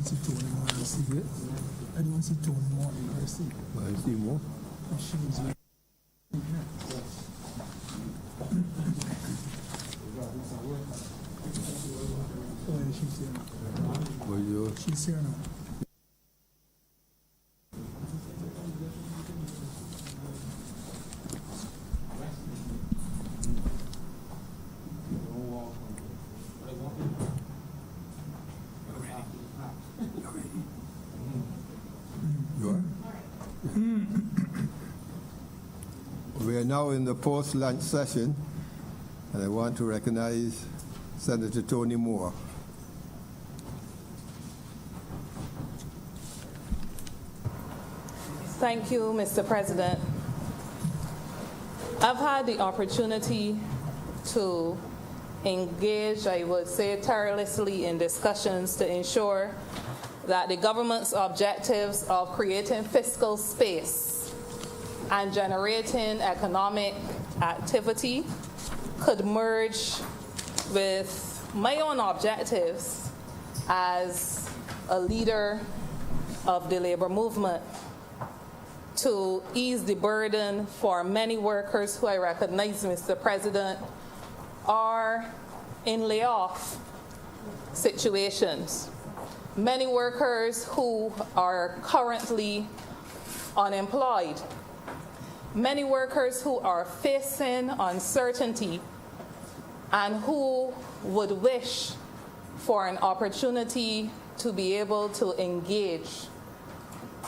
don't see Tony more. I see it. I don't see Tony more. I see. I see more. She's like. Oh, yeah, she's here now. She's here now. We are now in the post-lunch session, and I want to recognize Senator Tony Moore. Thank you, Mr. President. I've had the opportunity to engage, I would say, tirelessly in discussions to ensure that the government's objectives of creating fiscal space and generating economic activity could merge with my own objectives as a leader of the labor movement to ease the burden for many workers who I recognize, Mr. President, are in layoff situations. Many workers who are currently unemployed. Many workers who are facing uncertainty and who would wish for an opportunity to be able to engage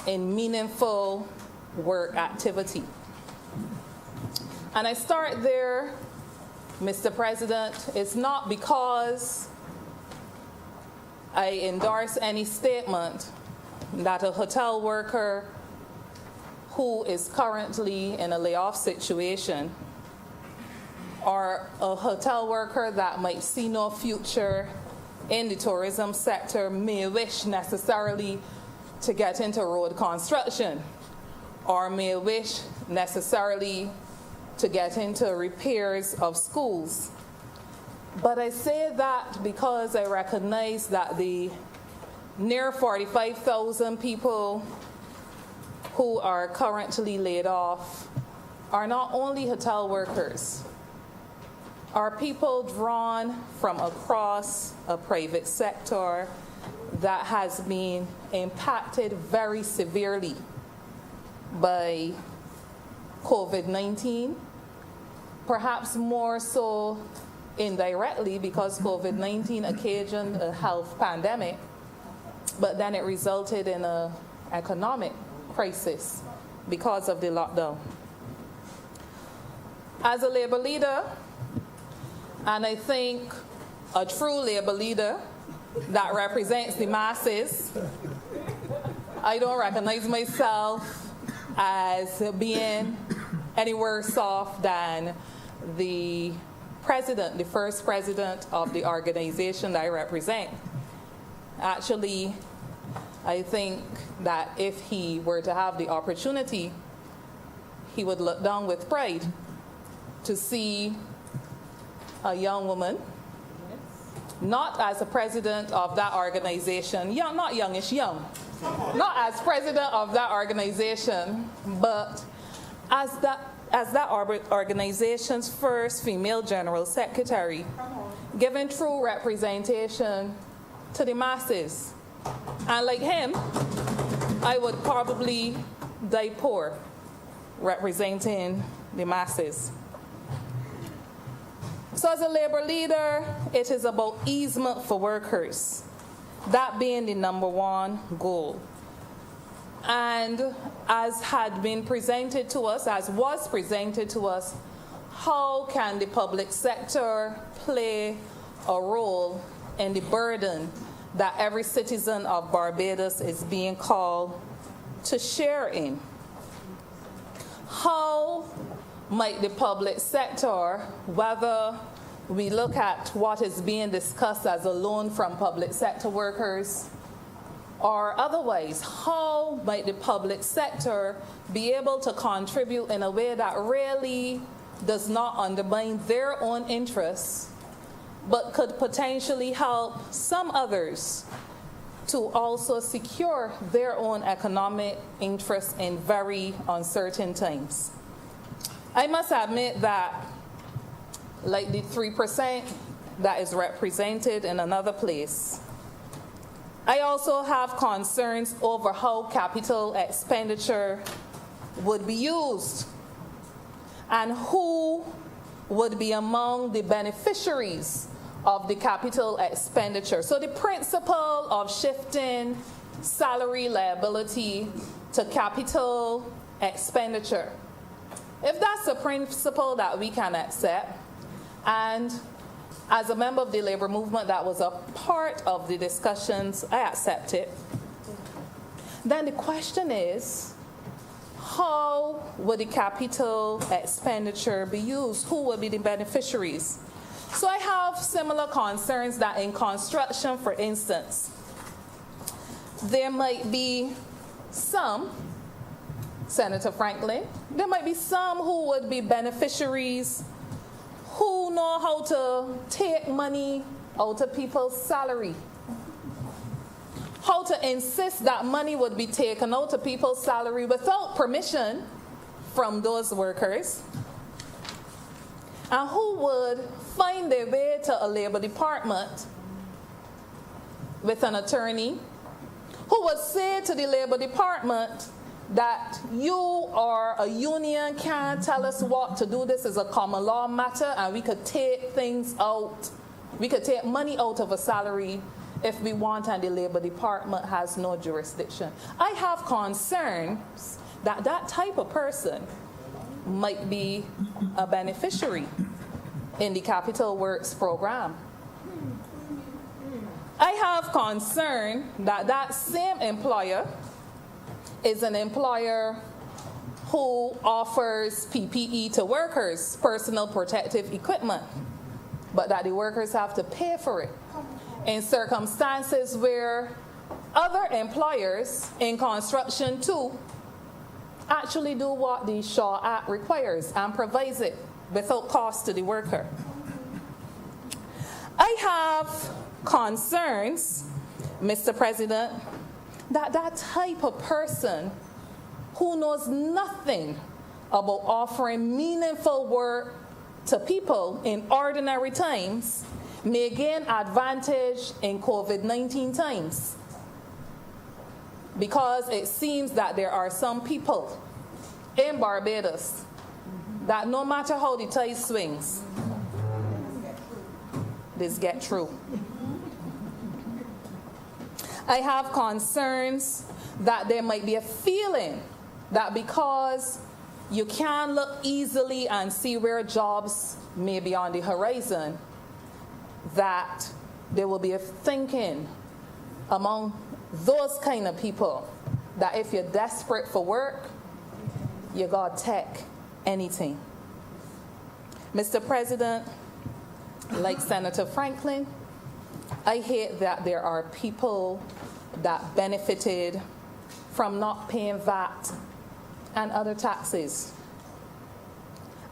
in meaningful work activity. And I start there, Mr. President. It's not because I endorse any statement that a hotel worker who is currently in a layoff situation or a hotel worker that might see no future in the tourism sector may wish necessarily to get into road construction or may wish necessarily to get into repairs of schools. But I say that because I recognize that the near 45,000 people who are currently laid off are not only hotel workers, are people drawn from across a private sector that has been impacted very severely by COVID-19, perhaps more so indirectly because COVID-19 occasioned a health pandemic, but then it resulted in an economic crisis because of the lockdown. As a labor leader, and I think a true labor leader that represents the masses, I don't recognize myself as being any worse off than the president, the first president of the organization that I represent. Actually, I think that if he were to have the opportunity, he would look down with pride to see a young woman, not as a president of that organization, young, not youngish, young, not as president of that organization, but as that organization's first female general secretary, giving true representation to the masses. And like him, I would probably die poor representing the masses. So as a labor leader, it is about easement for workers, that being the number one goal. And as had been presented to us, as was presented to us, how can the public sector play a role in the burden that every citizen of Barbados is being called to share in? How might the public sector, whether we look at what is being discussed as a loan from public sector workers or otherwise, how might the public sector be able to contribute in a way that really does not undermine their own interests, but could potentially help some others to also secure their own economic interests in very uncertain times. I must admit that, like the 3% that is represented in another place, I also have concerns over how capital expenditure would be used and who would be among the beneficiaries of the capital expenditure. So the principle of shifting salary liability to capital expenditure, if that's a principle that we can accept, and as a member of the labor movement that was a part of the discussions, I accept it, then the question is, how would the capital expenditure be used? Who would be the beneficiaries? So I have similar concerns that in construction, for instance, there might be some, Senator Franklin, there might be some who would be beneficiaries who know how to take money out of people's salary, how to insist that money would be taken out of people's salary without permission from those workers, and who would find their way to a labor department with an attorney who would say to the labor department that you or a union can't tell us what to do. This is a common law matter, and we could take things out. We could take money out of a salary if we want, and the labor department has no jurisdiction. I have concerns that that type of person might be a beneficiary in the Capital Works program. I have concern that that same employer is an employer who offers PPE to workers, personal protective equipment, but that the workers have to pay for it in circumstances where other employers in construction too actually do what the Shaw Act requires and provides it without cost to the worker. I have concerns, Mr. President, that that type of person who knows nothing about offering meaningful work to people in ordinary times may gain advantage in COVID-19 times, because it seems that there are some people in Barbados that no matter how the tide swings, this get through. I have concerns that there might be a feeling that because you can look easily and see where jobs may be on the horizon, that there will be a thinking among those kind of people that if you're desperate for work, you gotta take anything. Mr. President, like Senator Franklin, I hate that there are people that benefited from not paying VAT and other taxes.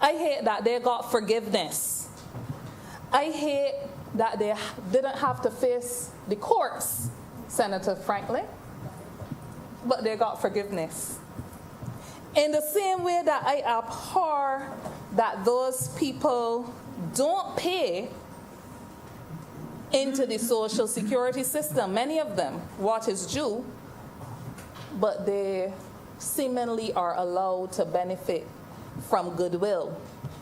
I hate that they got forgiveness. I hate that they didn't have to face the courts, Senator Franklin, but they got forgiveness. In the same way that I abhor that those people don't pay into the social security system, many of them, what is due, but they seemingly are allowed to benefit from goodwill,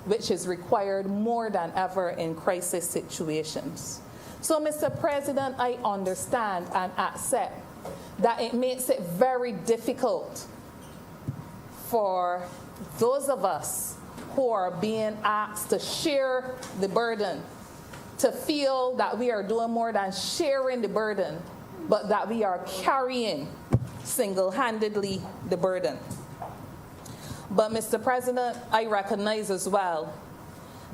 which is required more than ever in crisis situations. So, Mr. President, I understand and accept that it makes it very difficult for those of us who are being asked to share the burden to feel that we are doing more than sharing the burden, but that we are carrying single-handedly the burden. But, Mr. President, I recognize as well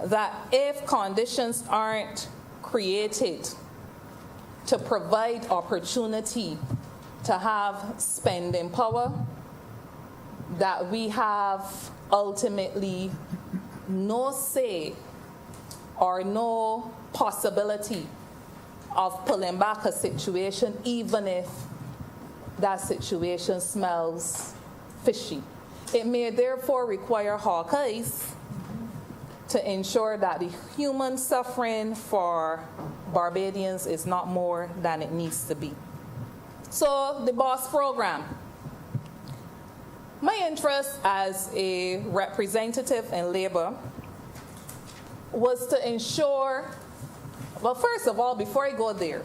that if conditions aren't created to provide opportunity to have spending power, that we have ultimately no say or no possibility of pulling back a situation, even if that situation smells fishy. It may therefore require Hawkeyes to ensure that the human suffering for Barbadians is not more than it needs to be. So, the BOSS program. My interest as a representative in labor was to ensure, well, first of all, before I go there,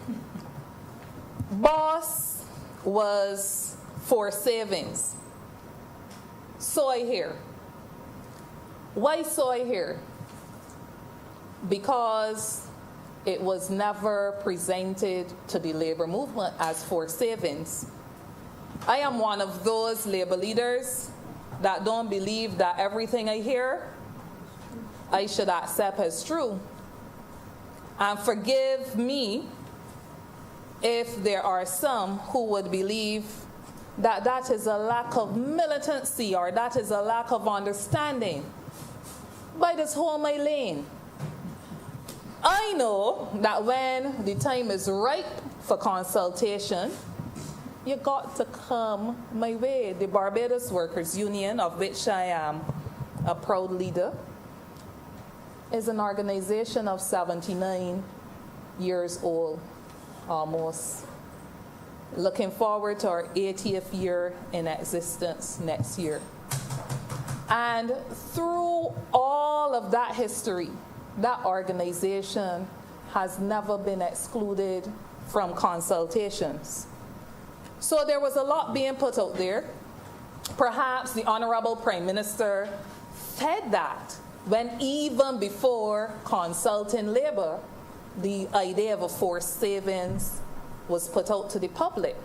BOSS was for savings. So I hear. Why so I hear? Because it was never presented to the labor movement as for savings. I am one of those labor leaders that don't believe that everything I hear I should accept as true. And forgive me if there are some who would believe that that is a lack of militancy or that is a lack of understanding. But it's hold my lane. I know that when the time is ripe for consultation, you got to come my way. The Barbados Workers Union, of which I am a proud leader, is an organization of 79 years old, almost. Looking forward to our 80th year in existence next year. And through all of that history, that organization has never been excluded from consultations. So there was a lot being put out there. Perhaps the Honourable Prime Minister said that when even before consulting labor, the idea of a forced savings was put out to the public.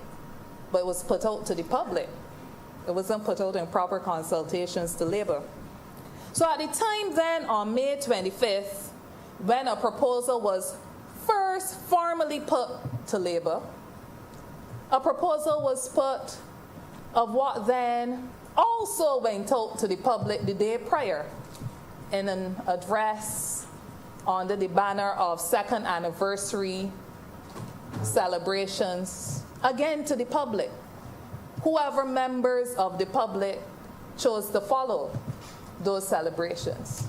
But it was put out to the public. It wasn't put out in proper consultations to labor. So at the time then, on May 25th, when a proposal was first formally put to labor, a proposal was put of what then also went out to the public the day prior in an address under the banner of second anniversary celebrations, again to the public. Whoever members of the public chose to follow those celebrations.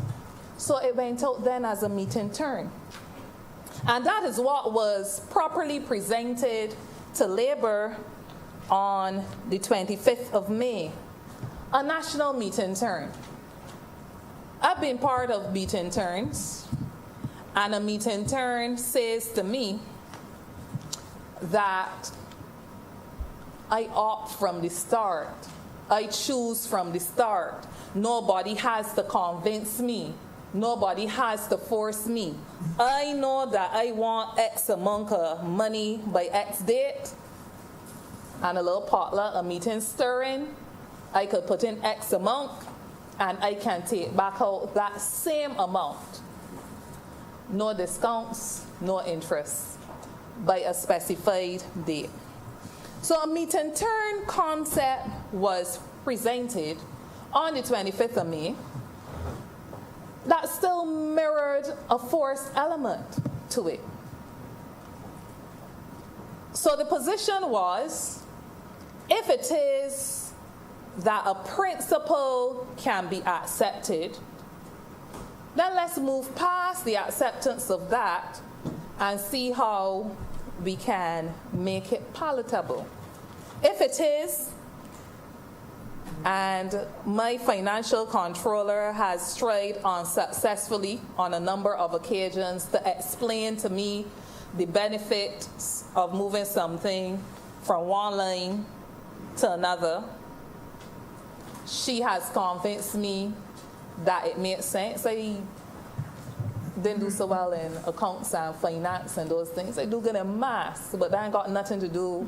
So it went out then as a meeting turn. And that is what was properly presented to labor on the 25th of May, a national meeting turn. I've been part of meeting turns, and a meeting turn says to me that I opt from the start. I choose from the start. Nobody has to convince me. Nobody has to force me. I know that I want X amount of money by X date, and a little potluck, a meeting stirring. I could put in X amount, and I can take back out that same amount. No discounts, no interest, by a specified date. So a meeting turn concept was presented on the 25th of May that still mirrored a forced element to it. So the position was, if it is that a principle can be accepted, then let's move past the acceptance of that and see how we can make it palatable. If it is, and my financial controller has tried unsuccessfully on a number of occasions to explain to me the benefits of moving something from one line to another. She has convinced me that it makes sense. I didn't do so well in accounts and finance and those things. I do good in maths, but that ain't got nothing to do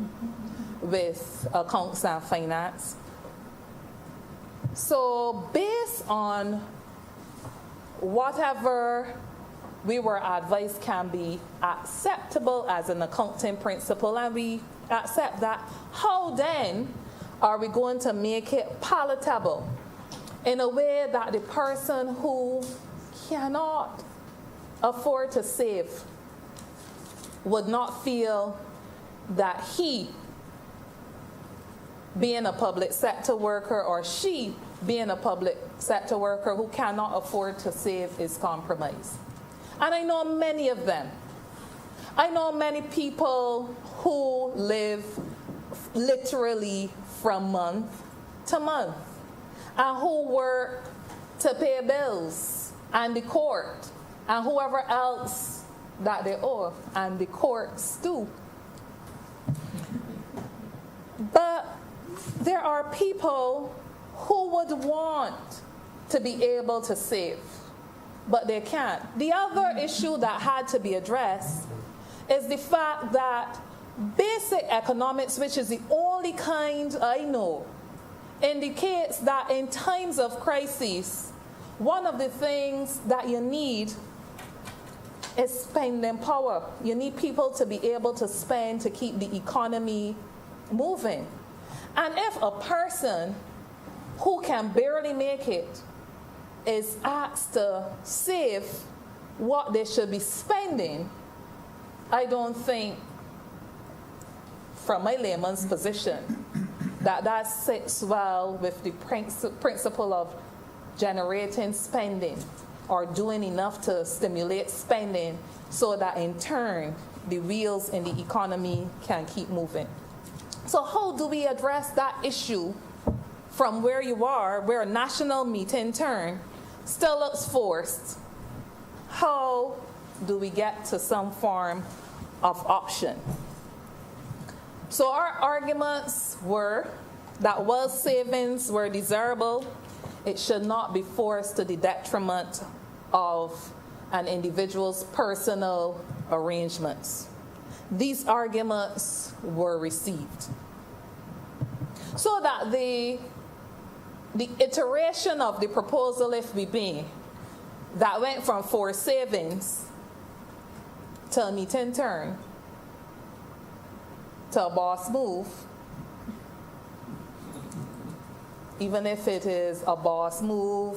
with accounts and finance. So based on whatever we were advised can be acceptable as an accounting principle, and we accept that, how then are we going to make it palatable in a way that the person who cannot afford to save would not feel that he, being a public sector worker, or she, being a public sector worker who cannot afford to save, is compromised. And I know many of them. I know many people who live literally from month to month and who work to pay bills and the court and whoever else that they owe and the courts too. But there are people who would want to be able to save, but they can't. The other issue that had to be addressed is the fact that basic economics, which is the only kind I know, indicates that in times of crisis, one of the things that you need is spending power. You need people to be able to spend to keep the economy moving. And if a person who can barely make it is asked to save what they should be spending, I don't think, from my layman's position, that sits well with the principle of generating spending or doing enough to stimulate spending so that in turn the wheels in the economy can keep moving. So how do we address that issue from where you are, where a national meeting turn still looks forced? How do we get to some form of option? So our arguments were that while savings were desirable, it should not be forced to the detriment of an individual's personal arrangements. These arguments were received. So that the iteration of the proposal, if we be, that went from forced savings to a meeting turn to a boss move, even if it is a boss move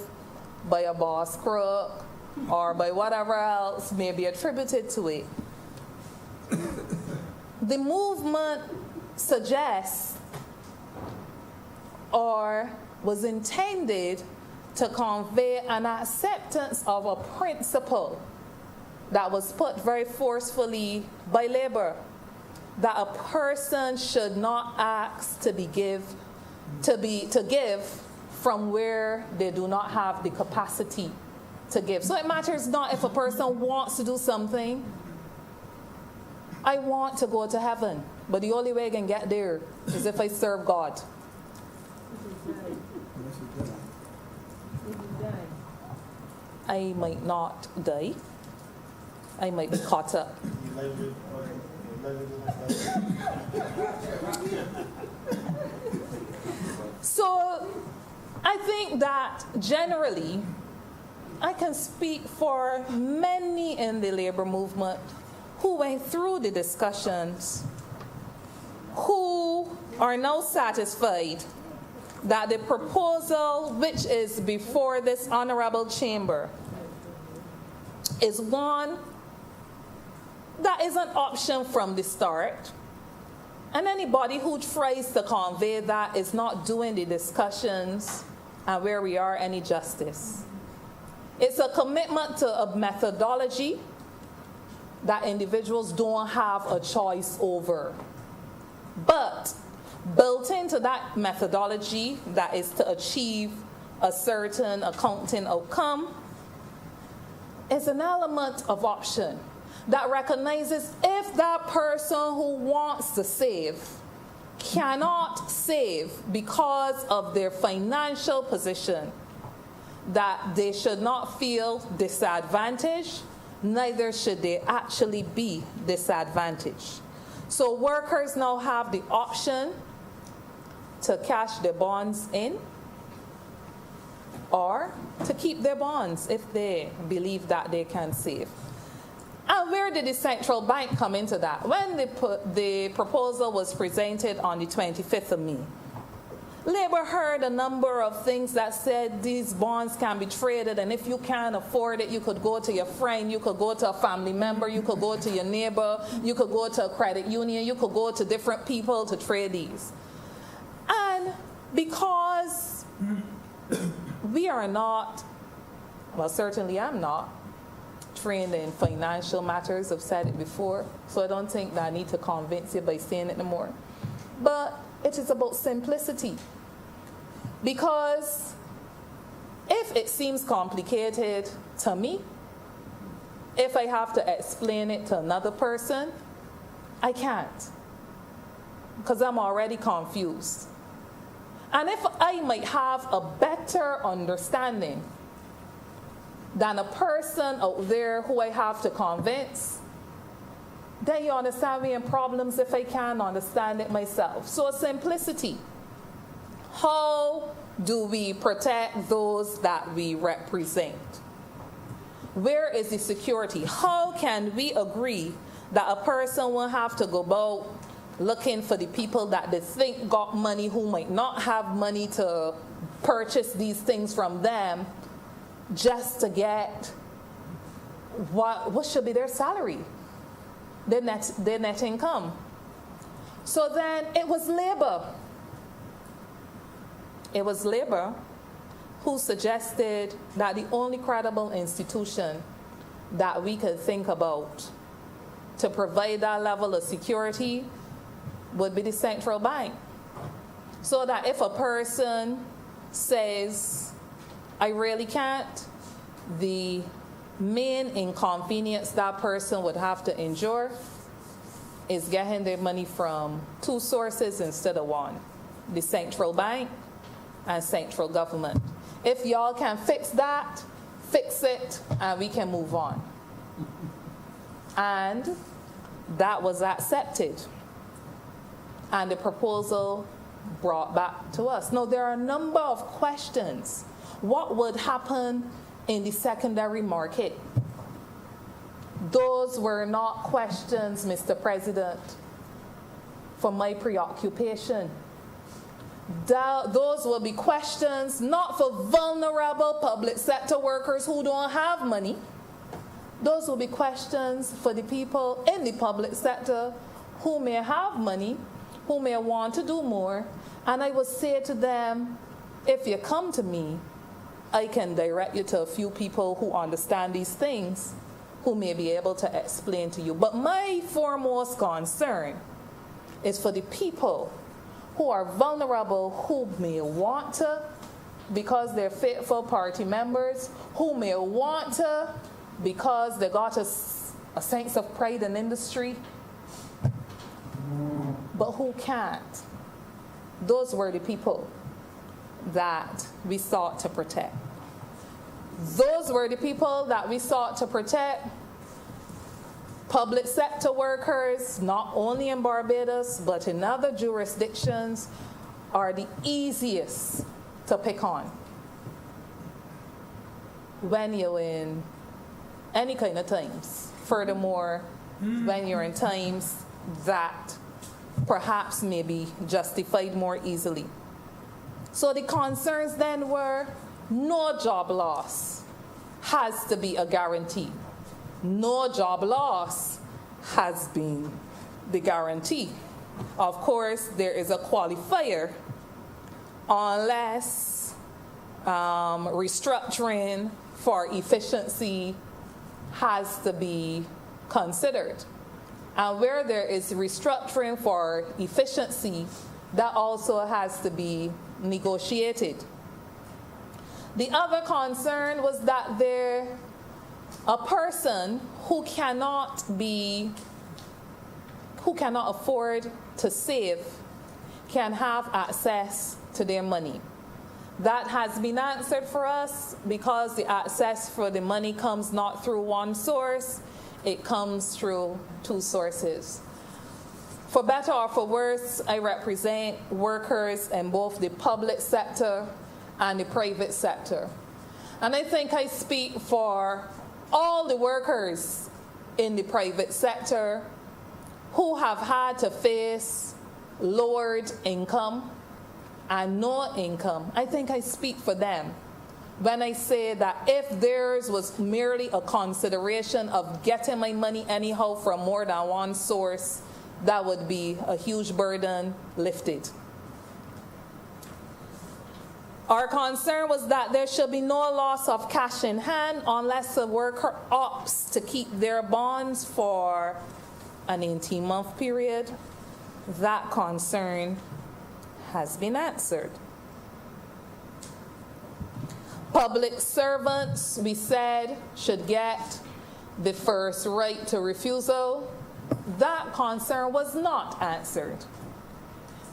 by a boss crook or by whatever else may be attributed to it, the movement suggests or was intended to convey an acceptance of a principle that was put very forcefully by labor, that a person should not ask to give from where they do not have the capacity to give. So it matters not if a person wants to do something. I want to go to heaven, but the only way I can get there is if I serve God. I might not die. I might be caught up. So I think that generally, I can speak for many in the labor movement who went through the discussions, who are now satisfied that the proposal which is before this honorable chamber is one that is an option from the start. And anybody who tries to convey that is not doing the discussions and where we are any justice. It's a commitment to a methodology that individuals don't have a choice over. But built into that methodology that is to achieve a certain accounting outcome is an element of option that recognizes if that person who wants to save cannot save because of their financial position, that they should not feel disadvantaged, neither should they actually be disadvantaged. So workers now have the option to cash their bonds in or to keep their bonds if they believe that they can save. And where did the central bank come into that? When the proposal was presented on the 25th of May, Labor heard a number of things that said these bonds can be traded, and if you can't afford it, you could go to your friend, you could go to a family member, you could go to your neighbor, you could go to a credit union, you could go to different people to trade these. And because we are not, well, certainly I'm not, trained in financial matters, I've said it before, so I don't think that I need to convince you by saying it no more. But it is about simplicity. Because if it seems complicated to me, if I have to explain it to another person, I can't. Because I'm already confused. And if I might have a better understanding than a person out there who I have to convince, then you understand me in problems if I can't understand it myself. So simplicity. How do we protect those that we represent? Where is the security? How can we agree that a person will have to go about looking for the people that they think got money who might not have money to purchase these things from them just to get what should be their salary? Their net income. So then it was labor. It was labor who suggested that the only credible institution that we could think about to provide that level of security would be the central bank. So that if a person says, I really can't, the main inconvenience that person would have to endure is getting their money from two sources instead of one, the central bank and central government. If y'all can fix that, fix it, and we can move on. And that was accepted. And the proposal brought back to us. Now, there are a number of questions. What would happen in the secondary market? Those were not questions, Mr. President, for my preoccupation. Those will be questions not for vulnerable public sector workers who don't have money. Those will be questions for the people in the public sector who may have money, who may want to do more. And I would say to them, if you come to me, I can direct you to a few people who understand these things, who may be able to explain to you. But my foremost concern is for the people who are vulnerable, who may want to, because they're faithful party members, who may want to, because they got a sense of pride in industry, but who can't. Those were the people that we sought to protect. Those were the people that we sought to protect. Public sector workers, not only in Barbados, but in other jurisdictions, are the easiest to pick on when you're in any kind of times. Furthermore, when you're in times that perhaps may be justified more easily. So the concerns then were, no job loss has to be a guarantee. No job loss has been the guarantee. Of course, there is a qualifier unless restructuring for efficiency has to be considered. And where there is restructuring for efficiency, that also has to be negotiated. The other concern was that a person who cannot afford to save can have access to their money. That has been answered for us because the access for the money comes not through one source, it comes through two sources. For better or for worse, I represent workers in both the public sector and the private sector. And I think I speak for all the workers in the private sector who have had to face lowered income and no income, I think I speak for them when I say that if theirs was merely a consideration of getting my money anyhow from more than one source, that would be a huge burden lifted. Our concern was that there should be no loss of cash in hand unless a worker opts to keep their bonds for an 18-month period. That concern has been answered. Public servants, we said, should get the first right to refusal. That concern was not answered.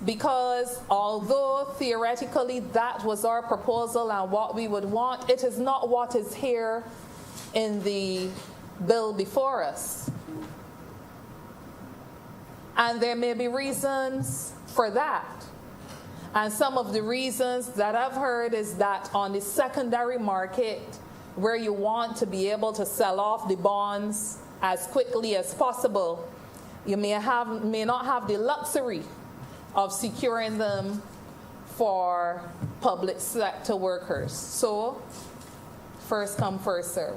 Because although theoretically that was our proposal and what we would want, it is not what is here in the bill before us. And there may be reasons for that. And some of the reasons that I've heard is that on the secondary market, where you want to be able to sell off the bonds as quickly as possible, you may not have the luxury of securing them for public sector workers. So, first come, first serve.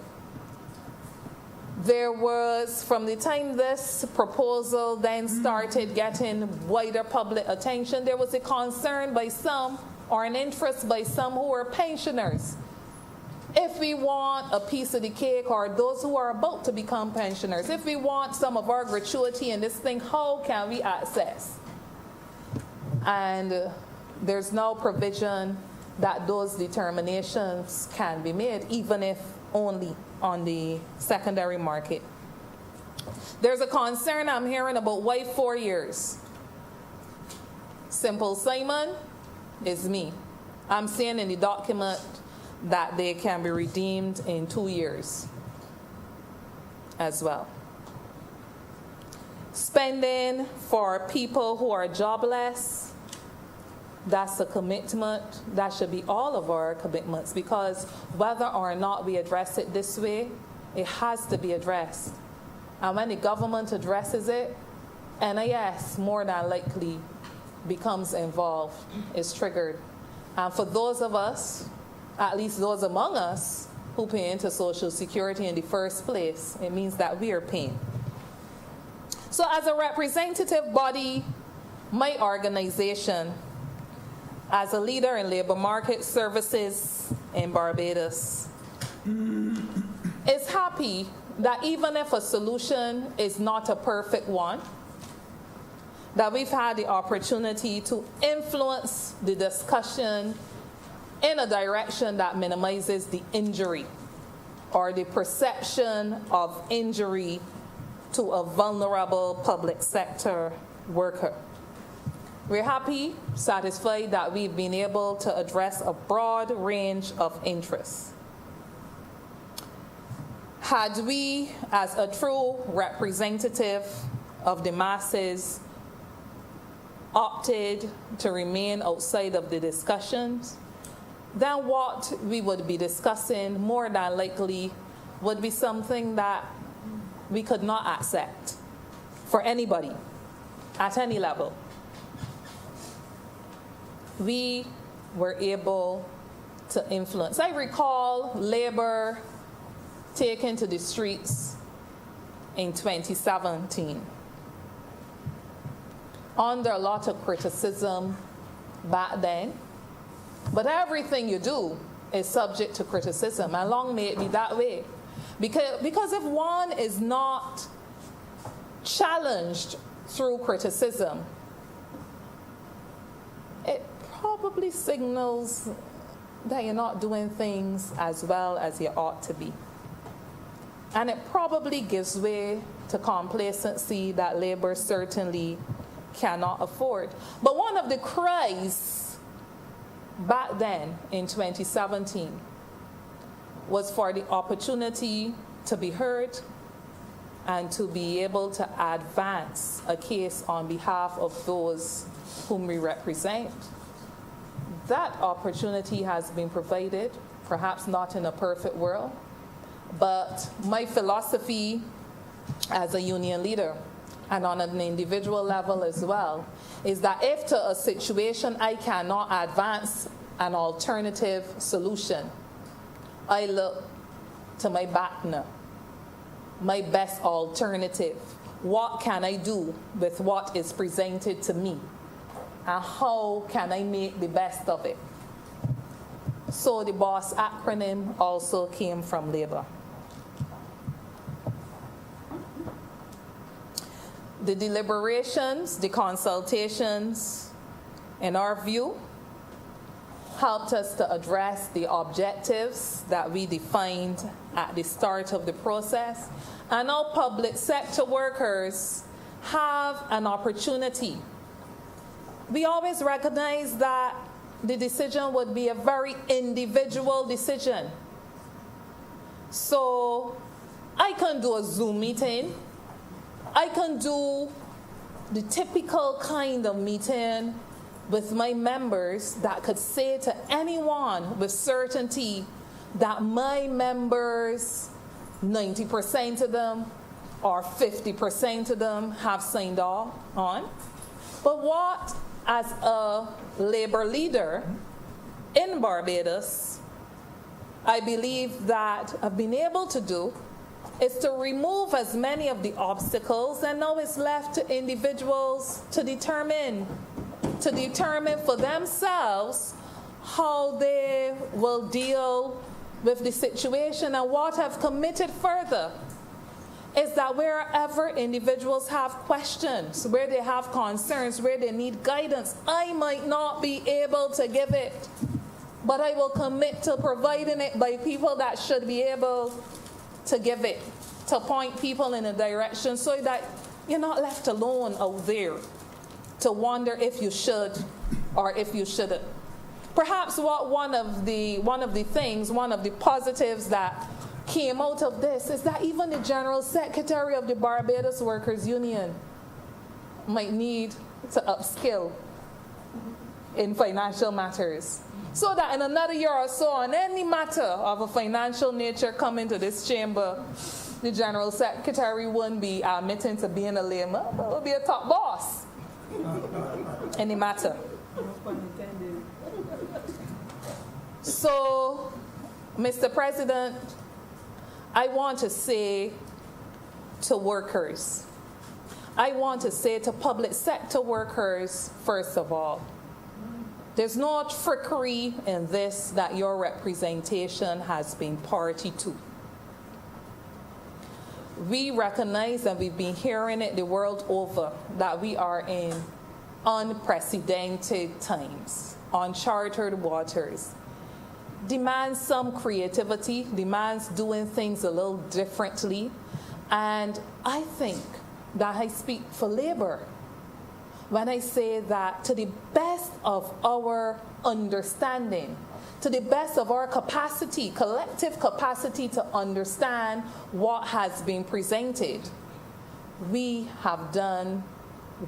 There was, from the time this proposal then started getting wider public attention, there was a concern by some, or an interest by some who were pensioners. If we want a piece of the cake, or those who are about to become pensioners, if we want some of our gratuity in this thing, how can we access? And there's no provision that those determinations can be made, even if only on the secondary market. There's a concern I'm hearing about why 4 years. Simple Simon is me. I'm saying in the document that they can be redeemed in 2 years as well. Spending for people who are jobless, that's a commitment. That should be all of our commitments, because whether or not we address it this way, it has to be addressed. And when the government addresses it, NIS more than likely becomes involved, is triggered. And for those of us, at least those among us who pay into Social Security in the first place, it means that we are paying. So as a representative body, my organization, as a leader in labor market services in Barbados, is happy that even if a solution is not a perfect one, that we've had the opportunity to influence the discussion in a direction that minimizes the injury or the perception of injury to a vulnerable public sector worker. We're happy, satisfied that we've been able to address a broad range of interests. Had we, as a true representative of the masses, opted to remain outside of the discussions, then what we would be discussing more than likely would be something that we could not accept for anybody at any level. We were able to influence. I recall labor taken to the streets in 2017 under a lot of criticism back then. But everything you do is subject to criticism, and long may it be that way. Because if one is not challenged through criticism, it probably signals that you're not doing things as well as you ought to be. And it probably gives way to complacency that labor certainly cannot afford. But one of the cries back then in 2017 was for the opportunity to be heard and to be able to advance a case on behalf of those whom we represent. That opportunity has been provided, perhaps not in a perfect world, but my philosophy as a union leader and on an individual level as well, is that if to a situation I cannot advance an alternative solution, I look to my partner, my best alternative. What can I do with what is presented to me? And how can I make the best of it? So the BOSS acronym also came from Labour. The deliberations, the consultations, in our view, helped us to address the objectives that we defined at the start of the process. And now public sector workers have an opportunity. We always recognize that the decision would be a very individual decision. So I can do a Zoom meeting. I can do the typical kind of meeting with my members that could say to anyone with certainty that my members, 90% of them or 50% of them have signed on. But what, as a labor leader in Barbados, I believe that I've been able to do is to remove as many of the obstacles, and now it's left to individuals to determine for themselves how they will deal with the situation. And what I've committed further is that wherever individuals have questions, where they have concerns, where they need guidance, I might not be able to give it, but I will commit to providing it by people that should be able to give it, to point people in a direction so that you're not left alone out there to wonder if you should or if you shouldn't. Perhaps one of the positives that came out of this is that even the General Secretary of the Barbados Workers Union might need to upskill in financial matters, so that in another year or so, on any matter of a financial nature coming to this chamber, the General Secretary wouldn't be admitting to being a layman, but would be a top boss in the matter. So, Mr. President, I want to say to workers, I want to say to public sector workers, first of all, there's no trickery in this that your representation has been party to. We recognize, and we've been hearing it the world over, that we are in unprecedented times, uncharted waters. Demands some creativity, demands doing things a little differently. And I think that I speak for labor when I say that to the best of our understanding, to the best of our capacity, collective capacity to understand what has been presented, we have done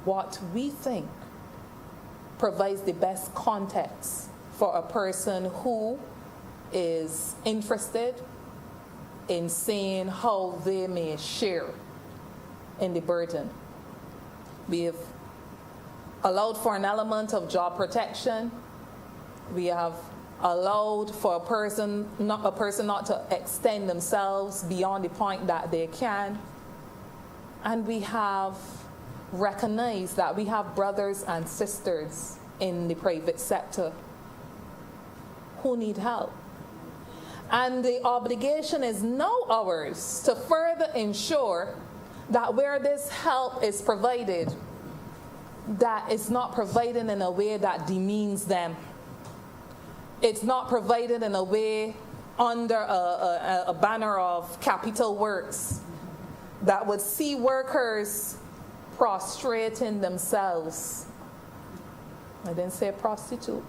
what we think provides the best context for a person who is interested in seeing how they may share in the burden. We have allowed for an element of job protection. We have allowed for a person not to extend themselves beyond the point that they can. And we have recognized that we have brothers and sisters in the private sector who need help. And the obligation is now ours to further ensure that where this help is provided, that it's not provided in a way that demeans them. It's not provided in a way under a banner of capital works that would see workers prostrating themselves. I didn't say prostitute.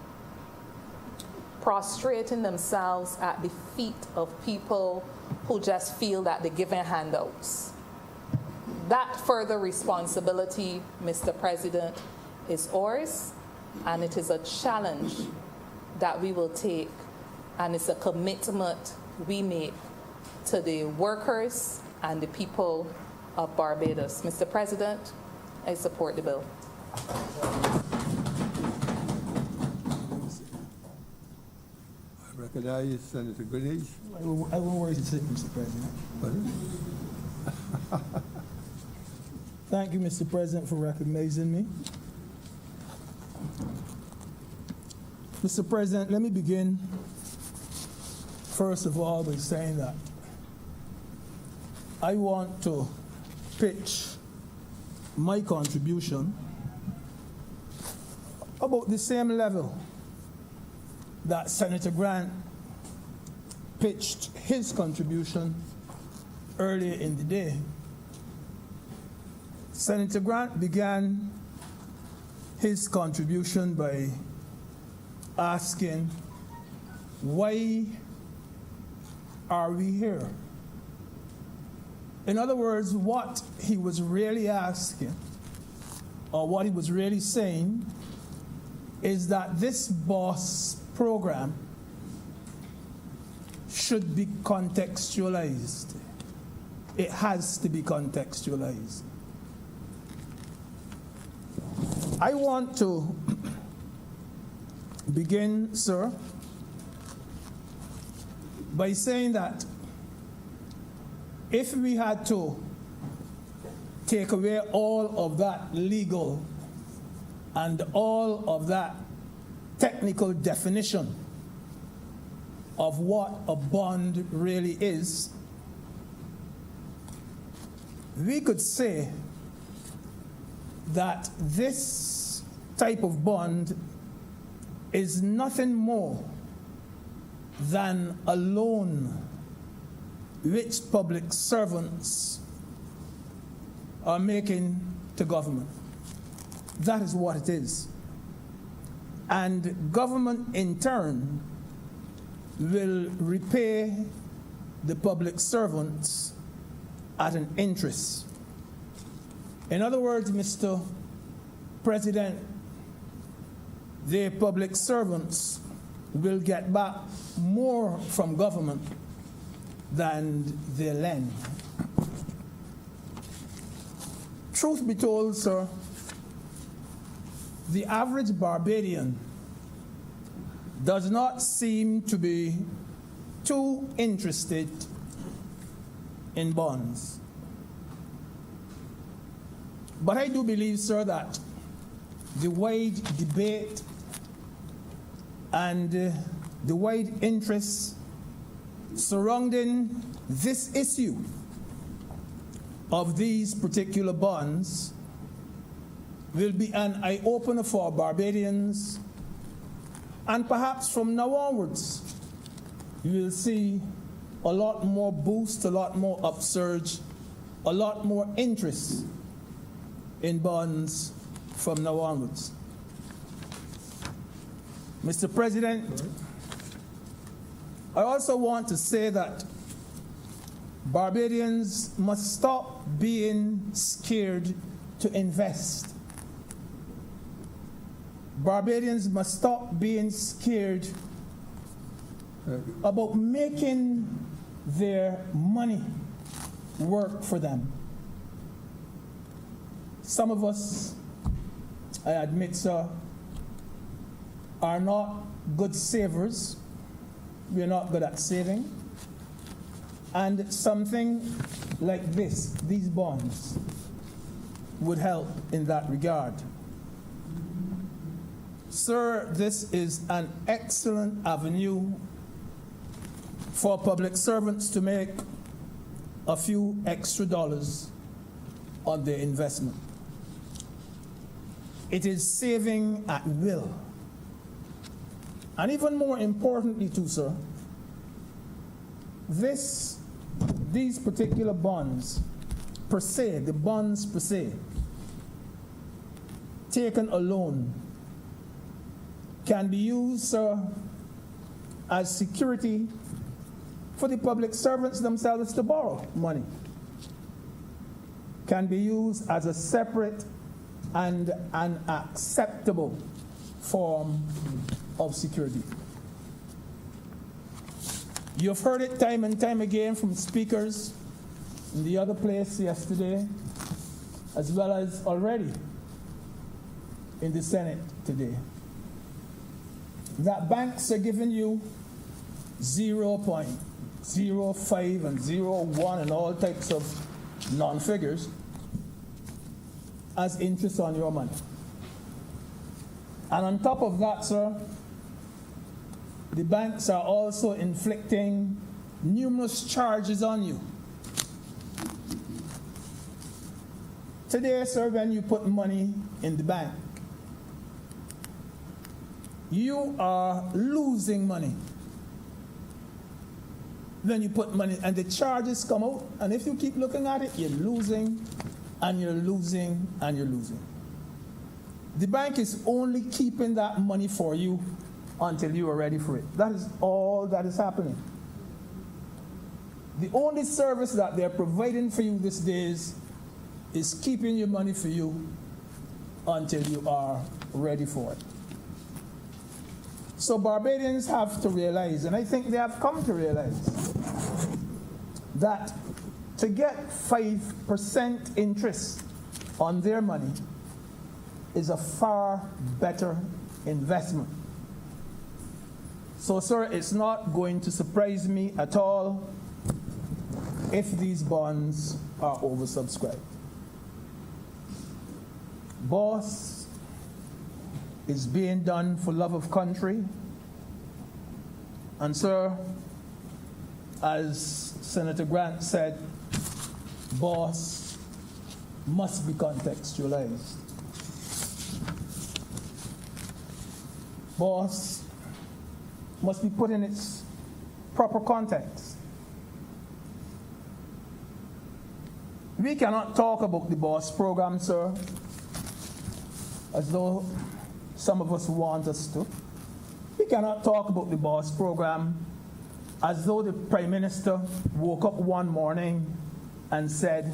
Prostrating themselves at the feet of people who just feel that they're giving handouts. That further responsibility, Mr. President, is ours, and it is a challenge that we will take, and it's a commitment we make to the workers and the people of Barbados. Mr. President, I support the bill. I recognize Senator Goodage. I won't worry to say, Mr. President. Thank you, Mr. President, for recognizing me. Mr. President, let me begin, first of all, by saying that I want to pitch my contribution about the same level that Senator Grant pitched his contribution earlier in the day. Senator Grant began his contribution by asking, why are we here? In other words, what he was really asking, or what he was really saying, is that this BOSS program should be contextualized. It has to be contextualized. I want to begin, sir, by saying that if we had to take away all of that legal and all of that technical definition of what a bond really is, we could say that this type of bond is nothing more than a loan which public servants are making to government. That is what it is. And government, in turn, will repay the public servants at an interest. In other words, Mr. President, the public servants will get back more from government than they lend. Truth be told, sir, the average Barbadian does not seem to be too interested in bonds. But I do believe, sir, that the wide debate and the wide interest surrounding this issue of these particular bonds will be an eye-opener for Barbadians, and perhaps from now onwards you will see a lot more boost, a lot more upsurge, a lot more interest in bonds from now onwards. Mr. President, I also want to say that Barbadians must stop being scared to invest. Barbadians must stop being scared about making their money work for them. Some of us, I admit, sir, are not good savers. We're not good at saving. And something like this, these bonds, would help in that regard. Sir, this is an excellent avenue for public servants to make a few extra dollars on their investment. It is saving at will. And even more importantly too, sir, these particular bonds per se, the bonds per se, taken alone, can be used, sir, as security for the public servants themselves to borrow money. Can be used as a separate and an acceptable form of security. You've heard it time and time again from speakers in the other place yesterday as well as already in the Senate today, that banks are giving you 0.05 and 0.1 and all types of non-figures as interest on your money. And on top of that, sir, the banks are also inflicting numerous charges on you. Today, sir, when you put money in the bank, you are losing money. When you put money, and the charges come out, and if you keep looking at it, you're losing, and you're losing, and you're losing. The bank is only keeping that money for you until you are ready for it. That is all that is happening. The only service that they're providing for you these days is keeping your money for you until you are ready for it. So Barbadians have to realize, and I think they have come to realize, that to get 5% interest on their money is a far better investment. So, sir, it's not going to surprise me at all if these bonds are oversubscribed. Boss is being done for love of country. And, sir, as Senator Grant said, boss must be contextualized. Boss must be put in its proper context. We cannot talk about the boss program, sir, as though some of us want us to. We cannot talk about the boss program as though the Prime Minister woke up one morning and said,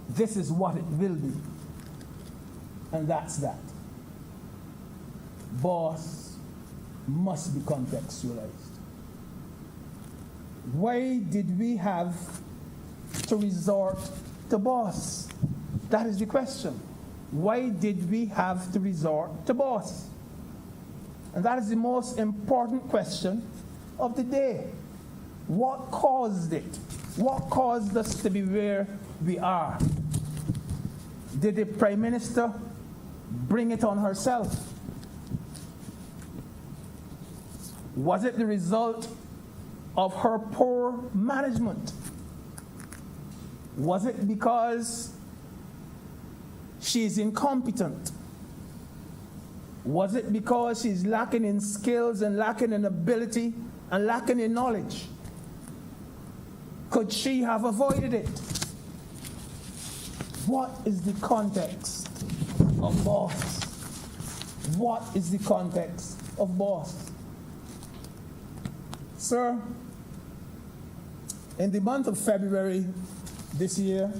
this is what it will be. And that's that. Boss must be contextualized. Why did we have to resort to boss? That is the question. Why did we have to resort to boss? And that is the most important question of the day. What caused it? What caused us to be where we are? Did the Prime Minister bring it on herself? Was it the result of her poor management? Was it because she's incompetent? Was it because she's lacking in skills and lacking in ability and lacking in knowledge? Could she have avoided it? What is the context of boss? What is the context of boss? Sir, in the month of February this year,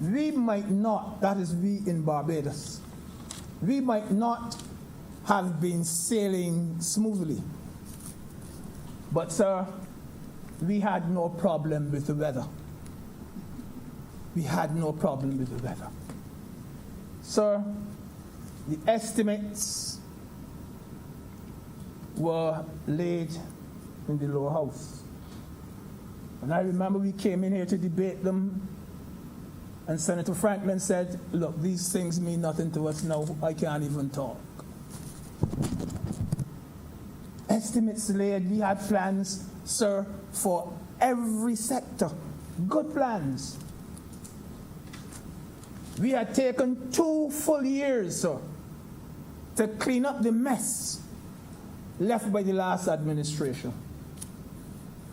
we might not, that is we in Barbados, we might not have been sailing smoothly. But, sir, we had no problem with the weather. We had no problem with the weather. Sir, the estimates were laid in the lower house. And I remember we came in here to debate them, and Senator Franklin said, look, these things mean nothing to us now. I can't even talk. Estimates laid, we had plans, sir, for every sector. Good plans. We had taken 2 full years, sir, to clean up the mess left by the last administration.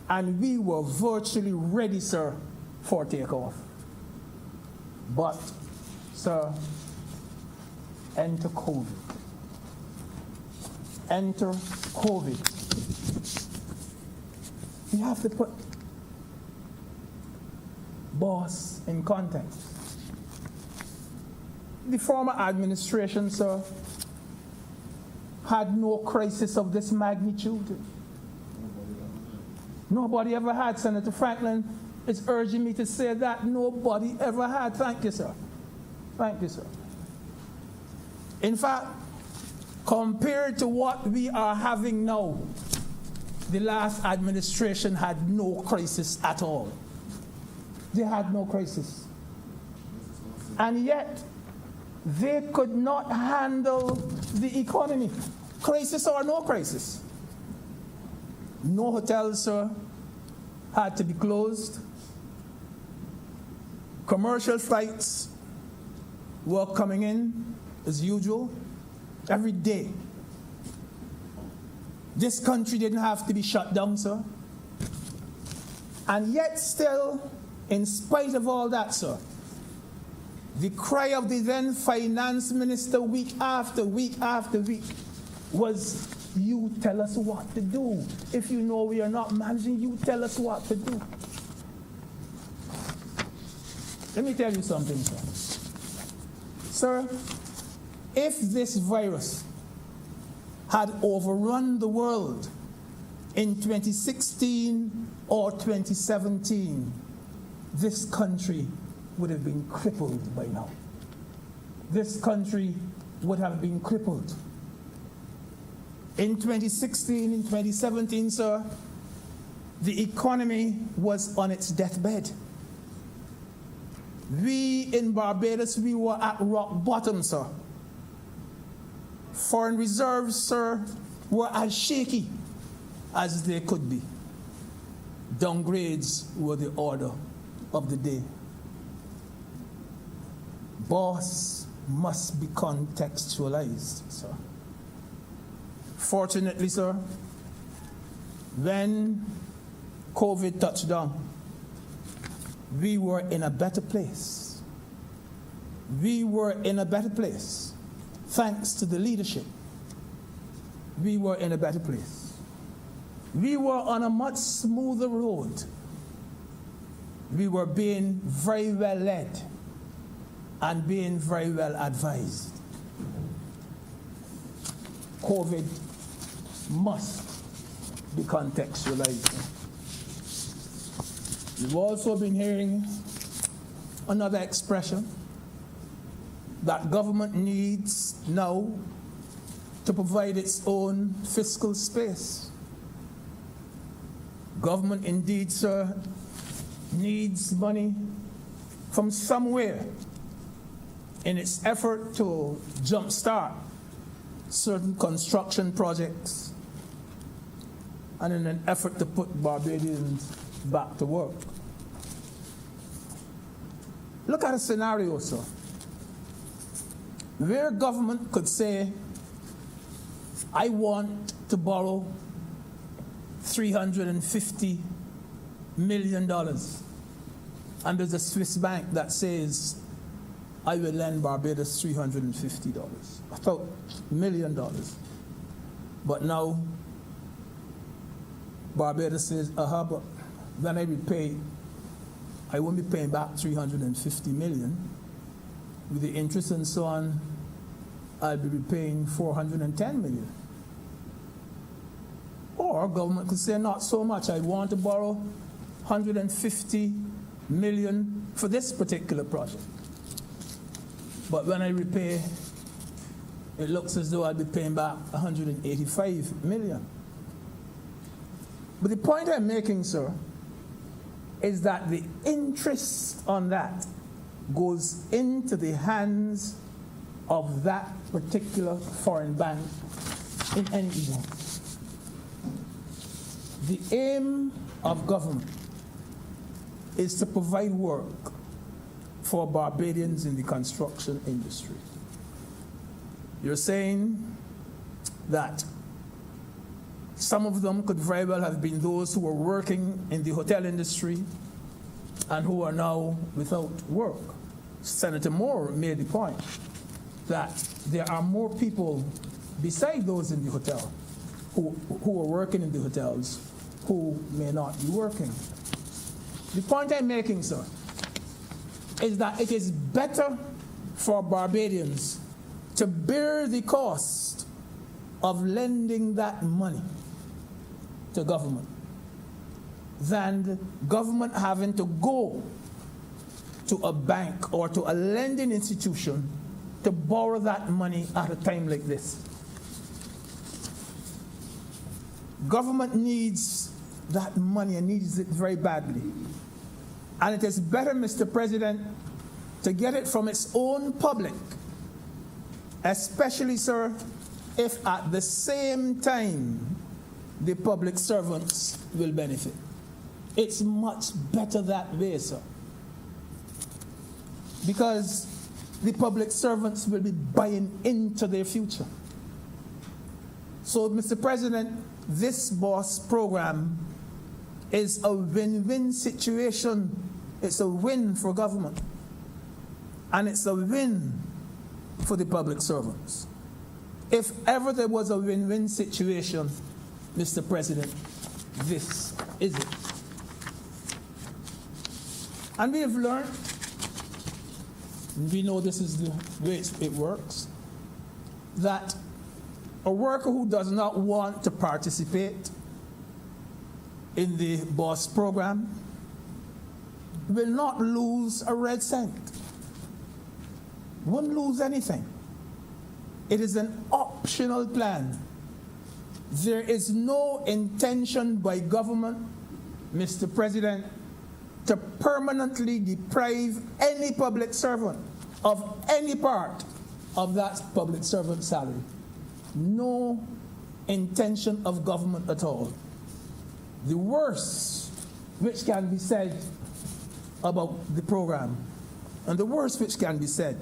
And we were virtually ready, sir, for takeoff. But, sir, enter COVID. Enter COVID. You have to put boss in context. The former administration, sir, had no crisis of this magnitude. Nobody ever had. Senator Franklin is urging me to say that nobody ever had. Thank you, sir. Thank you, sir. In fact, compared to what we are having now, the last administration had no crisis at all. They had no crisis. And yet, they could not handle the economy. Crisis or no crisis. No hotels, sir, had to be closed. Commercial flights were coming in as usual every day. This country didn't have to be shut down, sir. And yet still, in spite of all that, sir, the cry of the then finance minister week after week after week was, you tell us what to do. If you know we are not managing, you tell us what to do. Let me tell you something, sir. Sir, if this virus had overrun the world in 2016 or 2017, this country would have been crippled by now. This country would have been crippled. In 2016, in 2017, sir, the economy was on its deathbed. We in Barbados, we were at rock bottom, sir. Foreign reserves, sir, were as shaky as they could be. Downgrades were the order of the day. Boss must be contextualized, sir. Fortunately, sir, when COVID touched down, we were in a better place. We were in a better place. Thanks to the leadership, we were in a better place. We were on a much smoother road. We were being very well led and being very well advised. COVID must be contextualized. We've also been hearing another expression that government needs now to provide its own fiscal space. Government indeed, sir, needs money from somewhere in its effort to jumpstart certain construction projects and in an effort to put Barbadians back to work. Look at a scenario, sir, where government could say, I want to borrow $350 million. And there's a Swiss bank that says, I will lend Barbados $350. I thought $1 million. But now, Barbados says, but when I repay, I won't be paying back $350 million. With the interest and so on, I'll be repaying $410 million. Or government could say, not so much. I want to borrow $150 million for this particular project. But when I repay, it looks as though I'll be paying back $185 million. But the point I'm making, sir, is that the interest on that goes into the hands of that particular foreign bank in any event. The aim of government is to provide work for Barbadians in the construction industry. You're saying that some of them could very well have been those who were working in the hotel industry and who are now without work. Senator Moore made the point that there are more people beside those in the hotel who are working in the hotels who may not be working. The point I'm making, sir, is that it is better for Barbadians to bear the cost of lending that money to government than the government having to go to a bank or to a lending institution to borrow that money at a time like this. Government needs that money and needs it very badly. And it is better, Mr. President, to get it from its own public, especially, sir, if at the same time the public servants will benefit. It's much better that way, sir. Because the public servants will be buying into their future. So, Mr. President, this BOSS program is a win-win situation. It's a win for government. And it's a win for the public servants. If ever there was a win-win situation, Mr. President, this is it. And we have learned, we know this is the way it works, that a worker who does not want to participate in the BOSS program will not lose a red cent. Won't lose anything. It is an optional plan. There is no intention by government, Mr. President, to permanently deprive any public servant of any part of that public servant salary. No intention of government at all. The worst which can be said about the program, and the worst which can be said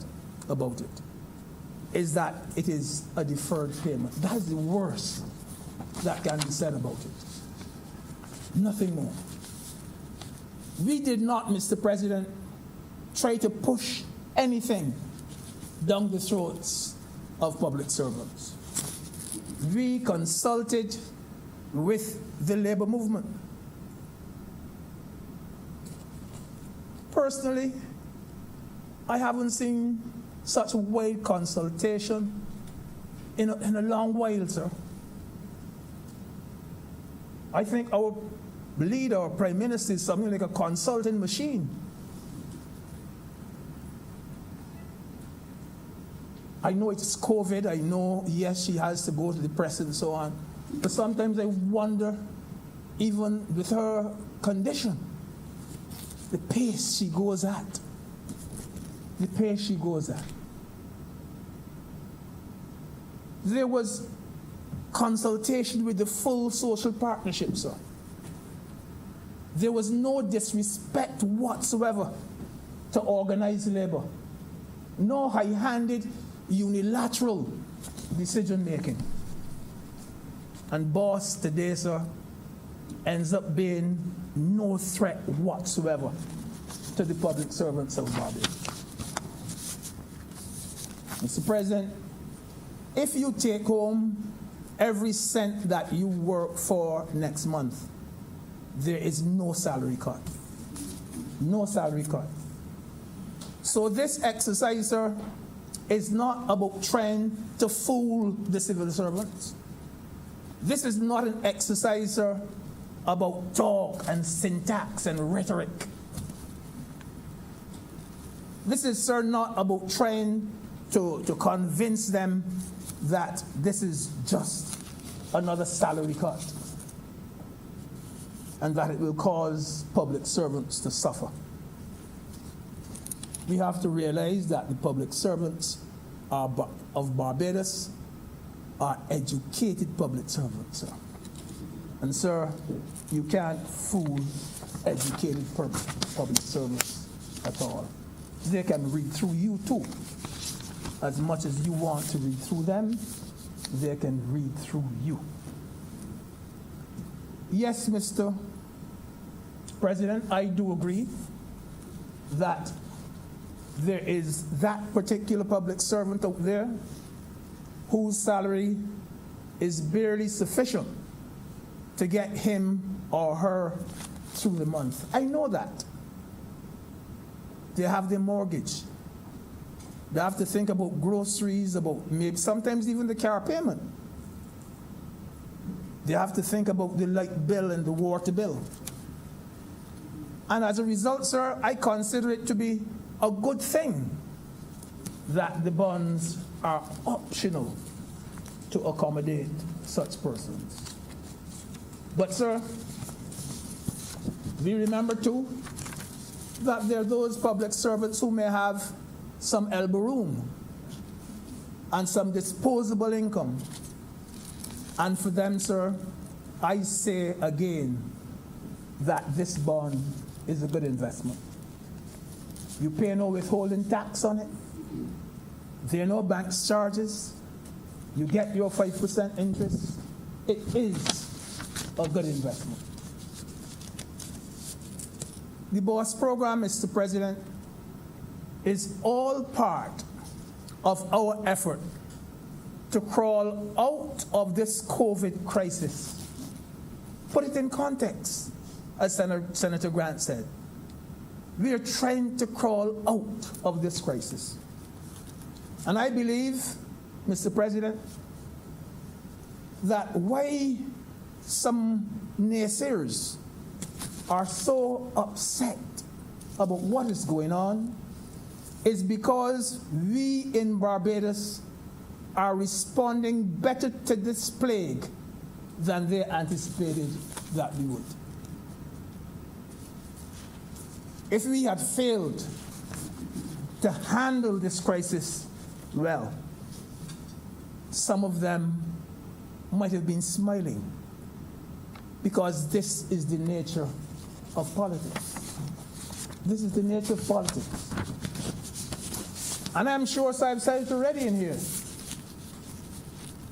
about it, is that it is a deferred payment. That is the worst that can be said about it. Nothing more. We did not, Mr. President, try to push anything down the throats of public servants. We consulted with the labor movement. Personally, I haven't seen such wide consultation in a long while, sir. I think our leader, our prime minister, is something like a consulting machine. I know it's COVID. I know, yes, she has to go to the press and so on. But sometimes I wonder, even with her condition, the pace she goes at. The pace she goes at. There was consultation with the full social partnership, sir. There was no disrespect whatsoever to organized labor. No high-handed, unilateral decision-making. And BOSS today, sir, ends up being no threat whatsoever to the public servants of Barbados. Mr. President, if you take home every cent that you work for next month, there is no salary cut. No salary cut. So this exercise, sir, is not about trying to fool the civil servants. This is not an exercise, sir, about talk and syntax and rhetoric. This is, sir, not about trying to convince them that this is just another salary cut and that it will cause public servants to suffer. We have to realize that the public servants of Barbados are educated public servants, sir. And, sir, you can't fool educated public servants at all. They can read through you, too. As much as you want to read through them, they can read through you. Yes, Mr. President, I do agree that there is that particular public servant out there whose salary is barely sufficient to get him or her through the month. I know that. They have their mortgage. They have to think about groceries, about maybe sometimes even the car payment. They have to think about the light bill and the water bill. And as a result, sir, I consider it to be a good thing that the bonds are optional to accommodate such persons. But, sir, we remember too that there are those public servants who may have some elbow room and some disposable income. And for them, sir, I say again that this bond is a good investment. You pay no withholding tax on it. There are no bank charges. You get your 5% interest. It is a good investment. The BOSS program, Mr. President, is all part of our effort to crawl out of this COVID crisis. Put it in context, as Senator Grant said. We are trying to crawl out of this crisis. And I believe, Mr. President, that why some naysayers are so upset about what is going on is because we in Barbados are responding better to this plague than they anticipated that we would. If we had failed to handle this crisis well, some of them might have been smiling, because this is the nature of politics. This is the nature of politics. And I'm sure, so I've said it already in here,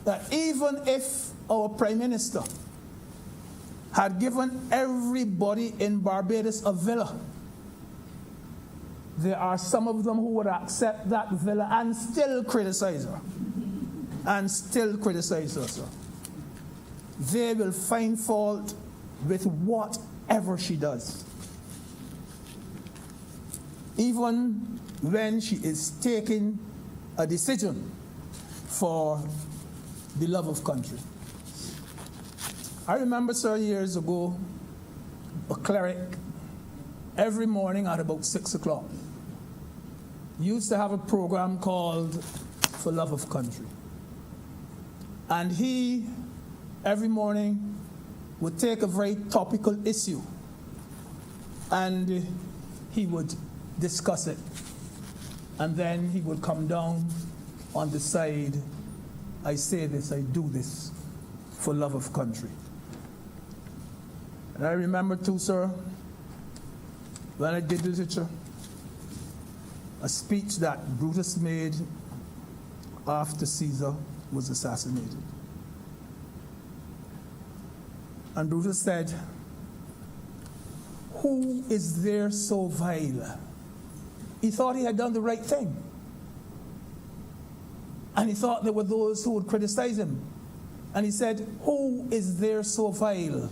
that even if our Prime Minister had given everybody in Barbados a villa, there are some of them who would accept that villa and still criticize her. And still criticize her, sir. They will find fault with whatever she does. Even when she is taking a decision for the love of country. I remember, sir, years ago, a cleric, every morning at about 6 o'clock, used to have a program called For Love of Country. And he, every morning, would take a very topical issue and he would discuss it. And then he would come down on the side, I say this, I do this for love of country. And I remember too, sir, when I did literature, a speech that Brutus made after Caesar was assassinated. And Brutus said, "Who is there so vile?" He thought he had done the right thing. And he thought there were those who would criticize him. And he said, "Who is there so vile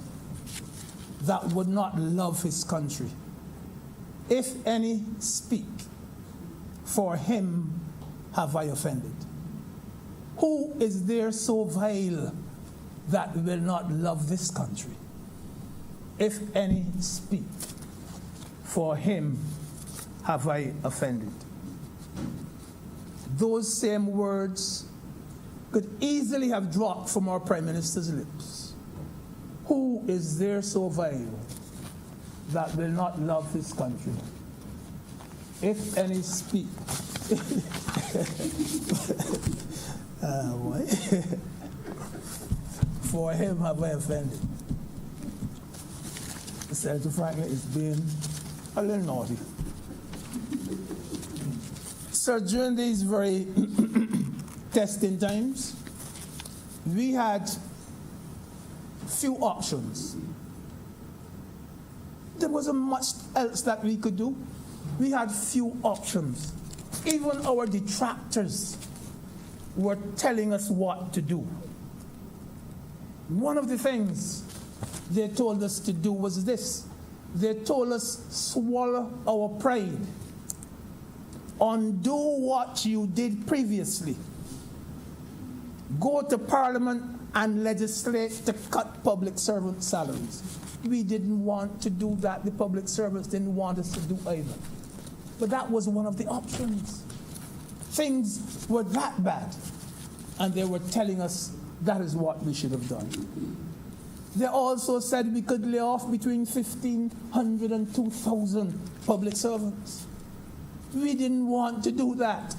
that would not love his country? If any speak, for him have I offended." Who is there so vile that will not love this country? If any speak, for him have I offended. Those same words could easily have dropped from our Prime Minister's lips. Who is there so vile that will not love his country? If any speak. For him have I offended. Senator Franklin is being a little naughty. Sir, during these very testing times, we had few options. There wasn't much else that we could do. We had few options. Even our detractors were telling us what to do. One of the things they told us to do was this. They told us, swallow our pride. Undo what you did previously. Go to Parliament and legislate to cut public servant salaries. We didn't want to do that. The public servants didn't want us to do either. But that was one of the options. Things were that bad, and they were telling us that is what we should have done. They also said we could lay off between 1,500 and 2,000 public servants. We didn't want to do that.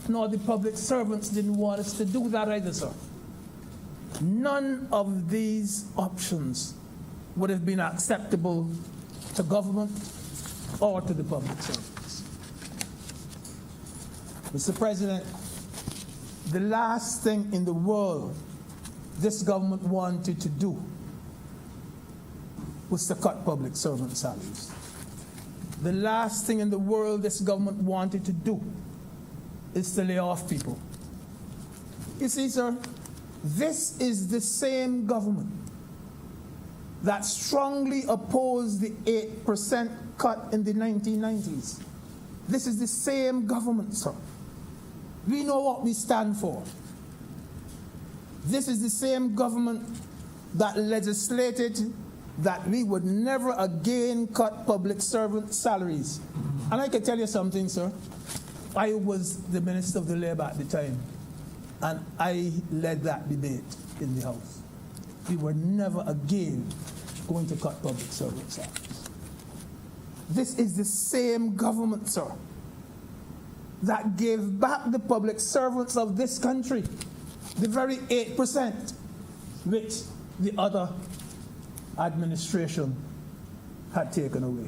Nor the public servants didn't want us to do that either, sir. None of these options would have been acceptable to government or to the public servants. Mr. President, the last thing in the world this government wanted to do was to cut public servant salaries. The last thing in the world this government wanted to do is to lay off people. You see, sir, this is the same government that strongly opposed the 8% cut in the 1990s. This is the same government, sir. We know what we stand for. This is the same government that legislated that we would never again cut public servant salaries. And I can tell you something, sir. I was the Minister of the Labour at the time, and I led that debate in the House. We were never again going to cut public servant salaries. This is the same government, sir, that gave back the public servants of this country the very 8% which the other administration had taken away.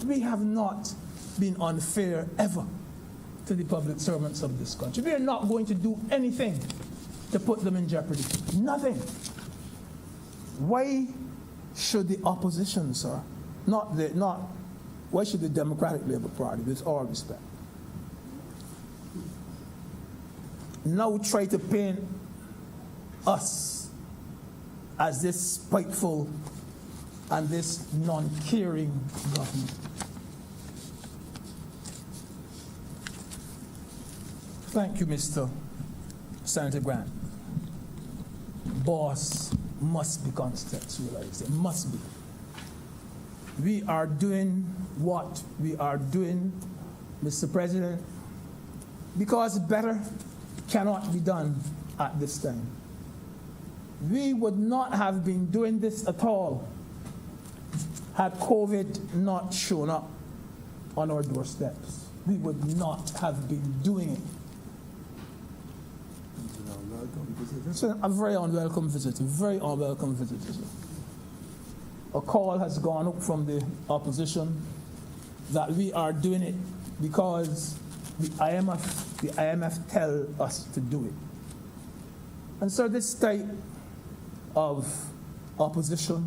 We have not been unfair ever to the public servants of this country. We are not going to do anything to put them in jeopardy. Nothing. Why should the opposition, sir, why should the Democratic Labour Party, with all respect, now try to paint us as this spiteful and this non-caring government? Thank you, Mr. Senator Grant. Boss must be contextualized. It must be. We are doing what we are doing, Mr. President, because better cannot be done at this time. We would not have been doing this at all had COVID not shown up on our doorsteps. We would not have been doing it. So a very unwelcome visitor, very unwelcome visitor. A call has gone up from the opposition that we are doing it because the IMF tell us to do it. And so this type of opposition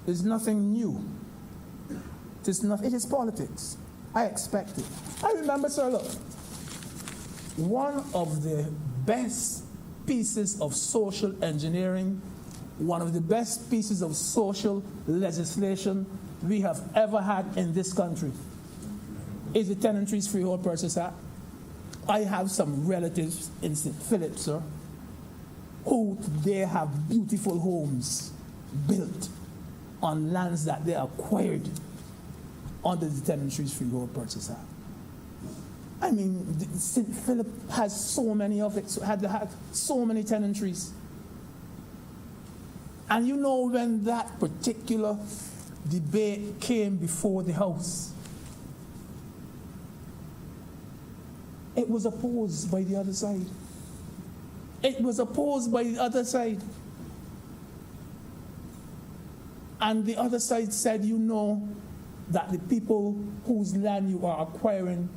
is nothing new. It is politics. I expect it. I remember, sir, look, one of the best pieces of social engineering, one of the best pieces of social legislation we have ever had in this country is the Tenantries Freehold Purchase Act. I have some relatives in St. Philip, sir, who they have beautiful homes built on lands that they acquired under the Tenantries Freehold Purchase Act. I mean, St. Philip has so many of it, had so many tenantries. And you know, when that particular debate came before the House, it was opposed by the other side. It was opposed by the other side. And the other side said, you know, that the people whose land you are acquiring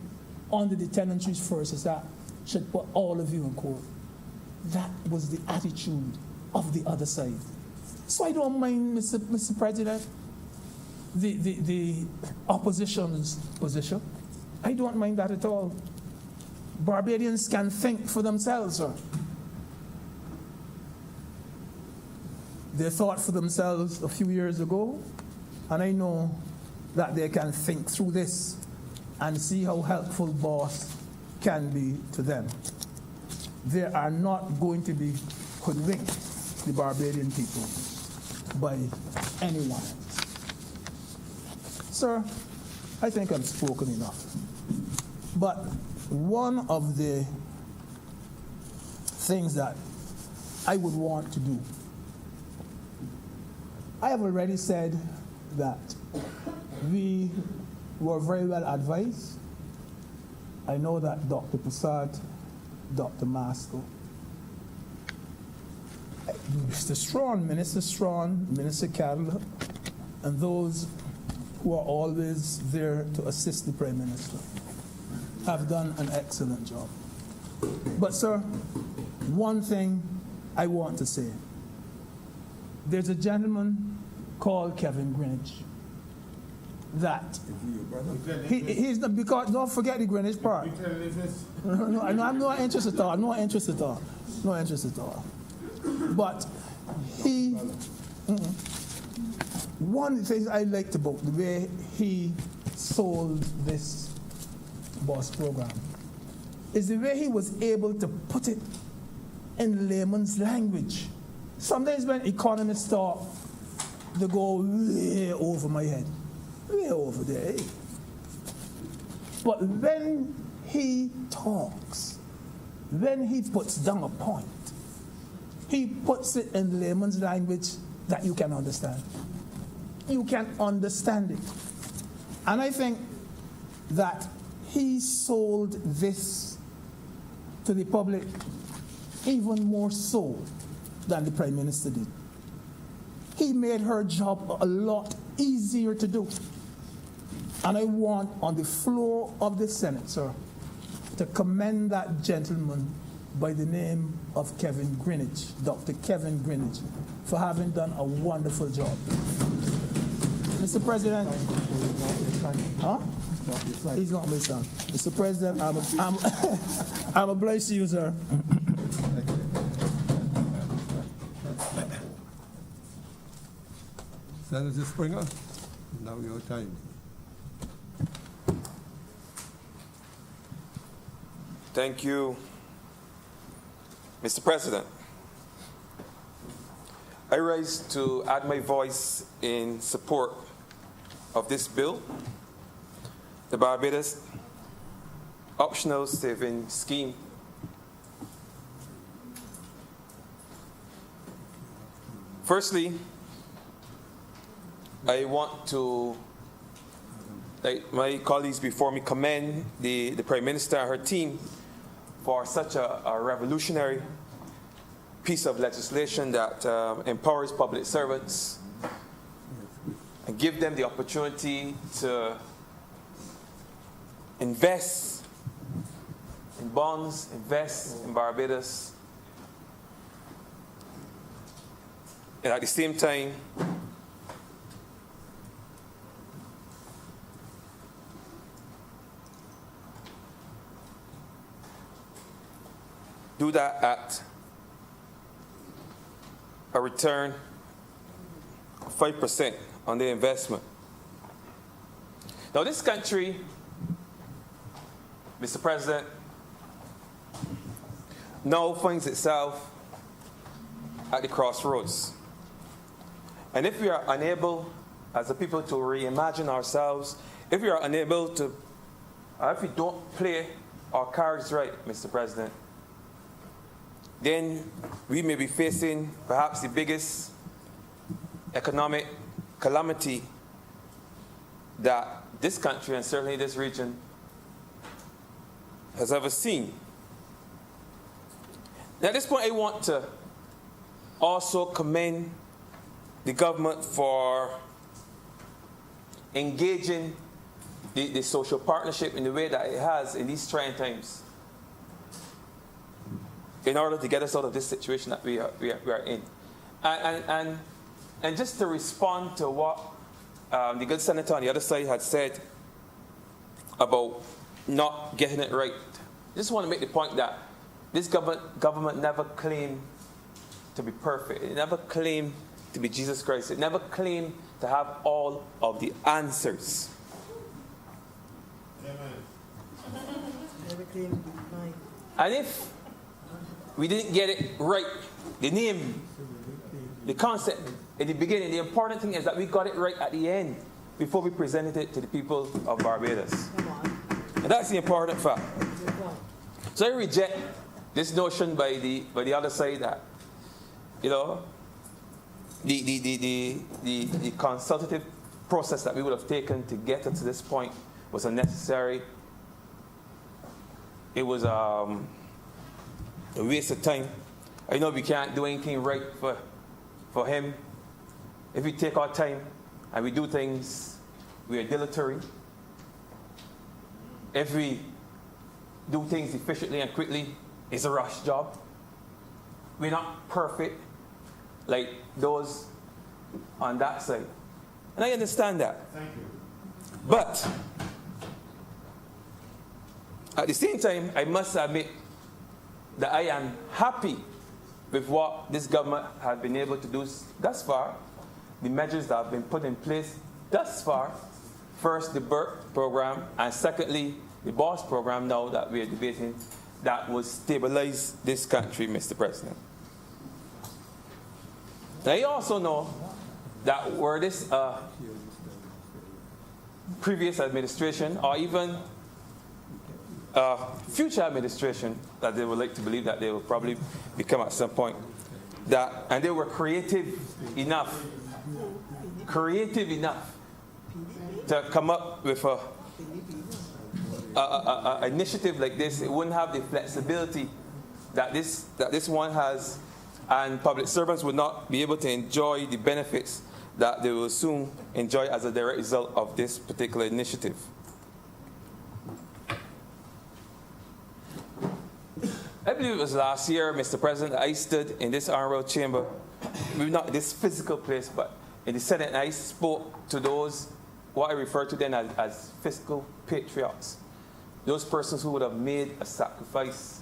under the Tenantries Purchase Act should put all of you in court. That was the attitude of the other side. So I don't mind, Mr. President, the opposition's position. I don't mind that at all. Barbadians can think for themselves, sir. They thought for themselves a few years ago, and I know that they can think through this and see how helpful boss can be to them. They are not going to be hoodwinked the Barbadian people by anyone else. Sir, I think I've spoken enough. But one of the things that I would want to do, I have already said that we were very well advised. I know that Dr. Prasad, Dr. Masco, Mr. Strawn, Minister Cadler, and those who are always there to assist the Prime Minister have done an excellent job. But, sir, one thing I want to say. There's a gentleman called Kevin Greenwich that he's not, because don't forget the Greenwich part. No, I'm not interested at all. No interest at all. But he, one of the things I liked about the way he sold this bus program is the way he was able to put it in layman's language. Sometimes when economists talk, they go way over my head, way over there. But when he talks, when he puts down a point, he puts it in layman's language that you can understand. You can understand it. And I think that he sold this to the public even more so than the Prime Minister did. He made her job a lot easier to do. And I want, on the floor of the Senate, sir, to commend that gentleman by the name of Kevin Greenwich, Dr. Kevin Greenwich, for having done a wonderful job. Mr. President, huh? He's not my son. Mr. President, I'm obliged to you, sir. Senator Springer, now your time. Thank you, Mr. President. I rise to add my voice in support of this bill, the Barbados Optional Saving Scheme. Firstly, I want to, like my colleagues before me, commend the Prime Minister and her team for such a revolutionary piece of legislation that empowers public servants and give them the opportunity to invest in bonds, invest in Barbados, and at the same time do that at a return of 5% on their investment. Now, this country, Mr. President, now finds itself at the crossroads. And if we are unable, as a people, to reimagine ourselves, if we are unable to, if we don't play our cards right, Mr. President, then we may be facing perhaps the biggest economic calamity that this country and certainly this region has ever seen. Now, at this point, I want to also commend the government for engaging the social partnership in the way that it has in these trying times, in order to get us out of this situation that we are in. And just to respond to what the good senator on the other side had said about not getting it right, I just want to make the point that this government never claimed to be perfect. It never claimed to be Jesus Christ. It never claimed to have all of the answers. Amen. Never claimed. And if we didn't get it right, the name The concept in the beginning, the important thing is that we got it right at the end before we presented it to the people of Barbados. And that's the important fact. So I reject this notion by the other side that, you know, the consultative process that we would have taken to get us to this point was unnecessary. It was a waste of time. I know we can't do anything right for him. If we take our time and we do things, we are dilatory. If we do things efficiently and quickly, it's a rush job. We're not perfect like those on that side. And I understand that. Thank you. But at the same time, I must admit that I am happy with what this government has been able to do thus far, the measures that have been put in place thus far. First, the BERT program, and secondly, the BOSS program now that we are debating, that will stabilize this country, Mr. President. Now, you also know that were this previous administration or even future administration, that they would like to believe that they will probably become at some point, that, and they were creative enough to come up with a initiative like this. It wouldn't have the flexibility that this one has, and public servants would not be able to enjoy the benefits that they will soon enjoy as a direct result of this particular initiative. I believe it was last year, Mr. President, I stood in this honorable chamber, maybe not this physical place, but in the Senate, and I spoke to those, what I refer to then as fiscal patriots, those persons who would have made a sacrifice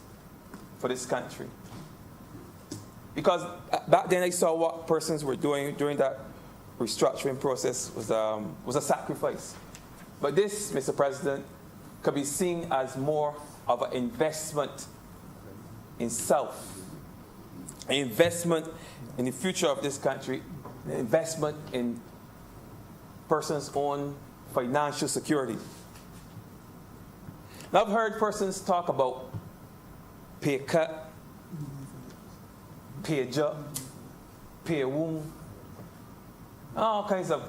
for this country. Because back then I saw what persons were doing during that restructuring process was a sacrifice. But this, Mr. President, could be seen as more of an investment in self, an investment in the future of this country, an investment in persons' own financial security. Now, I've heard persons talk about pay cut, pay jump, pay wound, all kinds of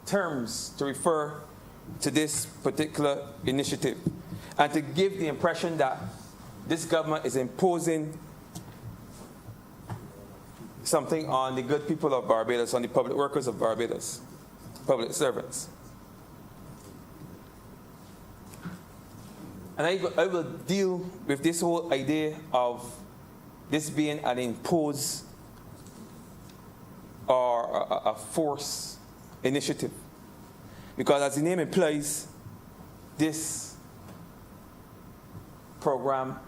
terms to refer to this particular initiative, and to give the impression that this government is imposing something on the good people of Barbados, on the public workers of Barbados, public servants. And I will deal with this whole idea of this being an imposed or a force initiative. Because as the name implies, this program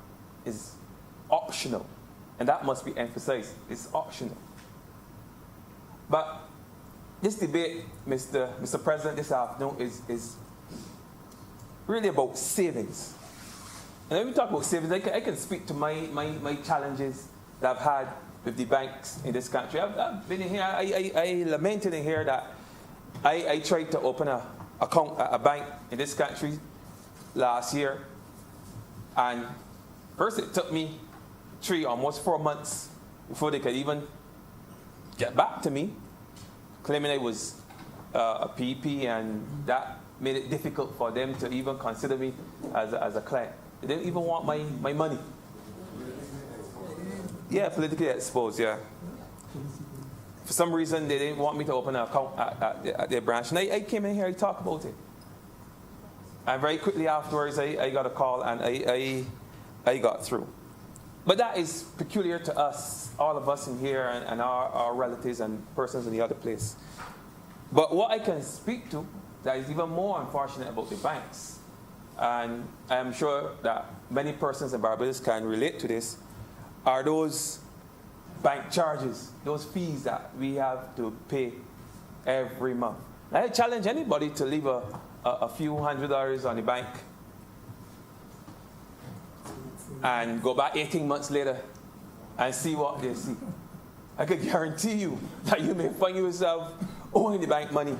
is optional. And that must be emphasized. It's optional. But this debate, Mr. President, this afternoon is really about savings. And when we talk about savings, I can speak to my challenges that I've had with the banks in this country. I've been in here, I lamented in here that I tried to open a bank in this country last year. And first it took me 3, almost 4 months before they could even get back to me, claiming I was a PP, and that made it difficult for them to even consider me as a client. They didn't even want my money. Yeah, politically exposed, yeah. For some reason, they didn't want me to open an account at their branch. And I came in here, I talked about it. And very quickly afterwards, I got a call, and I got through. But that is peculiar to us, all of us in here, and our relatives and persons in the other place. But what I can speak to that is even more unfortunate about the banks, and I'm sure that many persons in Barbados can relate to this, are those bank charges, those fees that we have to pay every month. I challenge anybody to leave a few $100s on the bank and go back 18 months later and see what they see. I could guarantee you that you may find yourself owing the bank money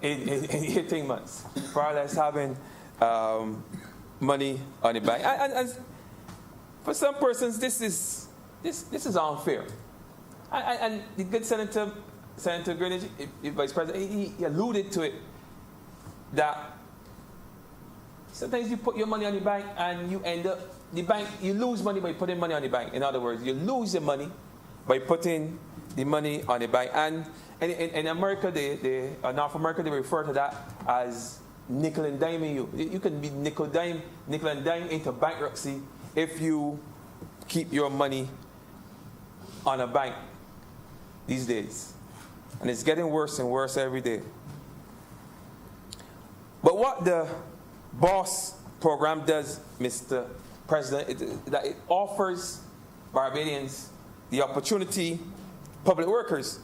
in 18 months, far less having money on the bank. And for some persons, this is unfair. And the good Senator Greenwich, Vice President, he alluded to it, that sometimes you put your money on the bank and you end up, you lose money by putting money on the bank. In other words, you lose your money by putting the money on the bank. And in America, North America, they refer to that as nickel and diming you. You can be nickel and dime into bankruptcy if you keep your money on a bank these days. And it's getting worse and worse every day. But what the BOSS program does, Mr. President, that it offers Barbadians the opportunity, public workers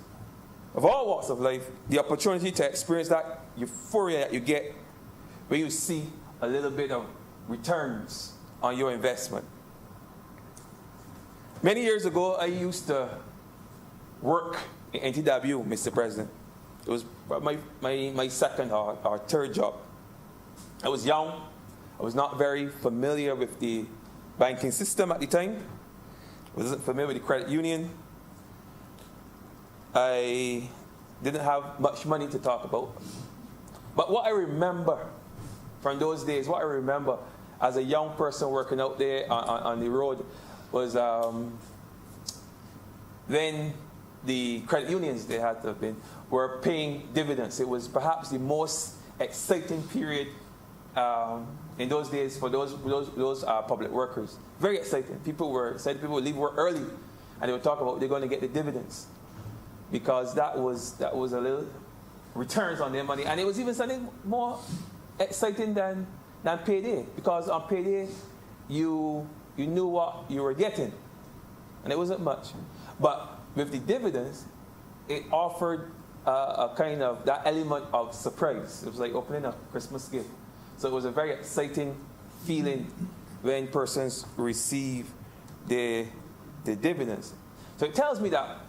of all walks of life, the opportunity to experience that euphoria that you get when you see a little bit of returns on your investment. Many years ago, I used to work in NTW, Mr. President. It was my second or third job. I was young. I was not very familiar with the banking system at the time. I wasn't familiar with the credit union. I didn't have much money to talk about. But what I remember from those days, what I remember as a young person working out there on the road was when the credit unions, they had to have been, were paying dividends. It was perhaps the most exciting period in those days for those public workers. Very exciting. People were excited. People would leave work early, and they would talk about they're going to get the dividends, because that was a little returns on their money, and it was even something more exciting than payday, because on payday you knew what you were getting, and it wasn't much. But with the dividends, it offered a kind of that element of surprise. It was like opening a Christmas gift. So it was a very exciting feeling when persons receive the dividends. So it tells me that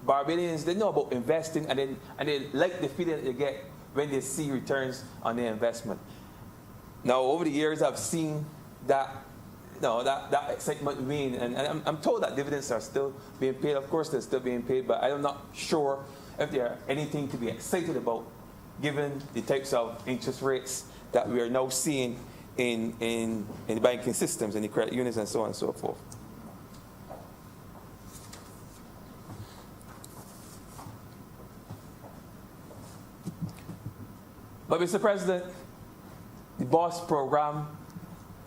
Barbadians, they know about investing, and they like the feeling that they get when they see returns on their investment. Now, over the years, I've seen that excitement wane, and I'm told that dividends are still being paid. Of course, they're still being paid, but I'm not sure if there's anything to be excited about, given the types of interest rates that we are now seeing in the banking systems, in the credit unions, and so on and so forth. But Mr. President, the BOSS program,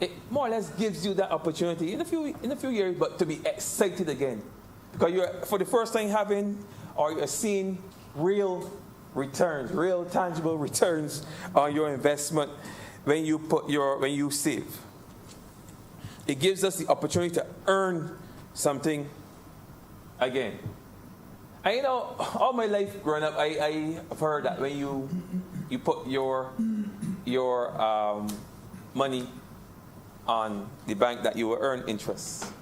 it more or less gives you that opportunity in a few years, but to be excited again, because you're for the first time you're seeing real returns, real tangible returns on your investment when you save. It gives us the opportunity to earn something again. And all my life growing up, I have heard that when you put your money on the bank, that you will earn interest.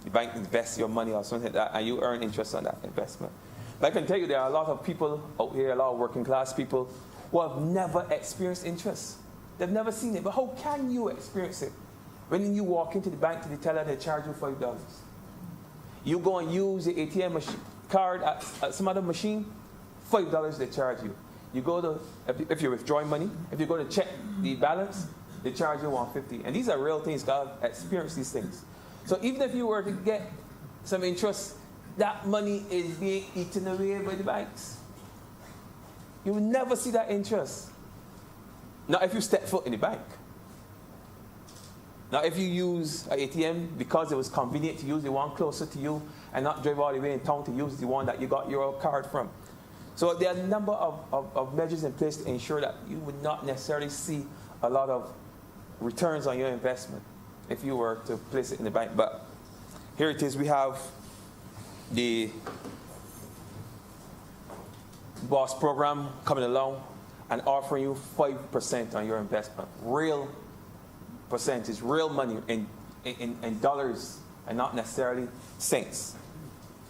The bank invests your money or something like that, and you earn interest on that investment. But I can tell you there are a lot of people out here, a lot of working class people, who have never experienced interest. They've never seen it. But how can you experience it? When you walk into the bank to the teller, they charge you $5. You go and use the ATM card at some other machine, $5 they charge you. You go to, if you're withdrawing money, if you go to check the balance, they charge you $150. And these are real things, God experience these things. So even if you were to get some interest, that money is being eaten away by the banks. You will never see that interest. Now, if you step foot in the bank. Now, if you use an ATM because it was convenient to use the one closer to you and not drive all the way in town to use the one that you got your card from. So there are a number of measures in place to ensure that you would not necessarily see a lot of returns on your investment if you were to place it in the bank. But here it is. We have the BOSS program coming along and offering you 5% on your investment. Real percentage, real money in dollars and not necessarily cents.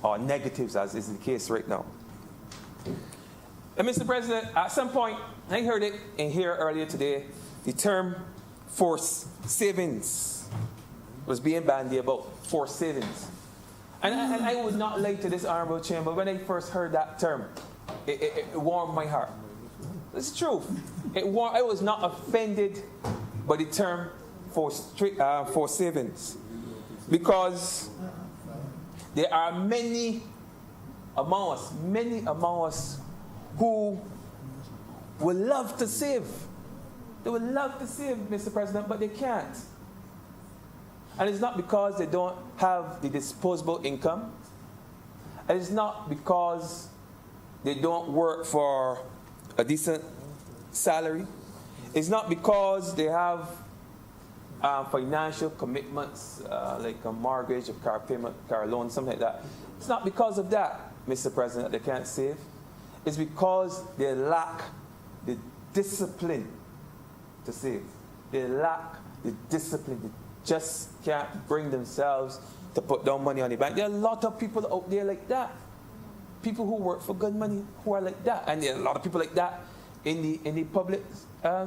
or negatives, as is the case right now. And Mr. President, at some point, I heard it in here earlier today, the term forced savings was being bandied about, forced savings. And I would not lie to this honourable chamber, when I first heard that term, it warmed my heart. It's true. I was not offended by the term for savings, because there are many among us who would love to save. They would love to save, Mr. President, but they can't. And it's not because they don't have the disposable income. And it's not because they don't work for a decent salary. It's not because they have financial commitments, like a mortgage, a car payment, car loan, something like that. It's not because of that, Mr. President, that they can't save. It's because they lack the discipline to save. They lack the discipline. They just can't bring themselves to put down money on the bank. There are a lot of people out there like that. People who work for good money who are like that. And there are a lot of people like that in the public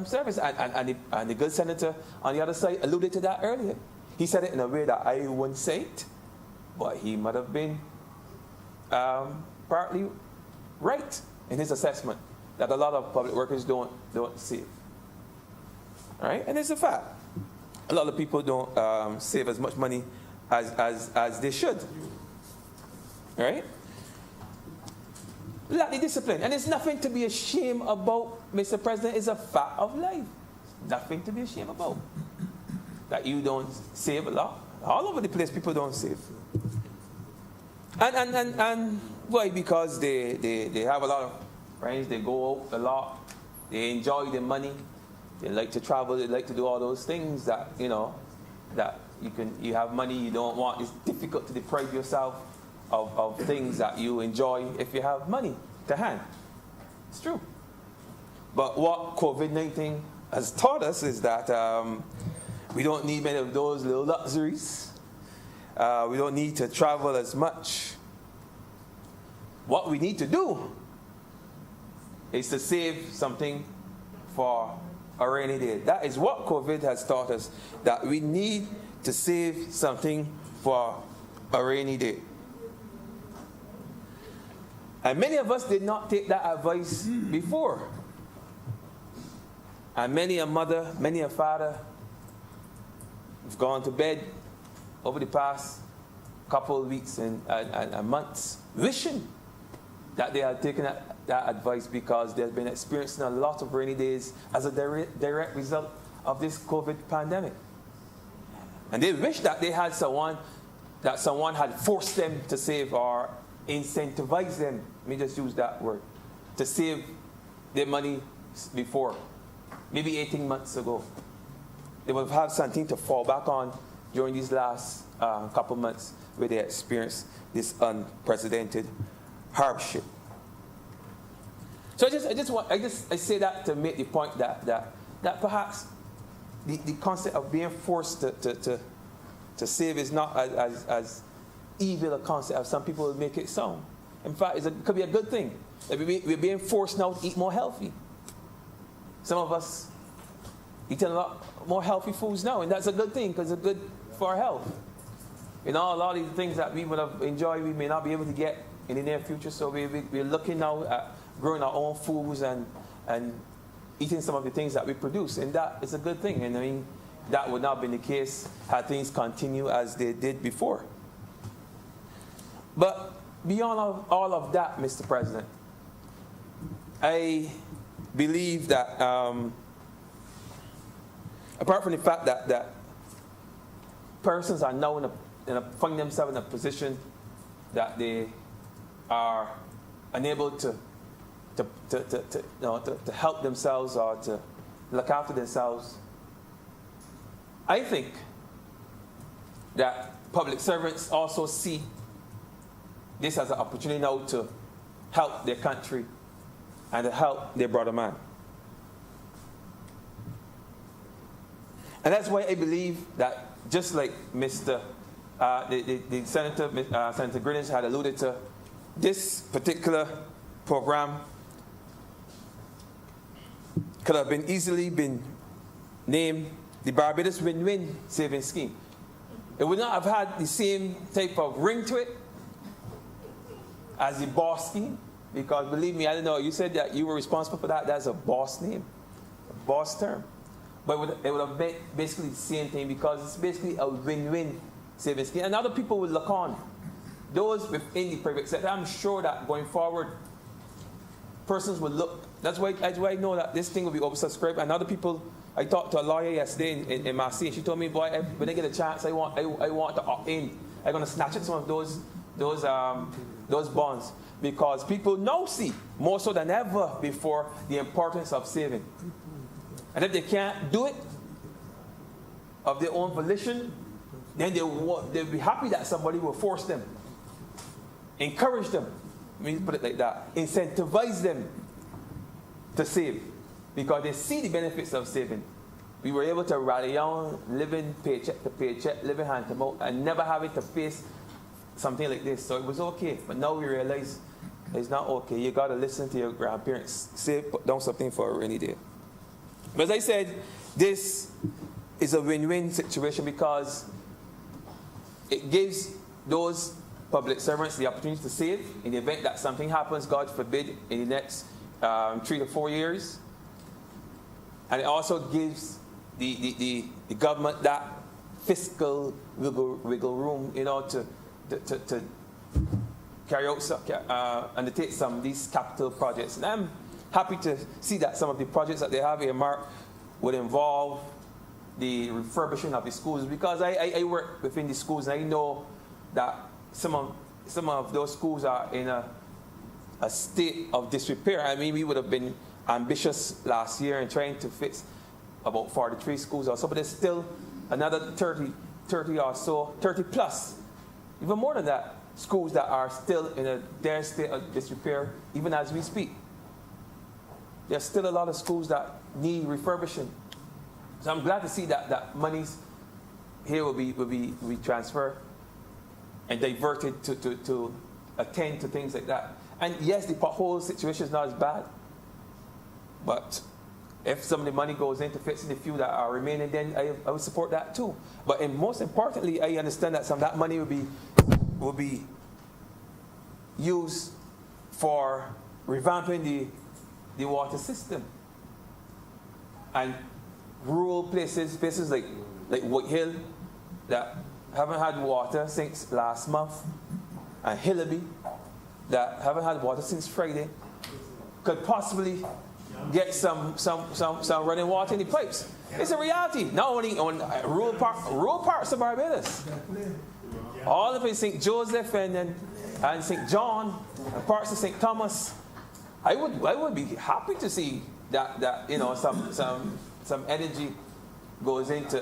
service. And the good senator on the other side alluded to that earlier. He said it in a way that I wouldn't say it, but he might have been partly right in his assessment that a lot of public workers don't save. All right? And it's a fact. A lot of people don't save as much money as they should. All right? Lack the discipline. And there's nothing to be ashamed about, Mr. President. It's a fact of life. Nothing to be ashamed about. That you don't save a lot. All over the place, people don't save. And why? Because they have a lot of friends. They go out a lot. They enjoy their money. They like to travel. They like to do all those things that, you know, that you have money you don't want. It's difficult to deprive yourself of things that you enjoy if you have money to hand. It's true. But what COVID-19 has taught us is that we don't need many of those little luxuries. We don't need to travel as much. What we need to do is to save something for a rainy day. That is what COVID has taught us, that we need to save something for a rainy day. And many of us did not take that advice before. And many a mother, many a father have gone to bed over the past couple of weeks and months wishing that they had taken that advice, because they've been experiencing a lot of rainy days as a direct result of this COVID pandemic. And they wish that they had someone had forced them to save or incentivized them, let me just use that word, to save their money before, maybe 18 months ago. They would have had something to fall back on during these last couple months where they experienced this unprecedented hardship. So I say that to make the point that perhaps the concept of being forced to save is not as evil a concept as some people would make it sound. In fact, it could be a good thing. We're being forced now to eat more healthy. Some of us eating a lot more healthy foods now, and that's a good thing because it's good for our health. You know, a lot of these things that we would have enjoyed, we may not be able to get in the near future. So we're looking now at growing our own foods and eating some of the things that we produce, and that is a good thing. And I mean, that would not have been the case had things continue as they did before. But beyond all of that, Mr. President, I believe that apart from the fact that persons are now find themselves in a position that they are unable to help themselves or to look after themselves, I think that public servants also see this as an opportunity now to help their country and to help their brother man. And that's why I believe that just like Mr. the Senator, Senator Greenwich had alluded to, this particular program could have been easily been named the Barbados Win-Win Savings Scheme. It would not have had the same type of ring to it as the boss scheme, because believe me, I don't know, you said that you were responsible for that. That's a boss name, a boss term. But it would have been basically the same thing, because it's basically a win-win savings scheme. And other people will look on. Those within the private sector, I'm sure that going forward, persons will look. That's why I know that this thing will be oversubscribed. And other people, I talked to a lawyer yesterday in Marseille, and she told me, boy, when I get a chance, I want to opt in. I'm going to snatch at some of those bonds, because people now see, more so than ever before, the importance of saving. And if they can't do it of their own volition, then they'll be happy that somebody will force them, encourage them, let me put it like that, incentivize them to save, because they see the benefits of saving. We were able to rally on, living paycheck to paycheck, living hand to mouth, and never having to face something like this. So it was okay. But now we realize it's not okay. You got to listen to your grandparents. Save, put down something for a rainy day. But as I said, this is a win-win situation, because it gives those public servants the opportunity to save in the event that something happens, God forbid, in the next 3 to 4 years. And it also gives the government that fiscal wiggle room, to carry out, undertake some of these capital projects. And I'm happy to see that some of the projects that they have earmarked would involve the refurbishing of the schools, because I work within the schools, and I know that some of those schools are in a state of disrepair. I mean, we would have been ambitious last year in trying to fix about 43 schools or so, but there's still another 30 or so, 30 plus, even more than that, schools that are still in their state of disrepair, even as we speak. There's still a lot of schools that need refurbishing. So I'm glad to see that monies here will be transferred and diverted to attend to things like that. And yes, the pothole situation is not as bad, but if some of the money goes into fixing the few that are remaining, then I would support that too. But most importantly, I understand that some of that money will be used for revamping the water system. And rural places like Wood Hill, that haven't had water since last month, and Hillaby, that haven't had water since Friday, could possibly get some running water in the pipes. It's a reality, not only on rural parts of Barbados. All of it, St. Joseph and St. John, and parts of St. Thomas. I would be happy to see that some energy goes into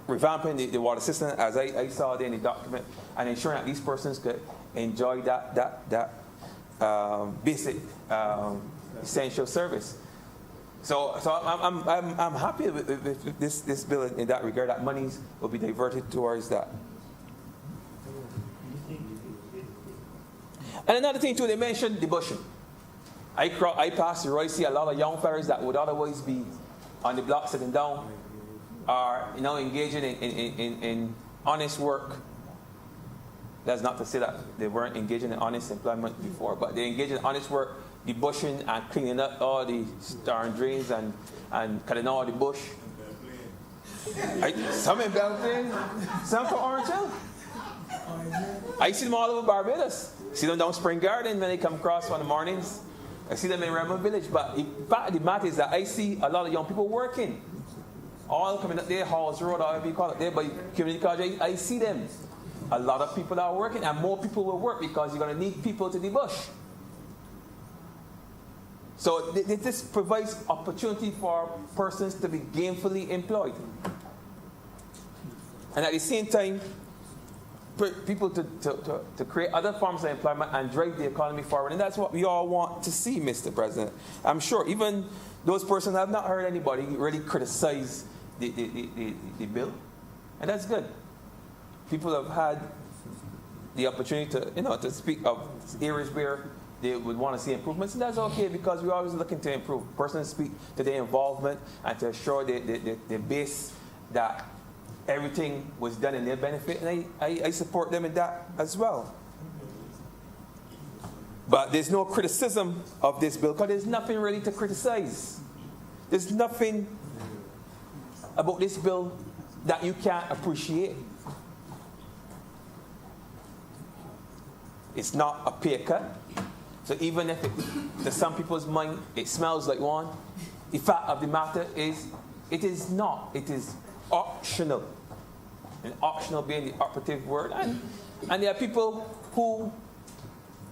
revamping the water system, as I saw there in the document, and ensuring that these persons could enjoy that basic essential service. So I'm happy with this bill in that regard, that monies will be diverted towards that. And another thing too, they mentioned the bushing. I pass the road, see a lot of young fellas that would otherwise be on the block sitting down are engaging in honest work. That's not to say that they weren't engaging in honest employment before, but they engage in honest work, the bushing and cleaning up all the storm drains and cutting all the bush. Some in Belfast, some from Orange Hill. I see them all over Barbados. See them down Spring Garden when they come across on the mornings. I see them in Redmond Village. But the fact of the matter is that I see a lot of young people working. All coming up there, Halls Road, or whatever you call it there, by community college, I see them. A lot of people are working, and more people will work, because you're going to need people to the bush. So this provides opportunity for persons to be gainfully employed. And at the same time, people to create other forms of employment and drive the economy forward. And that's what we all want to see, Mr. President. I'm sure even those persons, I've not heard anybody really criticize the bill. And that's good. people have had the opportunity to speak of areas where they would want to see improvements, and that's okay because we're always looking to improve. Persons speak to their involvement and to assure their base that everything was done in their benefit, and I support them in that as well. But there's no criticism of this bill because there's nothing really to criticize. There's nothing about this bill that you can't appreciate. It's not a pay cut. So even if to some people's mind it smells like one, the fact of the matter is it is not. It is optional. And optional being the operative word. And there are people who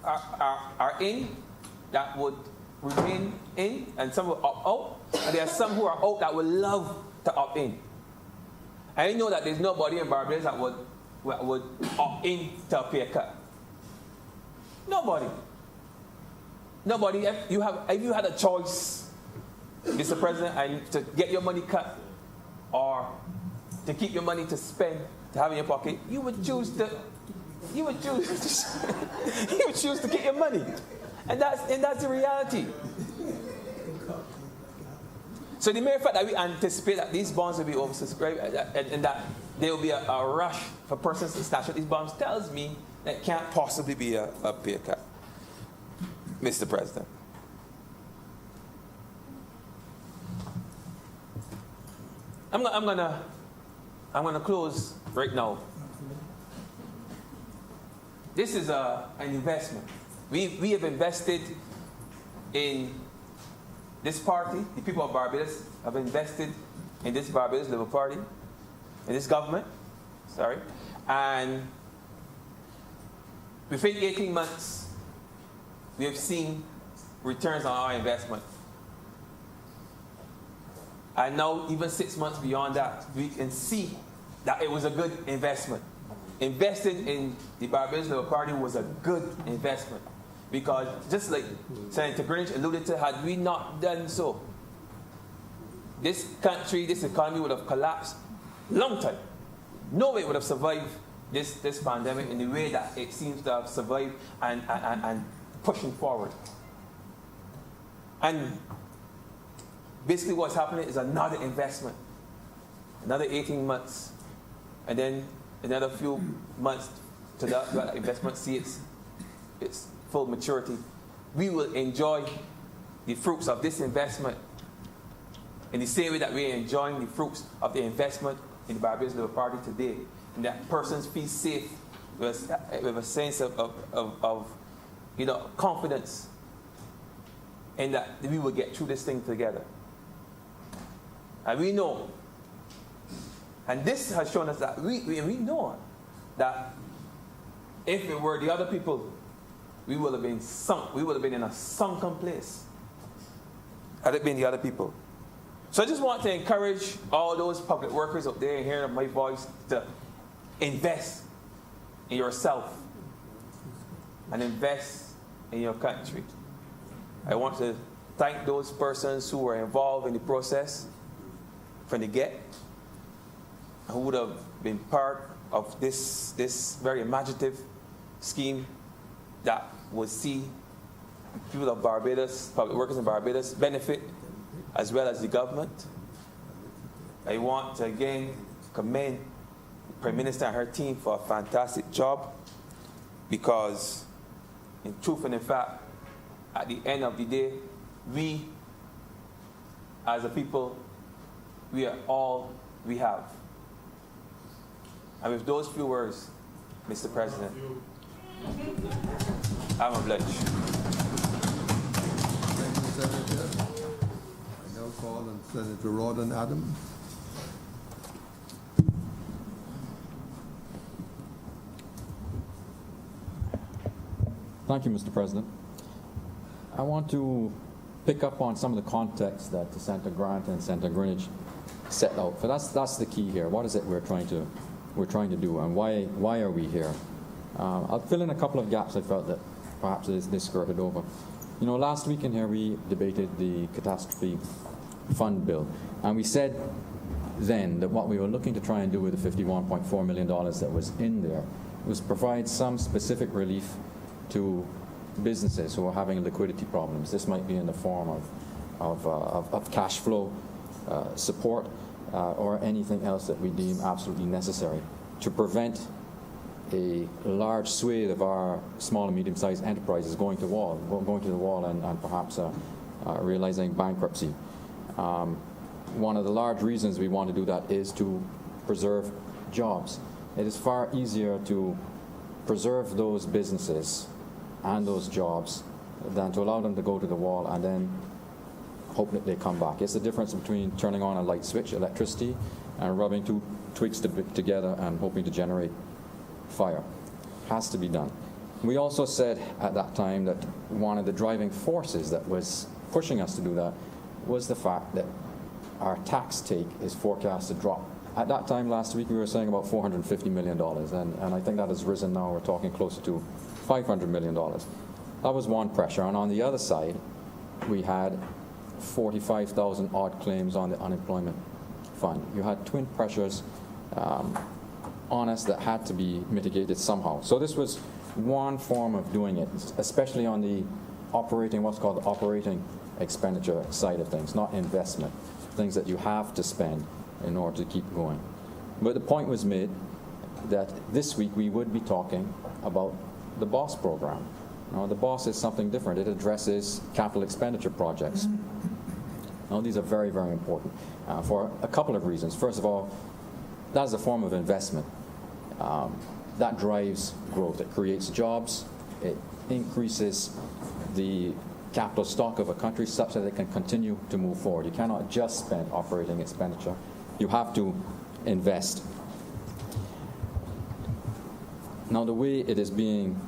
are in that would remain in, and some will opt out, and there are some who are out that would love to opt in. I know that there's nobody in Barbados that would opt in to a pay cut. Nobody. If you had a choice, Mr. President, and to get your money cut or to keep your money to spend, to have in your pocket, you would choose to get your money. And that's the reality. So the mere fact that we anticipate that these bonds will be oversubscribed and that there will be a rush for persons to snatch up these bonds tells me that it can't possibly be a pay cut, Mr. President. I'm gonna close right now. This is an investment. We have invested in this party. The people of Barbados have invested in this Barbados Labour Party, in this government. And within 18 months, we have seen returns on our investment. And now, even 6 months beyond that, we can see that it was a good investment. Investing in the Barbados Labour Party was a good investment. Because just like Senator Greenwich alluded to, had we not done so, this country, this economy would have collapsed long time. No way it would have survived this pandemic in the way that it seems to have survived and pushing forward. And basically what's happening is another investment, another 18 months, and then another few months to that investment see its full maturity. We will enjoy the fruits of this investment in the same way that we are enjoying the fruits of the investment in the Barbados Labour Party today. And that persons feel safe with a sense of confidence in that we will get through this thing together. And we know, and this has shown us that we know that if it were the other people, we would have been sunk. We would have been in a sunken place had it been the other people. So I just want to encourage all those public workers out there hearing my voice to invest in yourself and invest in your country. I want to thank those persons who were involved in the process from the get, who would have been part of this very imaginative scheme that would see people of Barbados, public workers in Barbados, benefit as well as the government. I want to again commend the Prime Minister and her team for a fantastic job, because in truth and in fact, at the end of the day, we as a people, we are all we have. And with those few words, Mr. President, I'm obliged. Thank you, Senator. I now call on Senator Rawdon Adams. Thank you, Mr. President. I want to pick up on some of the context that Senator Grant and Senator Greenwich set out. For that's the key here. What is it we're trying to do, and why are we here? I'll fill in a couple of gaps I felt that perhaps this skirted over. Last week in here we debated the catastrophe fund bill, and we said then that what we were looking to try and do with the $51.4 million that was in there was provide some specific relief to businesses who are having liquidity problems. This might be in the form of cash flow support or anything else that we deem absolutely necessary to prevent a large swathe of our small and medium-sized enterprises going to the wall and perhaps realizing bankruptcy. One of the large reasons we want to do that is to preserve jobs. It is far easier to preserve those businesses and those jobs than to allow them to go to the wall and then hope that they come back. It's the difference between turning on a light switch, electricity, and rubbing two twigs together and hoping to generate fire. Has to be done. We also said at that time that one of the driving forces that was pushing us to do that was the fact that our tax take is forecast to drop. At that time last week we were saying about $450 million, and I think that has risen now. We're talking closer to $500 million. That was one pressure, and on the other side we had 45,000 odd claims on the unemployment fund. You had twin pressures on us that had to be mitigated somehow. So this was one form of doing it, especially on the what's called the operating expenditure side of things, not investment, things that you have to spend in order to keep going. But the point was made that this week we would be talking about the BOSS program. Now, the BOSS is something different. It addresses capital expenditure projects. Now, these are very, very important for a couple of reasons. First of all, that is a form of investment. That drives growth. It creates jobs. It increases the capital stock of a country such that it can continue to move forward. You cannot just spend operating expenditure. You have to invest. Now, the way it is being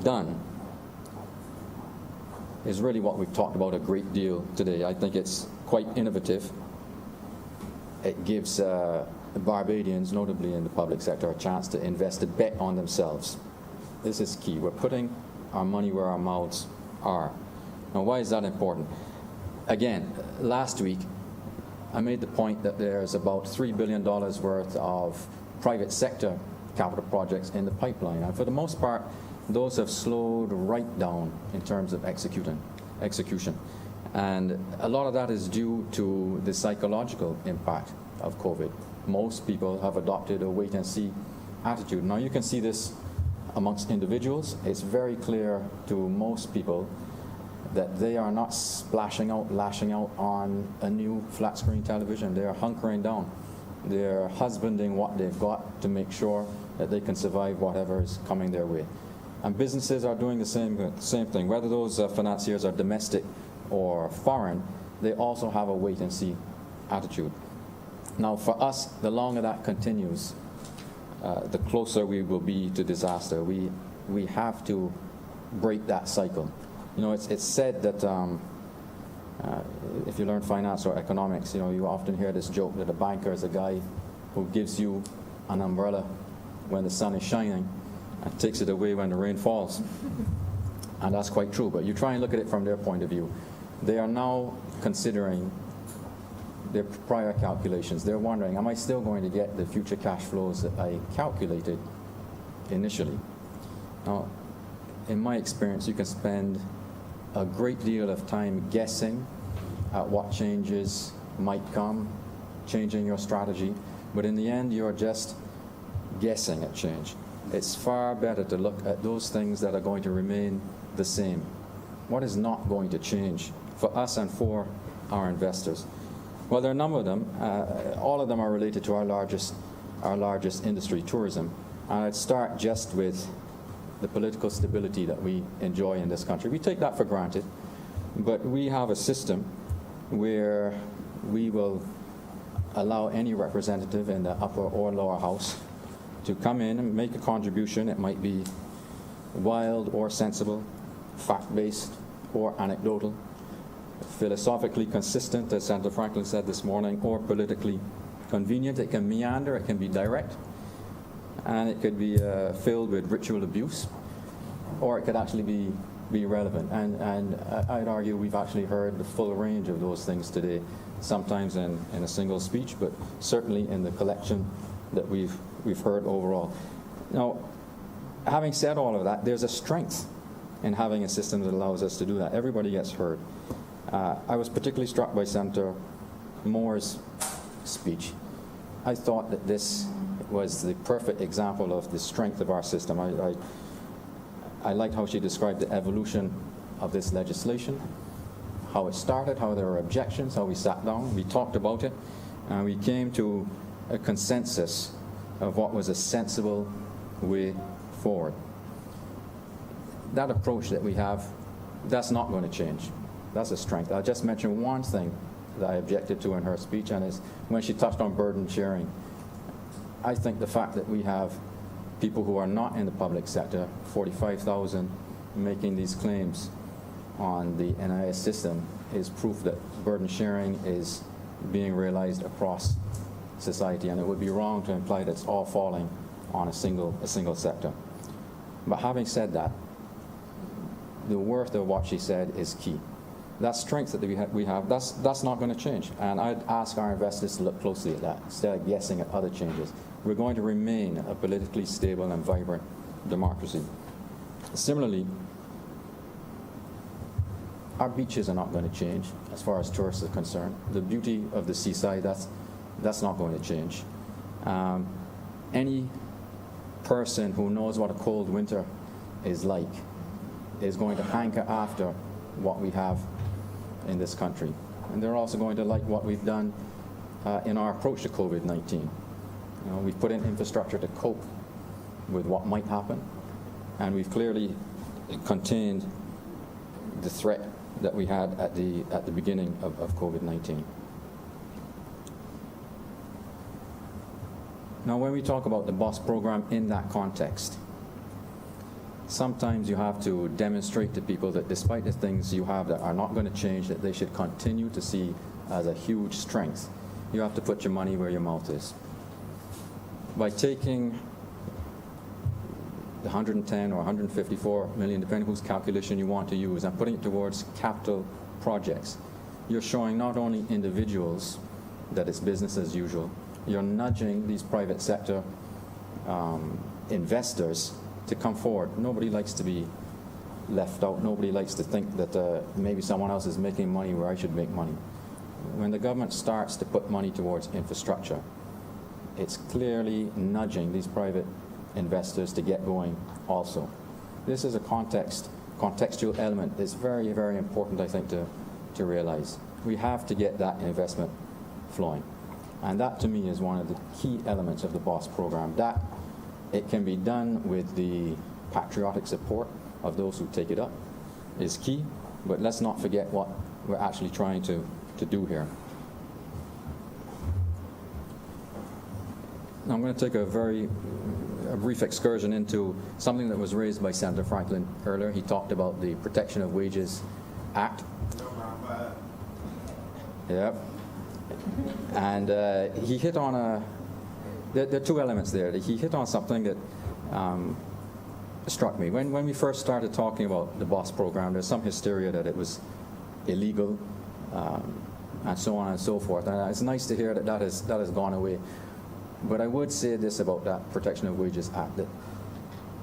done is really what we've talked about a great deal today. I think it's quite innovative. It gives Barbadians, notably in the public sector, a chance to invest, to bet on themselves. This is key. We're putting our money where our mouths are. Now, why is that important? Again, last week, I made the point that there's about $3 billion worth of private sector capital projects in the pipeline. And for the most part, those have slowed right down in terms of execution. And a lot of that is due to the psychological impact of COVID. Most people have adopted a wait-and-see attitude. Now, you can see this amongst individuals. It's very clear to most people that they are not lashing out on a new flat-screen television. They are hunkering down. They're husbanding what they've got to make sure that they can survive whatever is coming their way. And businesses are doing the same thing. Whether those financiers are domestic or foreign, they also have a wait-and-see attitude. Now, for us, the longer that continues, the closer we will be to disaster. We have to break that cycle. You know, it's said that if you learn finance or economics, you often hear this joke that a banker is a guy who gives you an umbrella when the sun is shining and takes it away when the rain falls. And that's quite true, but you try and look at it from their point of view. They are now considering their prior calculations. They're wondering, am I still going to get the future cash flows that I calculated initially? Now, in my experience, you can spend a great deal of time guessing at what changes might come, changing your strategy, but in the end, you're just guessing at change. It's far better to look at those things that are going to remain the same. What is not going to change for us and for our investors? Well, there are a number of them. All of them are related to our largest industry, tourism. And I'd start just with the political stability that we enjoy in this country. We take that for granted, but we have a system where we will allow any representative in the upper or lower house to come in and make a contribution. It might be wild or sensible, fact-based or anecdotal, philosophically consistent, as Senator Franklin said this morning, or politically convenient. It can meander, it can be direct, and it could be filled with ritual abuse, or it could actually be be relevant. And I'd argue we've actually heard the full range of those things today, sometimes in a single speech, but certainly in the collection that we've heard overall. Now, having said all of that, there's a strength in having a system that allows us to do that. Everybody gets heard. I was particularly struck by Senator Moore's speech. I thought that this was the perfect example of the strength of our system. I liked how she described the evolution of this legislation, how it started, how there were objections, how we sat down, we talked about it, and we came to a consensus of what was a sensible way forward. That approach that we have, that's not going to change. That's a strength. I'll just mention one thing that I objected to in her speech, and is when she touched on burden sharing. I think the fact that we have people who are not in the public sector, 45,000, making these claims on the NIS system is proof that burden sharing is being realized across society, and it would be wrong to imply that it's all falling on a single sector. But having said that, the worth of what she said is key. That strength that we have, that's not going to change. And I'd ask our investors to look closely at that instead of guessing at other changes. We're going to remain a politically stable and vibrant democracy. Similarly, our beaches are not going to change as far as tourists are concerned. The beauty of the seaside, that's not going to change. Any person who knows what a cold winter is like is going to hanker after what we have in this country. And they're also going to like what we've done in our approach to COVID-19. You know, we've put in infrastructure to cope with what might happen, and we've clearly contained the threat that we had at the beginning of COVID-19. Now, when we talk about the BOSS program in that context, sometimes you have to demonstrate to people that despite the things you have that are not going to change, that they should continue to see as a huge strength, you have to put your money where your mouth is. By taking the 110 or 154 million, depending whose calculation you want to use, and putting it towards capital projects, you're showing not only individuals that it's business as usual, you're nudging these private sector investors to come forward. Nobody likes to be left out. Nobody likes to think that maybe someone else is making money where I should make money. When the government starts to put money towards infrastructure, it's clearly nudging these private investors to get going also. This is a contextual element that's very, very important, I think, to realize. We have to get that investment flowing. And that, to me, is one of the key elements of the BOSS program. That it can be done with the patriotic support of those who take it up is key, but let's not forget what we're actually trying to do here. Now I'm going to take a brief excursion into something that was raised by Senator Franklin earlier. He talked about the Protection of Wages Act. Yep. And he hit on there are two elements there. He hit on something that struck me. When we first started talking about the BOSS program, there's some hysteria that it was illegal, and so on and so forth. And it's nice to hear that has gone away. But I would say this about that Protection of Wages Act, that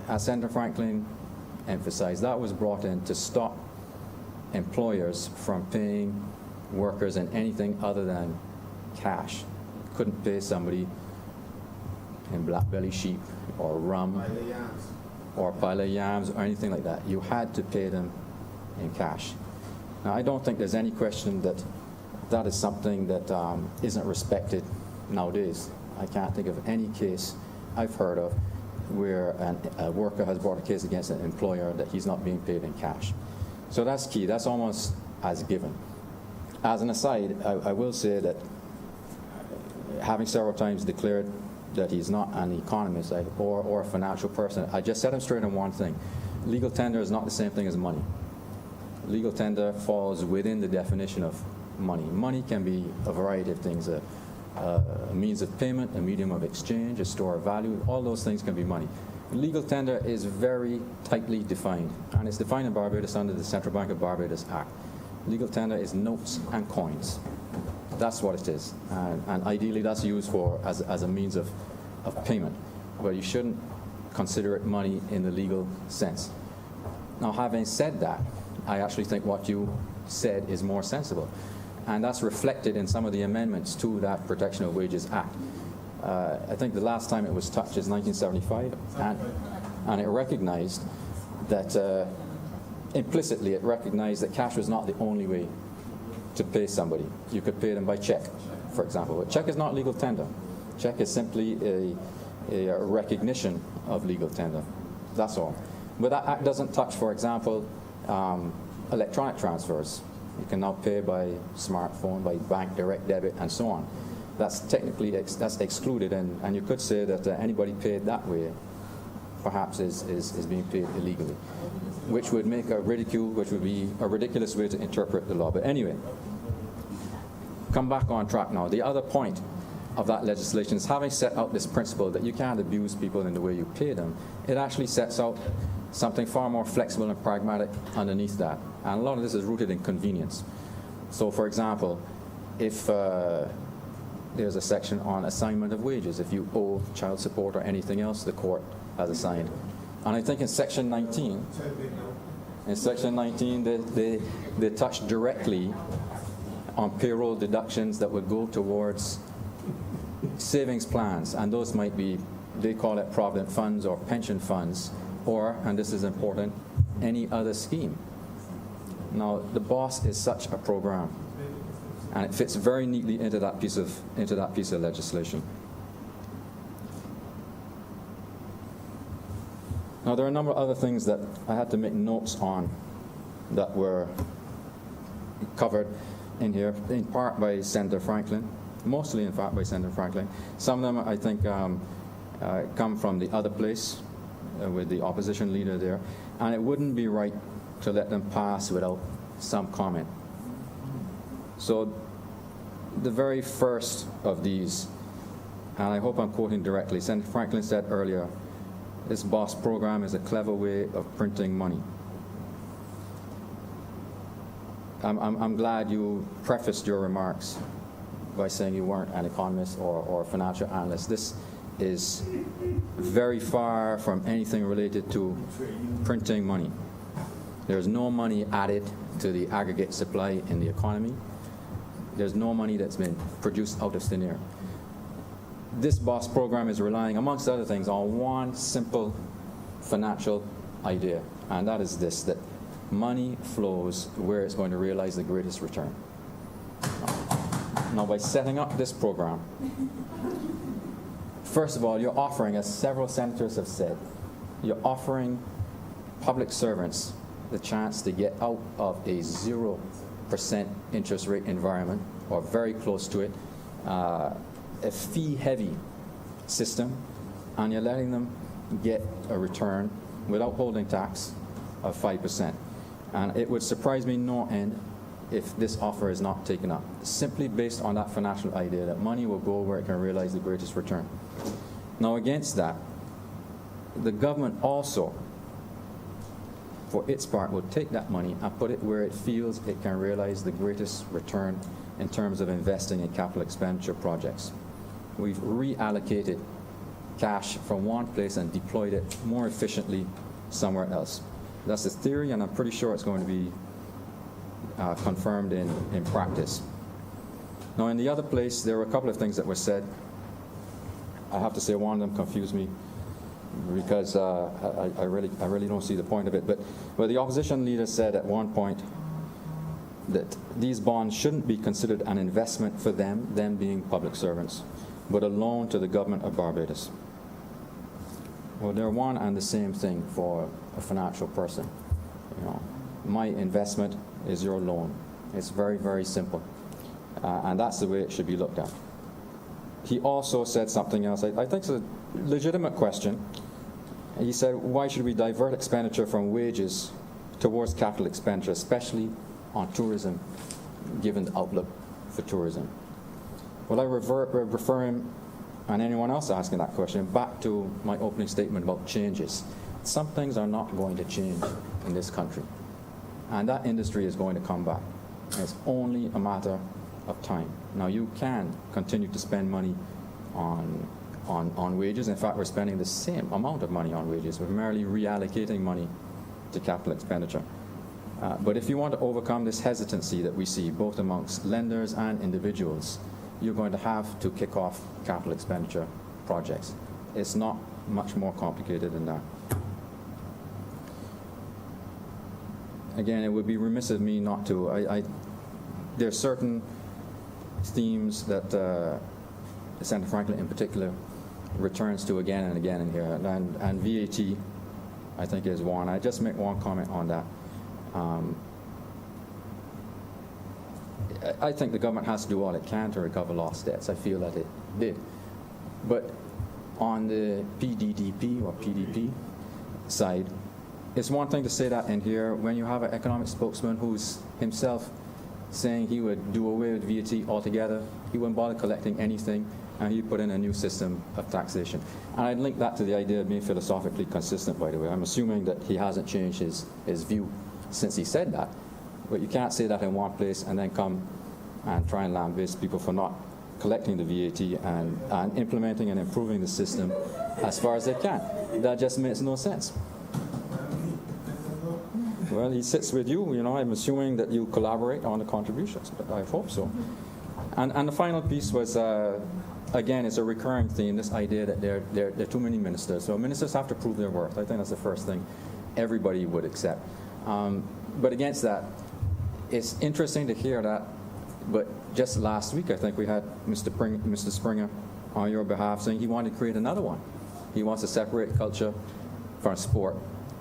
as Senator Franklin emphasized, that was brought in to stop employers from paying workers in anything other than cash. Couldn't pay somebody in black belly sheep or rum or pile of yams or anything like that. You had to pay them in cash. Now, I don't think there's any question that is something that isn't respected nowadays. I can't think of any case I've heard of where a worker has brought a case against an employer that he's not being paid in cash. So that's key. That's almost as given. As an aside, I will say that having several times declared that he's not an economist or a financial person, I just set him straight on one thing. Legal tender is not the same thing as money. Legal tender falls within the definition of money. Money can be a variety of things. A means of payment, a medium of exchange, a store of value, all those things can be money. Legal tender is very tightly defined, and it's defined in Barbados under the Central Bank of Barbados Act. Legal tender is notes and coins. That's what it is, and ideally that's used for as a means of payment, but you shouldn't consider it money in the legal sense. Now, having said that, I actually think what you said is more sensible, and that's reflected in some of the amendments to that Protection of Wages Act. I think the last time it was touched is 1975, and it recognized that, implicitly, it recognized that cash was not the only way to pay somebody. You could pay them by check, for example. But check is not legal tender. Check is simply a recognition of legal tender. That's all. But that act doesn't touch, for example, electronic transfers. You can now pay by smartphone, by bank direct debit, and so on. That's technically that's excluded, and you could say that anybody paid that way perhaps is being paid illegally, which would make which would be a ridiculous way to interpret the law. But anyway, come back on track now. The other point of that legislation is, having set out this principle that you can't abuse people in the way you pay them, it actually sets out something far more flexible and pragmatic underneath that. And a lot of this is rooted in convenience. So, for example, if there's a section on assignment of wages, if you owe child support or anything else the court has assigned. And I think in Section 19, they touch directly on payroll deductions that would go towards savings plans, and those might be, they call it provident funds or pension funds, or, and this is important, any other scheme. Now, the BOSS is such a program, and it fits very neatly into that piece of legislation. Now, there are a number of other things that I had to make notes on that were covered in here, in part by Senator Franklin, mostly, in fact, by Senator Franklin. Some of them, I think, come from the other place with the opposition leader there, and it wouldn't be right to let them pass without some comment. So the very first of these, and I hope I'm quoting directly, Senator Franklin said earlier, this BOSS program is a clever way of printing money. I'm glad you prefaced your remarks by saying you weren't an economist or a financial analyst. This is very far from anything related to printing money. There's no money added to the aggregate supply in the economy. There's no money that's been produced out of thin air. This BOSS program is relying, amongst other things, on one simple financial idea, and that is this, that money flows where it's going to realize the greatest return. Now, by setting up this program, first of all, you're offering, as several senators have said, you're offering public servants the chance to get out of a 0% interest rate environment, or very close to it, a fee-heavy system, and you're letting them get a return without holding tax of 5%. And it would surprise me no end if this offer is not taken up, simply based on that financial idea that money will go where it can realize the greatest return. Now, against that, the government also, for its part, will take that money and put it where it feels it can realize the greatest return in terms of investing in capital expenditure projects. We've reallocated cash from one place and deployed it more efficiently somewhere else. That's the theory, and I'm pretty sure it's going to be confirmed in practice. Now, in the other place, there were a couple of things that were said. I have to say one of them confused me, because I really don't see the point of it. But the opposition leader said at one point that these bonds shouldn't be considered an investment for them being public servants, but a loan to the government of Barbados. Well, they're one and the same thing for a financial person. You know, my investment is your loan. It's very, very simple, and that's the way it should be looked at. He also said something else. I think it's a legitimate question. He said, why should we divert expenditure from wages towards capital expenditure, especially on tourism, given the outlook for tourism? Well, I refer him and anyone else asking that question, back to my opening statement about changes. Some things are not going to change in this country, and that industry is going to come back. It's only a matter of time. Now, you can continue to spend money on wages. In fact, we're spending the same amount of money on wages. We're merely reallocating money to capital expenditure. But if you want to overcome this hesitancy that we see both amongst lenders and individuals, you're going to have to kick off capital expenditure projects. It's not much more complicated than that. Again, it would be remiss of me not to. There are certain themes that Senator Franklin in particular returns to again and again in here, and VAT, I think, is one. I just make one comment on that. I think the government has to do all it can to recover lost debts. I feel that it did. But on the PDDP or PDP side, it's one thing to say that in here when you have an economic spokesman who's himself saying he would do away with VAT altogether, he wouldn't bother collecting anything, and he'd put in a new system of taxation. And I'd link that to the idea of being philosophically consistent, by the way. I'm assuming that he hasn't changed his view since he said that. But you can't say that in one place and then come and try and lambaste people for not collecting the VAT and implementing and improving the system as far as they can. That just makes no sense. Well, he sits with you, I'm assuming that you collaborate on the contributions, but I hope so. And the final piece was, again, it's a recurring theme, this idea that there are too many ministers. So ministers have to prove their worth. I think that's the first thing everybody would accept. But against that, it's interesting to hear that, but just last week, I think we had Mr. Springer on your behalf saying he wanted to create another one. He wants to separate culture from sport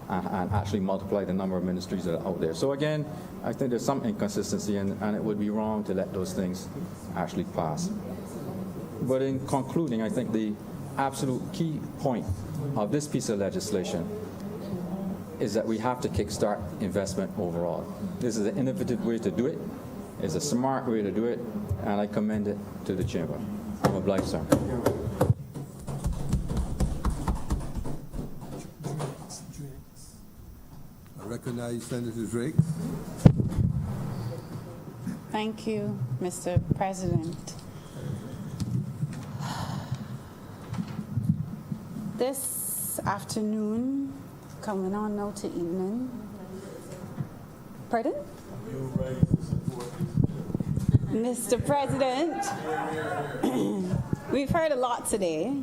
and actually multiply the number of ministries that are out there. So again, I think there's some inconsistency, and it would be wrong to let those things actually pass. But in concluding, I think the absolute key point of this piece of legislation is that we have to kickstart investment overall. This is an innovative way to do it. It's a smart way to do it, and I commend it to the Chamber. I'm obliged, sir. I recognize Senator Drake. Thank you, Mr. President. This afternoon, coming on now to evening. Pardon? Mr. President, we've heard a lot today,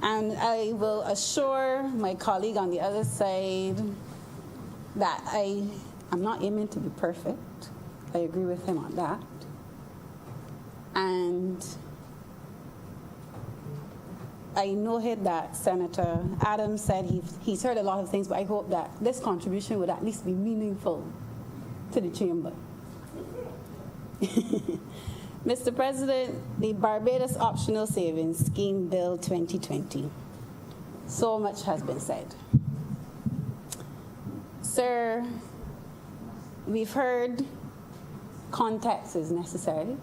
and I will assure my colleague on the other side that I'm not aiming to be perfect. I agree with him on that. And I know that Senator Adams said he's heard a lot of things, but I hope that this contribution would at least be meaningful to the Chamber. Mr. President, the Barbados Optional Savings Scheme Bill 2020. So much has been said. Sir, we've heard context is necessary,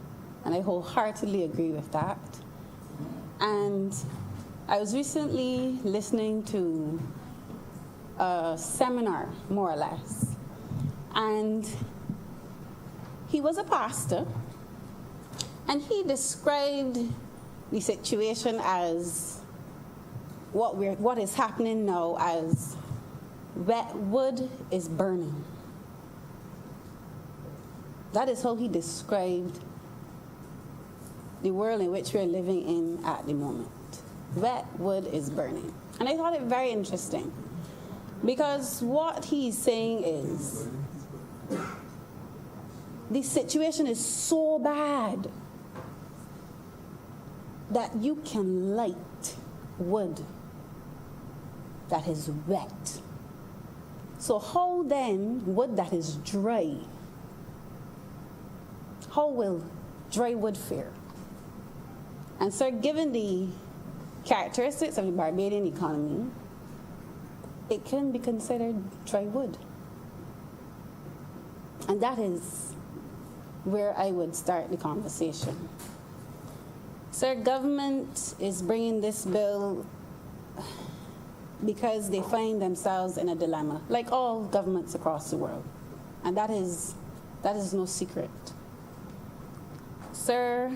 and I wholeheartedly agree with that. And I was recently listening to a seminar, more or less, and he was a pastor, and he described the situation as what is happening now as wet wood is burning. That is how he described the world in which we're living in at the moment. Wet wood is burning. And I thought it very interesting, because what he's saying is the situation is so bad that you can light wood that is wet. So how then wood that is dry, how will dry wood fare? And so given the characteristics of the Barbadian economy, it can be considered dry wood. And that is where I would start the conversation. Sir, government is bringing this bill because they find themselves in a dilemma, like all governments across the world. And that is no secret. Sir,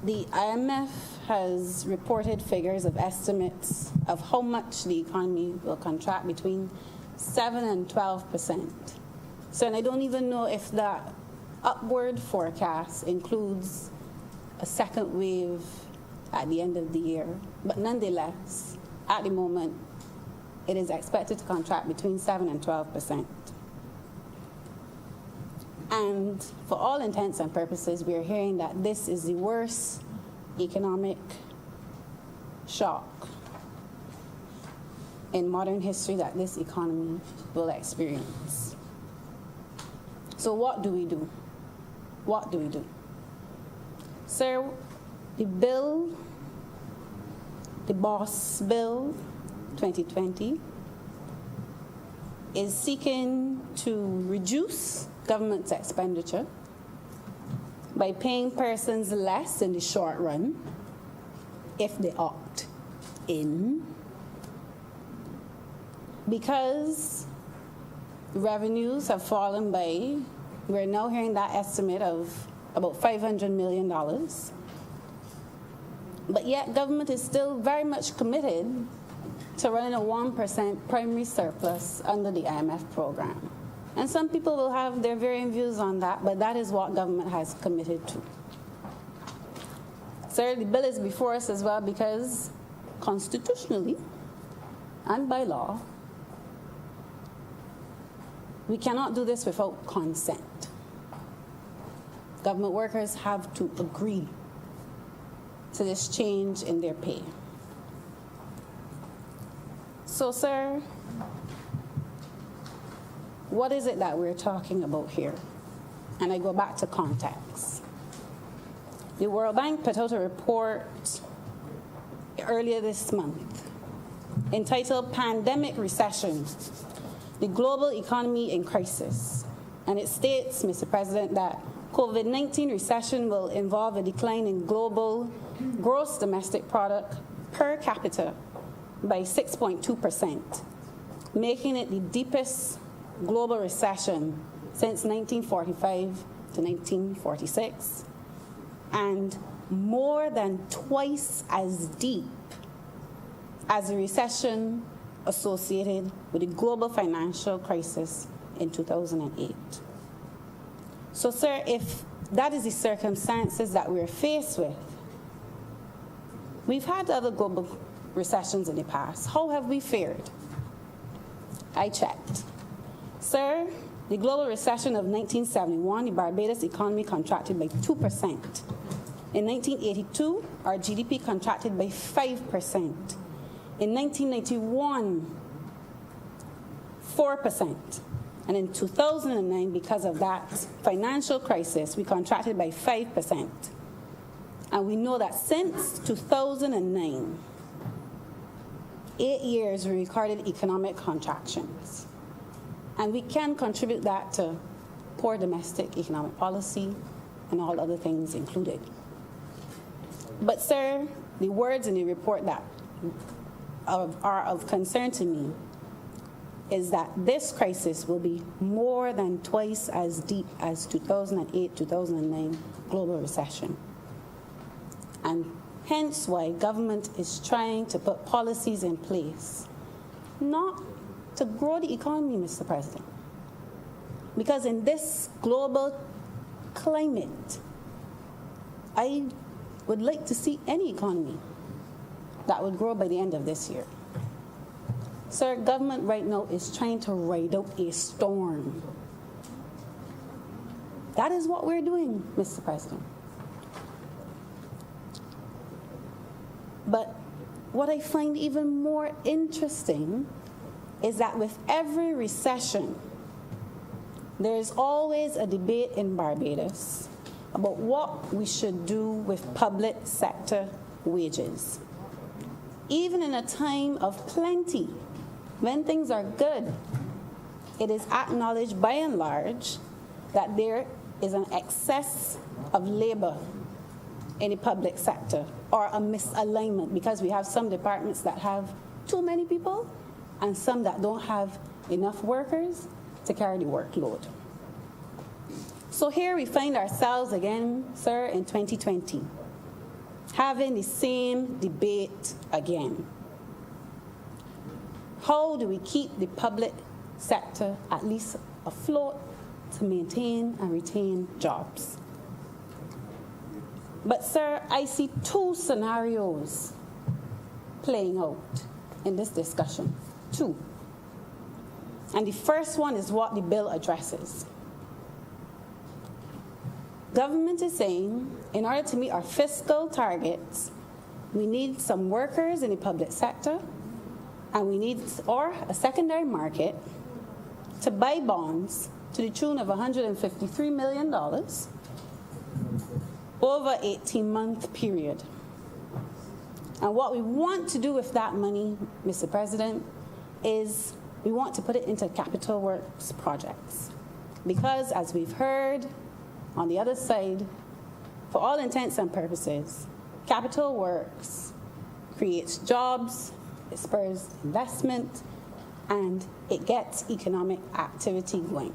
the IMF has reported figures of estimates of how much the economy will contract between 7 and 12%. So, and I don't even know if that upward forecast includes a second wave at the end of the year. But nonetheless, at the moment, it is expected to contract between 7 and 12%. And for all intents and purposes, we are hearing that this is the worst economic shock in modern history that this economy will experience. So what do we do? What do we do? Sir, the bill, the BOSS Bill 2020, is seeking to reduce government's expenditure by paying persons less in the short run if they opt in, because revenues have fallen by, we're now hearing that estimate of about $500 million. But yet government is still very much committed to running a 1% primary surplus under the IMF program. And some people will have their varying views on that, but that is what government has committed to. Sir, the bill is before us as well because constitutionally and by law, we cannot do this without consent. Government workers have to agree to this change in their pay. So, sir, what is it that we're talking about here? And I go back to context. The World Bank put out a report earlier this month entitled Pandemic Recession, the Global Economy in Crisis. And it states, Mr. President, that COVID-19 recession will involve a decline in global gross domestic product per capita by 6.2%, making it the deepest global recession since 1945 to 1946, and more than twice as deep as the recession associated with the global financial crisis in 2008. So, sir, if that is the circumstances that we're faced with, we've had other global recessions in the past. How have we fared? I checked. Sir, the global recession of 1971, the Barbados economy contracted by 2%. In 1982, our GDP contracted by 5%. In 1991, 4%. And in 2009, because of that financial crisis, we contracted by 5%. And we know that since 2009, 8 years we recorded economic contractions. And we can contribute that to poor domestic economic policy and all other things included. But, sir, the words in the report that are of concern to me is that this crisis will be more than twice as deep as 2008-2009 global recession. And hence why government is trying to put policies in place, not to grow the economy, Mr. President. Because in this global climate, I would like to see any economy that would grow by the end of this year. Sir, government right now is trying to ride out a storm. That is what we're doing, Mr. President. But what I find even more interesting is that with every recession, there is always a debate in Barbados about what we should do with public sector wages. Even in a time of plenty, when things are good, it is acknowledged by and large that there is an excess of labor in the public sector or a misalignment, because we have some departments that have too many people and some that don't have enough workers to carry the workload. So here we find ourselves again, sir, in 2020, having the same debate again. How do we keep the public sector at least afloat to maintain and retain jobs? But sir, I see two scenarios playing out in this discussion. Two. And the first one is what the bill addresses. Government is saying, in order to meet our fiscal targets, we need some workers in the public sector, and we need a secondary market to buy bonds to the tune of $153 million over an 18-month period. And what we want to do with that money, Mr. President, is we want to put it into capital works projects. Because as we've heard on the other side, for all intents and purposes, capital works creates jobs, it spurs investment, and it gets economic activity going.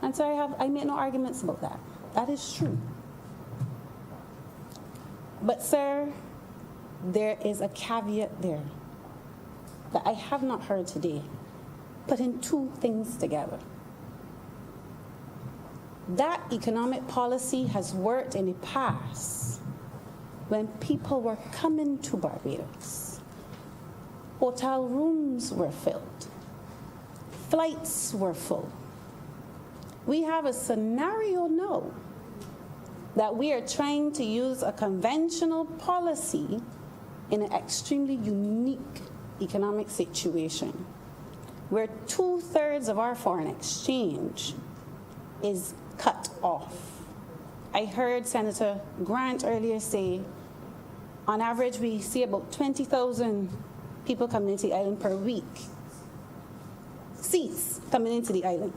And so I make no arguments about that. That is true. But sir, there is a caveat there that I have not heard today, putting two things together. That economic policy has worked in the past when people were coming to Barbados. Hotel rooms were filled. Flights were full. We have a scenario now that we are trying to use a conventional policy in an extremely unique economic situation where 2/3 of our foreign exchange is cut off. I heard Senator Grant earlier say, on average, we see about 20,000 people coming into the island per week. Seats coming into the island.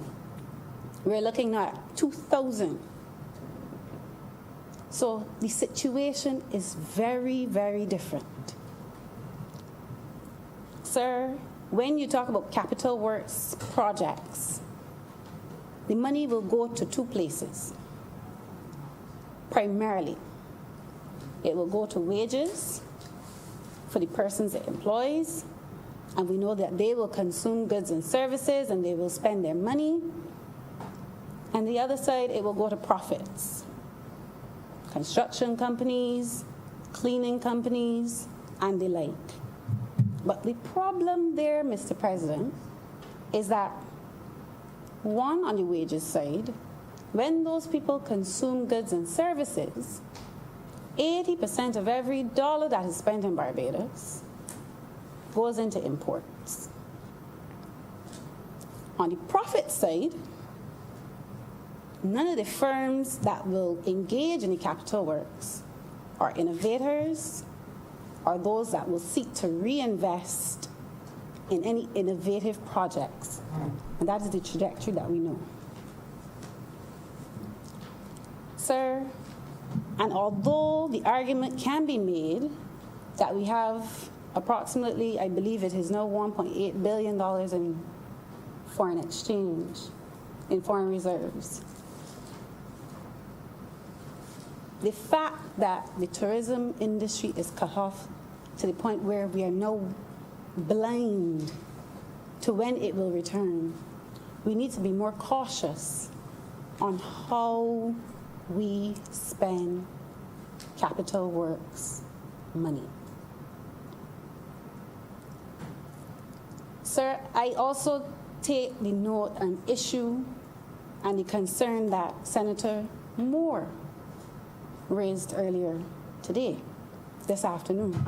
We're looking at 2,000. So the situation is very, very different. Sir, when you talk about capital works projects, the money will go to two places. Primarily, it will go to wages for the persons it employs, and we know that they will consume goods and services and they will spend their money. And the other side, it will go to profits. Construction companies, cleaning companies, and the like. But the problem there, Mr. President, is that one, on the wages side, when those people consume goods and services, 80% of every dollar that is spent in Barbados goes into imports. On the profit side, none of the firms that will engage in the capital works are innovators or those that will seek to reinvest in any innovative projects. And that is the trajectory that we know. Sir, and although the argument can be made that we have approximately, I believe it is now $1.8 billion in foreign exchange, in foreign reserves, the fact that the tourism industry is cut off to the point where we are now blind to when it will return, we need to be more cautious on how we spend capital works money. Sir, I also take the note and issue and the concern that Senator Moore raised earlier today, this afternoon.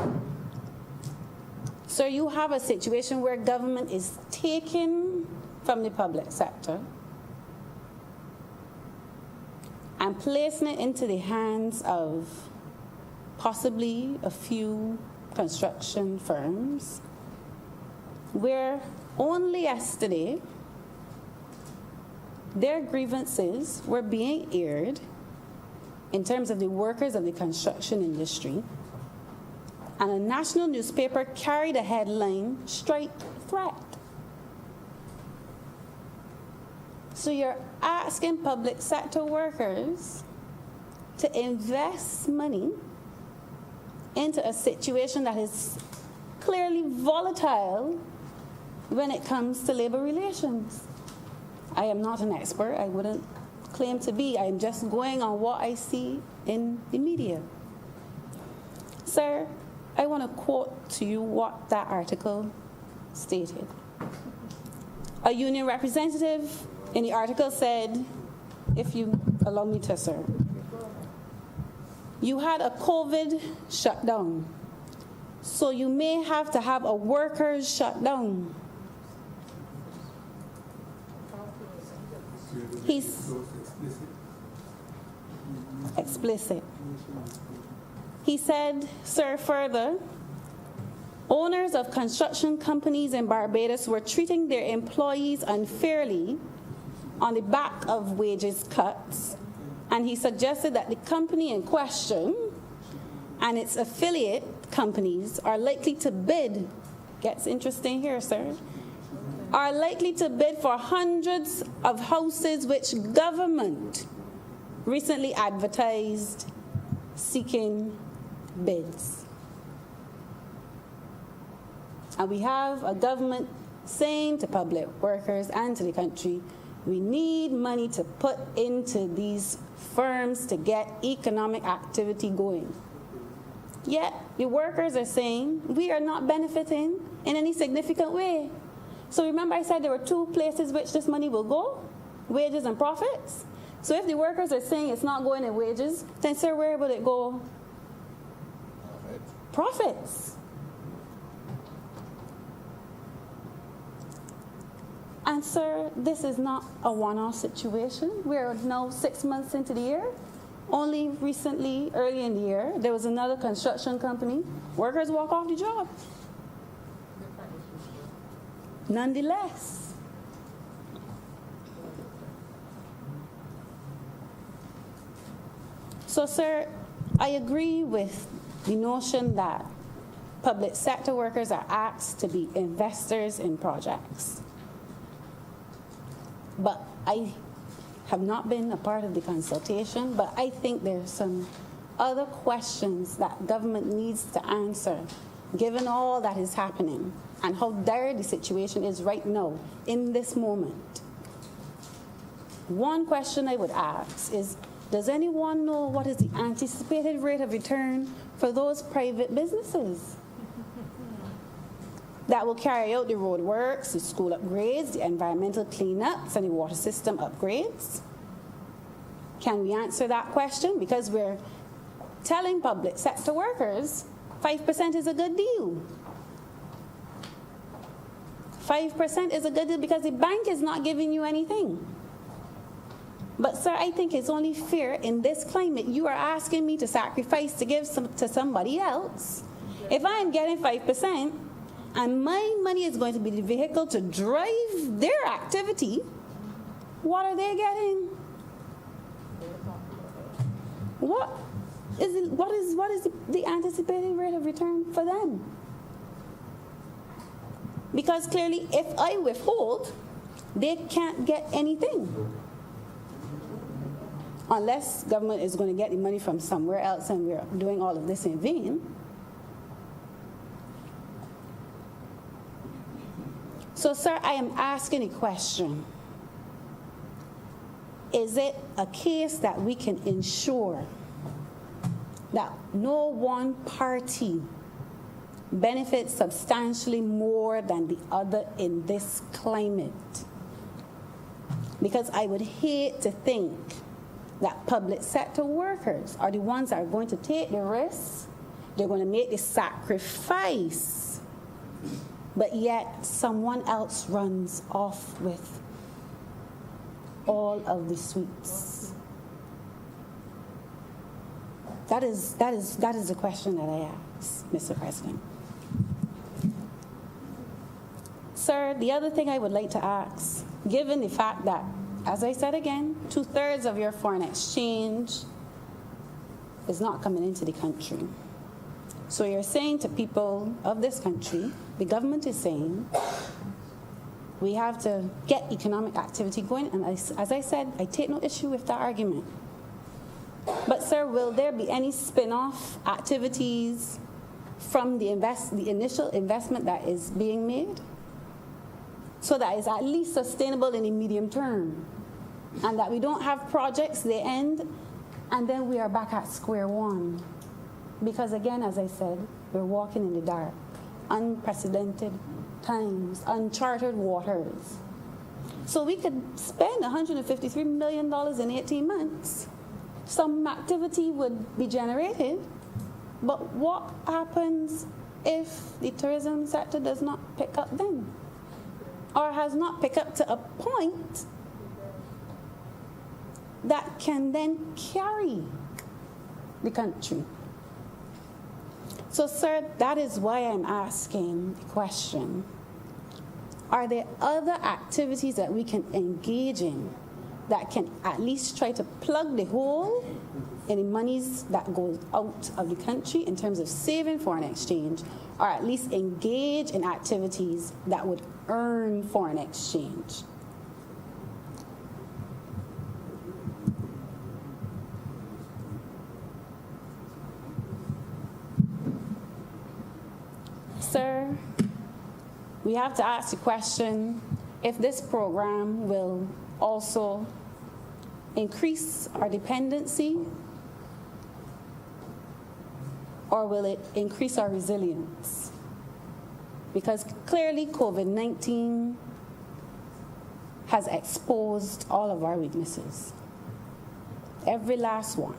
So you have a situation where government is taking from the public sector and placing it into the hands of possibly a few construction firms, where only yesterday their grievances were being aired in terms of the workers of the construction industry, and a national newspaper carried a headline, "Strike Threat." So you're asking public sector workers to invest money into a situation that is clearly volatile when it comes to labor relations. I am not an expert. I wouldn't claim to be. I am just going on what I see in the media. Sir, I want to quote to you what that article stated. A union representative in the article said, if you allow me to, sir, you had a COVID shutdown, so you may have to have a workers' shutdown. He's explicit. He said, sir, further, owners of construction companies in Barbados were treating their employees unfairly on the back of wages cuts, and he suggested that the company in question and its affiliate companies are likely to bid, gets interesting here, sir, are likely to bid for hundreds of houses which government recently advertised seeking bids. And we have a government saying to public workers and to the country, we need money to put into these firms to get economic activity going. Yet the workers are saying we are not benefiting in any significant way. So remember I said there were two places which this money will go, wages and profits. So if the workers are saying it's not going in wages, then sir, where will it go? Profits. And sir, this is not a one-off situation. We're now 6 months into the year. Only recently, early in the year, there was another construction company. Workers walk off the job. Nonetheless, so sir, I agree with the notion that public sector workers are asked to be investors in projects. But I have not been a part of the consultation, but I think there's some other questions that government needs to answer, given all that is happening and how dire the situation is right now, in this moment. One question I would ask is, does anyone know what is the anticipated rate of return for those private businesses that will carry out the road works, the school upgrades, the environmental cleanups, and the water system upgrades? Can we answer that question? Because we're telling public sector workers 5% is a good deal. 5% is a good deal because the bank is not giving you anything. But sir, I think it's only fair in this climate. You are asking me to sacrifice to give to somebody else. If I am getting 5%, and my money is going to be the vehicle to drive their activity, what are they getting? What is the anticipated rate of return for them? Because clearly, if I withhold, they can't get anything. Unless government is going to get the money from somewhere else and we're doing all of this in vain. So, sir, I am asking a question. Is it a case that we can ensure that no one party benefits substantially more than the other in this climate? Because I would hate to think that public sector workers are the ones that are going to take the risk, they're going to make the sacrifice, but yet someone else runs off with all of the sweets. That is the question that I ask, Mr. President. Sir, the other thing I would like to ask, given the fact that, as I said again, 2/3 of your foreign exchange is not coming into the country. So you're saying to people of this country, the government is saying, we have to get economic activity going. And as I said, I take no issue with that argument. But sir, will there be any spin-off activities from the initial investment that is being made? So that is at least sustainable in the medium term. And that we don't have projects, they end, and then we are back at square one. Because again, as I said, we're walking in the dark. Unprecedented times, uncharted waters. So we could spend $153 million in 18 months. Some activity would be generated, but what happens if the tourism sector does not pick up then? Or has not picked up to a point that can then carry the country? So, sir, that is why I'm asking the question. Are there other activities that we can engage in that can at least try to plug the hole in the monies that goes out of the country in terms of saving foreign exchange, or at least engage in activities that would earn foreign exchange? Sir, we have to ask the question if this program will also increase our dependency, or will it increase our resilience? Because clearly COVID-19 has exposed all of our weaknesses, every last one.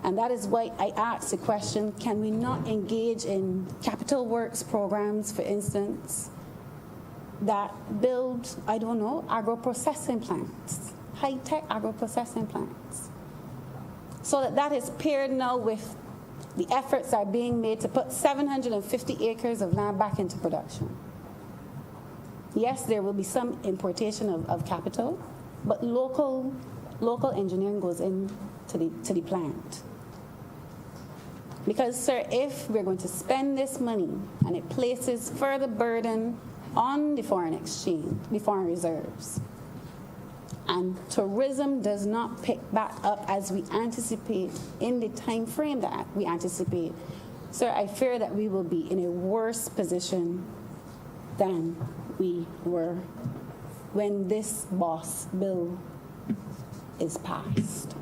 And that is why I asked the question, can we not engage in capital works programs, for instance, that build, I don't know, agro-processing plants, high-tech agro-processing plants, so that is paired now with the efforts that are being made to put 750 acres of land back into production. Yes, there will be some importation of capital, but local engineering goes into the plant. Because, sir, if we're going to spend this money and it places further burden on the foreign exchange, the foreign reserves, and tourism does not pick back up as we anticipate in the time frame that we anticipate, sir, I fear that we will be in a worse position than we were when this BOSS bill is passed.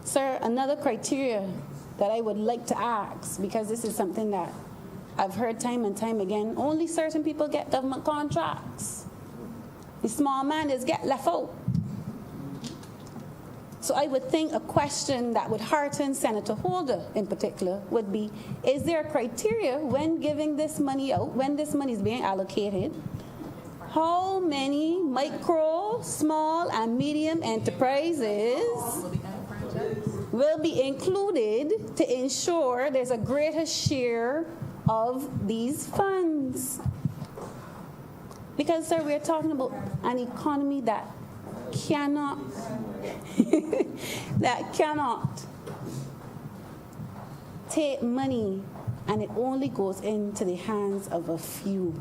Sir, another criteria that I would like to ask, because this is something that I've heard time and time again, only certain people get government contracts. The small man is get left out. So I would think a question that would hearten Senator Holder in particular would be, is there a criteria when giving this money out, when this money is being allocated, how many micro, small, and medium enterprises will be included to ensure there's a greater share of these funds? Because, sir, we're talking about an economy that cannot take money and it only goes into the hands of a few.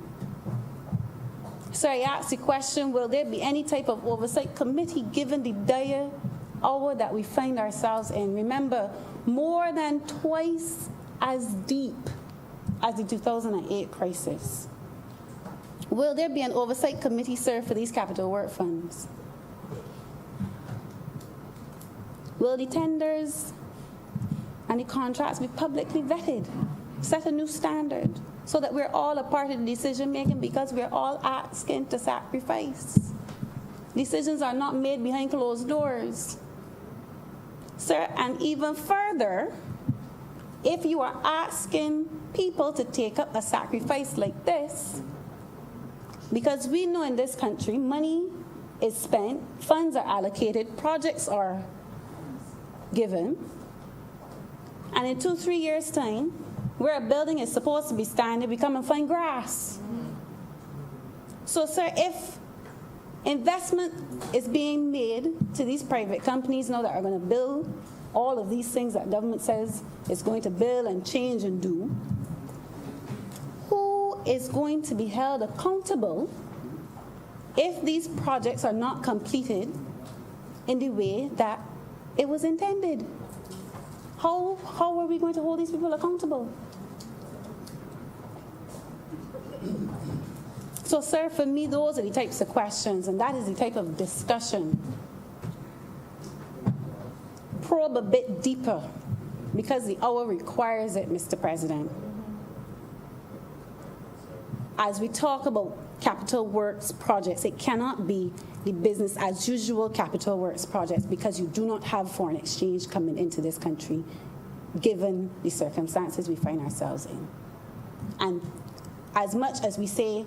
So I asked the question, will there be any type of oversight committee given the dire hour that we find ourselves in? Remember, more than twice as deep as the 2008 crisis. Will there be an oversight committee, sir, for these capital work funds? Will the tenders and the contracts be publicly vetted? Set a new standard so that we're all a part of the decision making, because we're all asking to sacrifice. Decisions are not made behind closed doors. Sir, and even further, if you are asking people to take up a sacrifice like this, because we know in this country money is spent, funds are allocated, projects are given, and in 2-3 years' time, where a building is supposed to be standing, we come and find grass. So, sir, Investment is being made to these private companies now that are going to build all of these things that government says it's going to build and change and do. Who is going to be held accountable if these projects are not completed in the way that it was intended? How are we going to hold these people accountable? So, sir, for me, those are the types of questions, and that is the type of discussion. Probe a bit deeper, because the hour requires it, Mr. President. As we talk about capital works projects, it cannot be the business as usual capital works projects, because you do not have foreign exchange coming into this country, given the circumstances we find ourselves in. And as much as we say,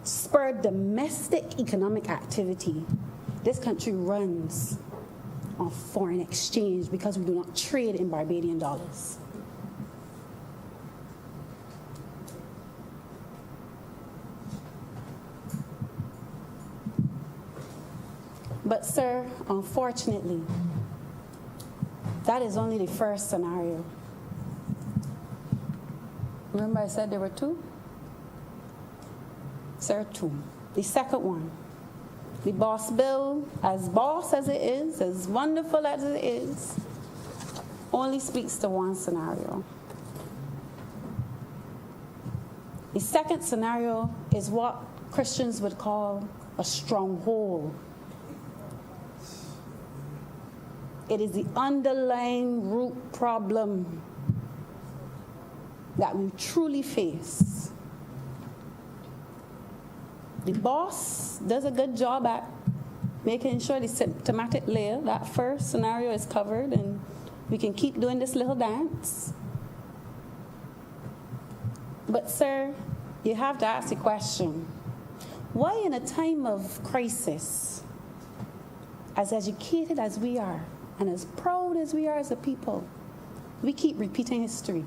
spur domestic economic activity, this country runs on foreign exchange because we do not trade in Barbadian dollars. But, sir, unfortunately, that is only the first scenario. Remember I said there were two? Sir, two. The second one, the boss bill, as boss as it is, as wonderful as it is, only speaks to one scenario. The second scenario is what Christians would call a stronghold. It is the underlying root problem that we truly face. The boss does a good job at making sure the symptomatic layer, that first scenario, is covered, and we can keep doing this little dance. But, sir, you have to ask the question, why in a time of crisis, as educated as we are, and as proud as we are as a people, we keep repeating history?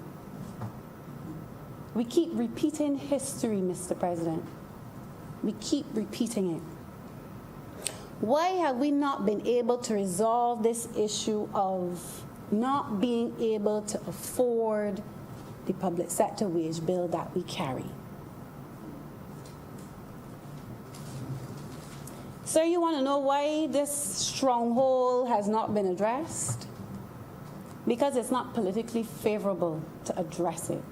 We keep repeating history, Mr. President. We keep repeating it. Why have we not been able to resolve this issue of not being able to afford the public sector wage bill that we carry? Sir, you want to know why this stronghold has not been addressed? Because it's not politically favorable to address it.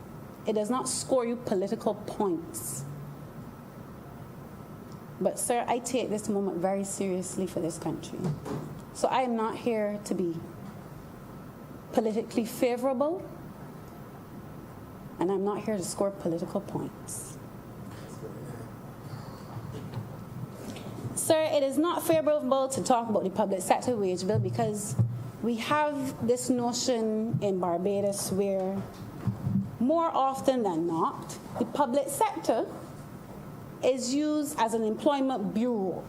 It does not score you political points. But, sir, I take this moment very seriously for this country. So I am not here to be politically favorable, and I'm not here to score political points. Sir, it is not favorable to talk about the public sector wage bill because we have this notion in Barbados where, more often than not, the public sector is used as an employment bureau.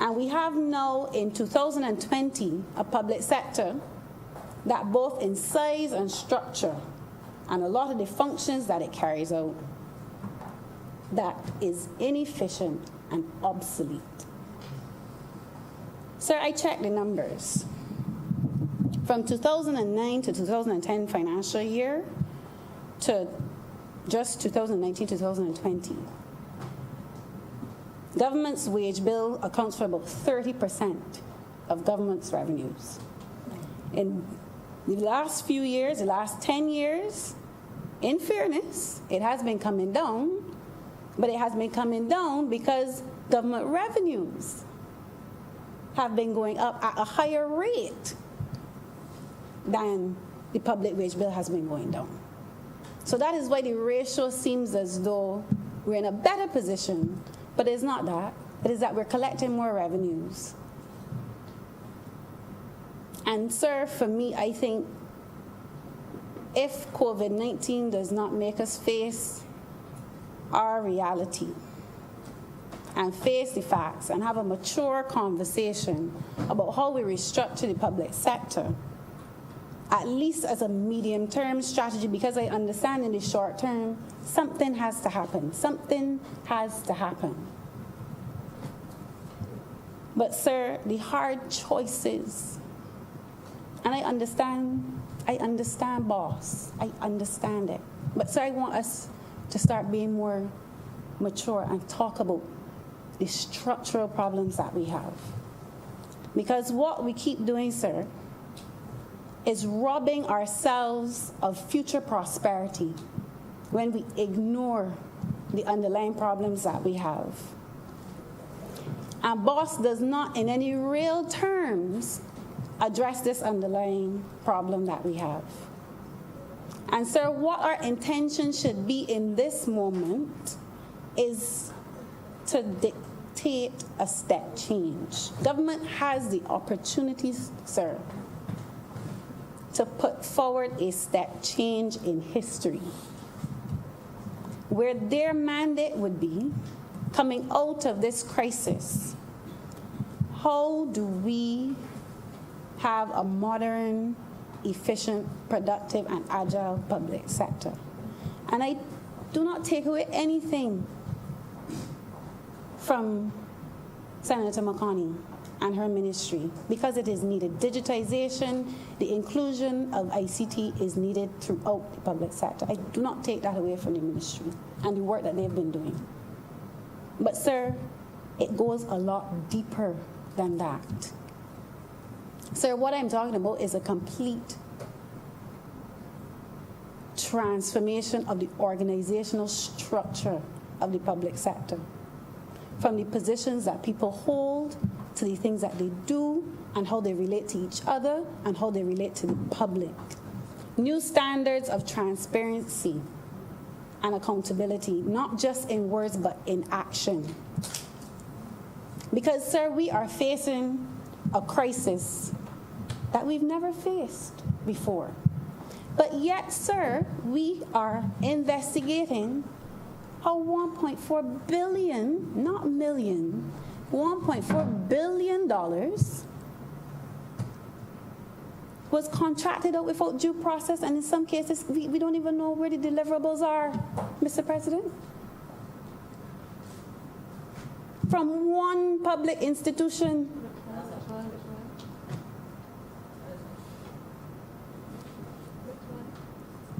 And we have now in 2020 a public sector that both in size and structure and a lot of the functions that it carries out, that is inefficient and obsolete. Sir, I checked the numbers. From 2009 to 2010 financial year to just 2019-2020, government's wage bill accounts for about 30% of government's revenues. In the last few years, the last 10 years, in fairness, it has been coming down, but it has been coming down because government revenues have been going up at a higher rate than the public wage bill has been going down. So that is why the ratio seems as though we're in a better position, but it's not that. It is that we're collecting more revenues. And, sir, for me, I think if COVID-19 does not make us face our reality and face the facts and have a mature conversation about how we restructure the public sector, at least as a medium-term strategy, because I understand in the short term, something has to happen. Something has to happen. But, sir, the hard choices, and I understand, boss. I understand it. But, sir, I want us to start being more mature and talk about the structural problems that we have. Because what we keep doing, sir, is robbing ourselves of future prosperity when we ignore the underlying problems that we have. And boss does not, in any real terms, address this underlying problem that we have. And sir, what our intention should be in this moment is to dictate a step change. Government has the opportunities, sir, to put forward a step change in history, where their mandate would be, coming out of this crisis, how do we have a modern, efficient, productive, and agile public sector? And I do not take away anything from Senator McConney and her ministry, because it is needed. Digitization, the inclusion of ICT is needed throughout the public sector. I do not take that away from the ministry and the work that they've been doing. But sir, it goes a lot deeper than that. Sir, what I'm talking about is a complete transformation of the organizational structure of the public sector, from the positions that people hold to the things that they do and how they relate to each other and how they relate to the public. New standards of transparency and accountability, not just in words but in action. Because, sir, we are facing a crisis that we've never faced before. But yet, sir, we are investigating how $1.4 billion, not million, $1.4 billion was contracted out without due process, and in some cases, we don't even know where the deliverables are, Mr. President. From one public institution.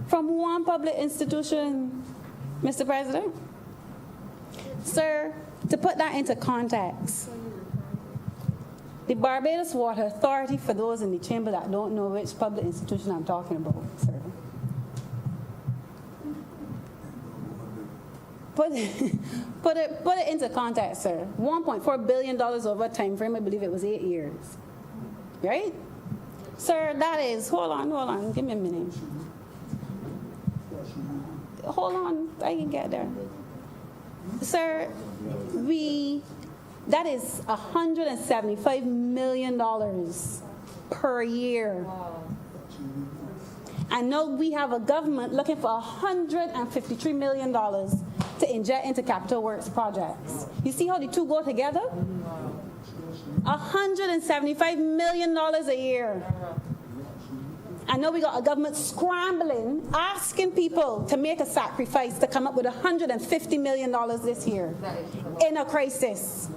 From one public institution, Mr. President. Sir, to put that into context, the Barbados Water Authority, for those in the chamber that don't know which public institution I'm talking about, sir. Put it into context, sir. $1.4 billion over a time frame, I believe it was 8 years. Right? Sir, that is, hold on, give me a minute. Hold on, I can get there. Sir, that is $175 million per year. And now we have a government looking for $153 million to inject into capital works projects. You see how the two go together? $175 million a year. I know we got a government scrambling, asking people to make a sacrifice to come up with $150 million this year in a crisis.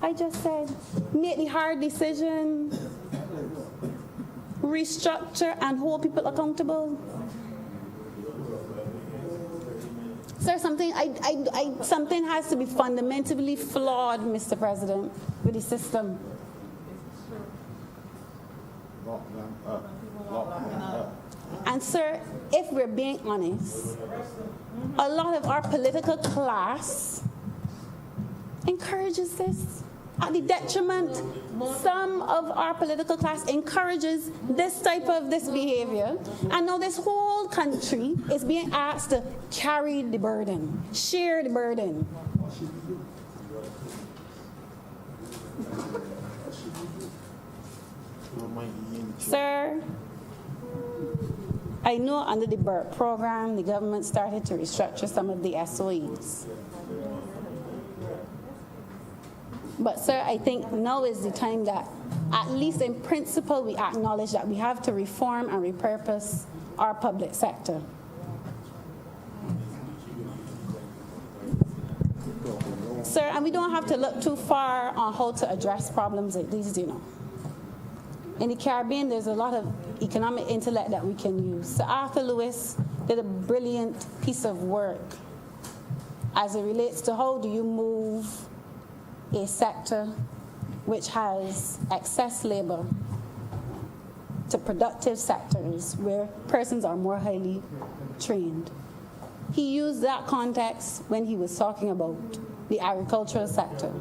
I just said, make the hard decision, restructure, and hold people accountable. Sir, something has to be fundamentally flawed, Mr. President, with the system. And sir, if we're being honest, a lot of our political class encourages this at the detriment. Some of our political class encourages this type of this behavior, and now this whole country is being asked to carry the burden, share the burden. Sir, I know under the BERT program, the government started to restructure some of the SOEs. But, sir, I think now is the time that, at least in principle, we acknowledge that we have to reform and repurpose our public sector. Sir, and we don't have to look too far on how to address problems like these, you know. In the Caribbean, there's a lot of economic intellect that we can use. Sir Arthur Lewis did a brilliant piece of work as it relates to how do you move a sector which has excess labor to productive sectors where persons are more highly trained. He used that context when he was talking about the agricultural sector.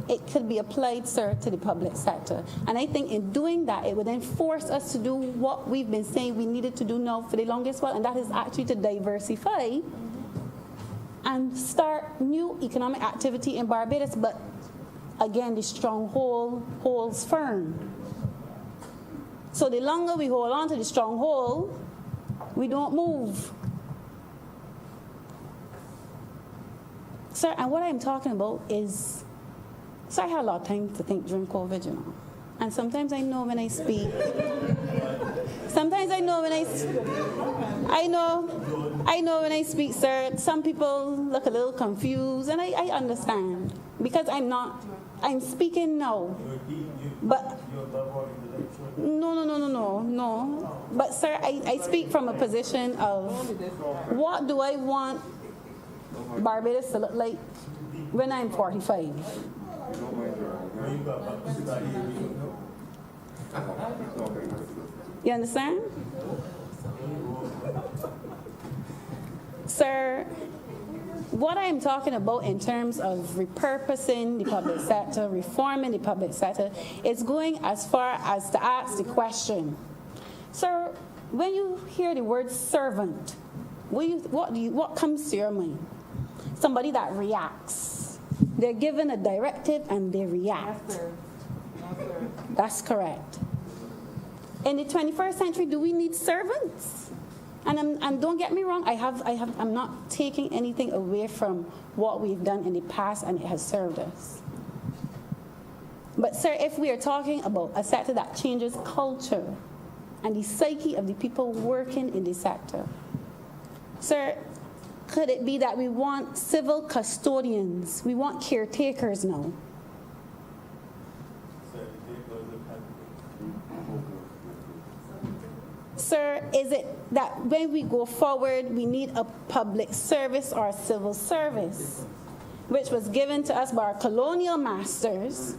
It could be applied, sir, to the public sector. And I think in doing that, it would then force us to do what we've been saying we needed to do now for the longest while, and that is actually to diversify and start new economic activity in Barbados. But again, the stronghold holds firm. So the longer we hold on to the stronghold, we don't move. Sir, and what I'm talking about is, so I had a lot of time to think during COVID, you know. And sometimes I know when I speak. Sometimes I know when I know when I speak, sir. Some people look a little confused, and I understand. Because I'm speaking now. But no. But sir, I speak from a position of what do I want Barbados to look like when I'm 45. You understand? Sir, what I'm talking about in terms of repurposing the public sector, reforming the public sector, is going as far as to ask the question, sir, when you hear the word servant, what comes to your mind? Somebody that reacts. They're given a directive and they react. Yes, sir. That's correct. In the 21st century, do we need servants? And don't get me wrong, I'm not taking anything away from what we've done in the past, and it has served us. But sir, if we are talking about a sector that changes culture and the psyche of the people working in the sector, sir, could it be that we want civil custodians? We want caretakers now. Sir, is it that when we go forward, we need a public service or a civil service, which was given to us by our colonial masters?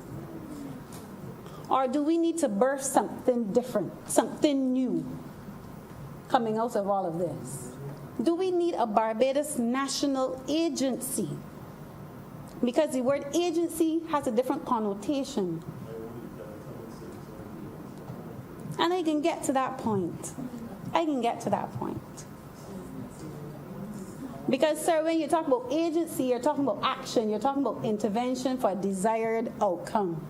Or do we need to birth something different, something new coming out of all of this? Do we need a Barbados national agency? Because the word agency has a different connotation. And I can get to that point. Because, sir, when you talk about agency, you're talking about action, you're talking about intervention for a desired outcome.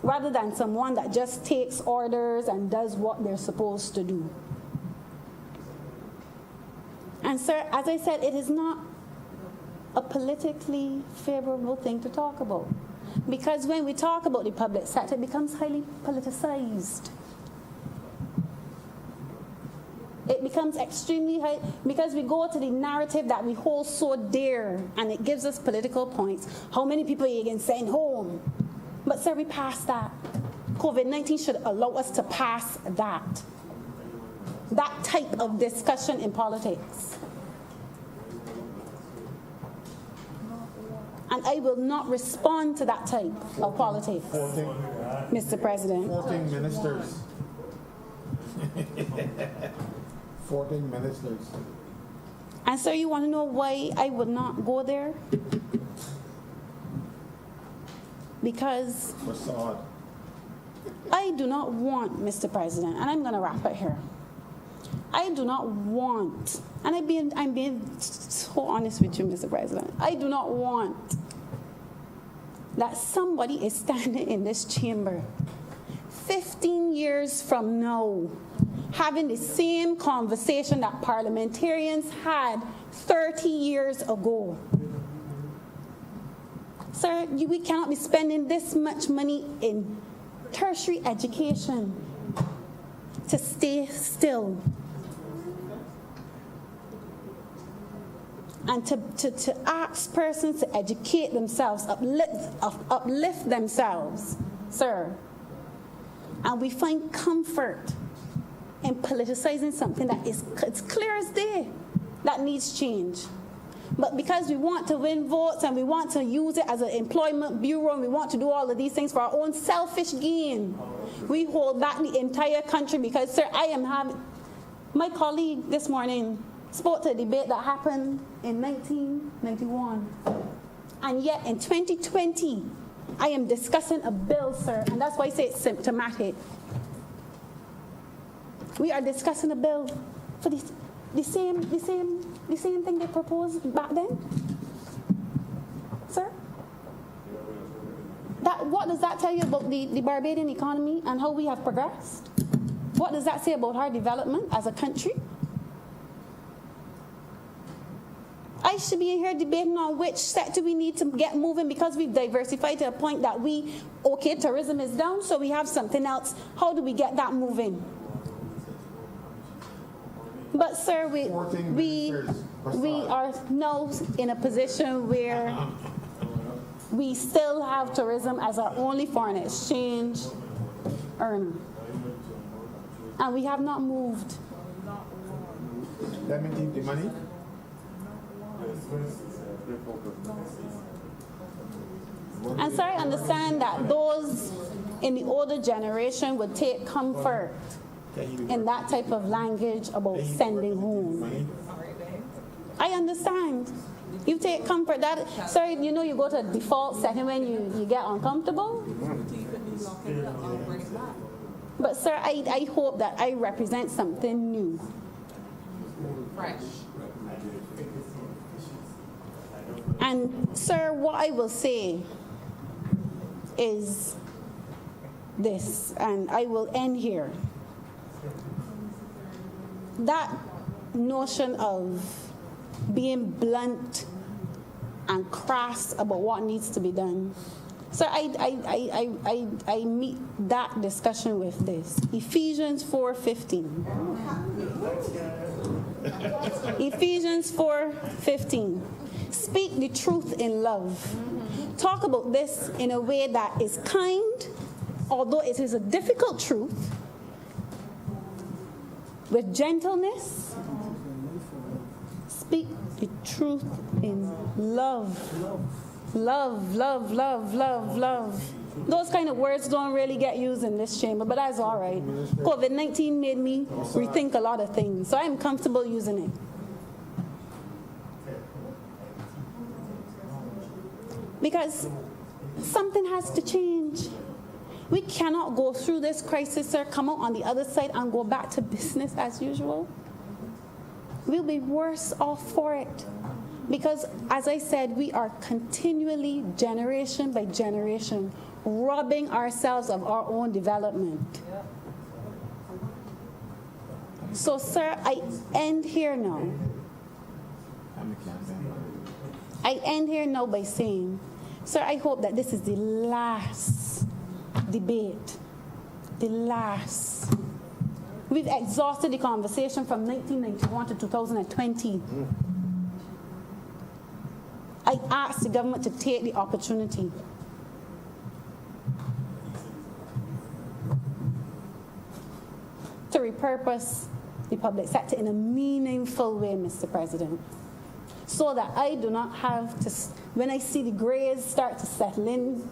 Rather than someone that just takes orders and does what they're supposed to do. And, sir, as I said, it is not a politically favorable thing to talk about. Because when we talk about the public sector, it becomes highly politicized. It becomes extremely high, because we go to the narrative that we hold so dear, and it gives us political points. How many people you can send home? But sir, we passed that. COVID-19 should allow us to pass that. That type of discussion in politics. And I will not respond to that type of politics, Mr. President. 14 ministers. 14 ministers. And sir, you want to know why I would not go there? Because Facade. I do not want, Mr. President, and I'm going to wrap it here. I do not want, and I'm being so honest with you, Mr. President. I do not want that somebody is standing in this chamber 15 years from now having the same conversation that parliamentarians had 30 years ago. Sir, we cannot be spending this much money in tertiary education to stay still. And to ask persons to educate themselves, uplift themselves, sir. And we find comfort in politicizing something that it's clear as day that needs change. But because we want to win votes and we want to use it as an employment bureau and we want to do all of these things for our own selfish gain, we hold back the entire country. Because, sir, my colleague this morning spoke to a debate that happened in 1991. And yet in 2020, I am discussing a bill, sir, and that's why I say it's symptomatic. We are discussing a bill for the same thing they proposed back then. Sir? What does that tell you about the Barbadian economy and how we have progressed? What does that say about our development as a country? I should be in here debating on which sector we need to get moving because we've diversified to a point that tourism is down, so we have something else. How do we get that moving? But, sir, we are now in a position where we still have tourism as our only foreign exchange earner. And we have not moved. Let me keep the money. And so I understand that those in the older generation would take comfort in that type of language about sending home. I understand. You take comfort that, sorry, you go to a default setting when you get uncomfortable. But, sir, I hope that I represent something new. Fresh. And, sir, what I will say is this, and I will end here. That notion of being blunt and crass about what needs to be done. So I meet that discussion with this. Ephesians 4:15. Ephesians 4:15. Speak the truth in love. Talk about this in a way that is kind, although it is a difficult truth, with gentleness. Speak the truth in love. Love, love, love, love, love. Those kind of words don't really get used in this chamber, but that's all right. COVID-19 made me rethink a lot of things, so I'm comfortable using it. Because something has to change. We cannot go through this crisis, sir, come out on the other side and go back to business as usual. We'll be worse off for it. Because, as I said, we are continually, generation by generation, robbing ourselves of our own development. So, sir, I end here now. I end here now by saying, sir, I hope that this is the last debate. The last. We've exhausted the conversation from 1991 to 2020. I ask the government to take the opportunity to repurpose the public sector in a meaningful way, Mr. President, so that I do not have to, when I see the grays start to settle in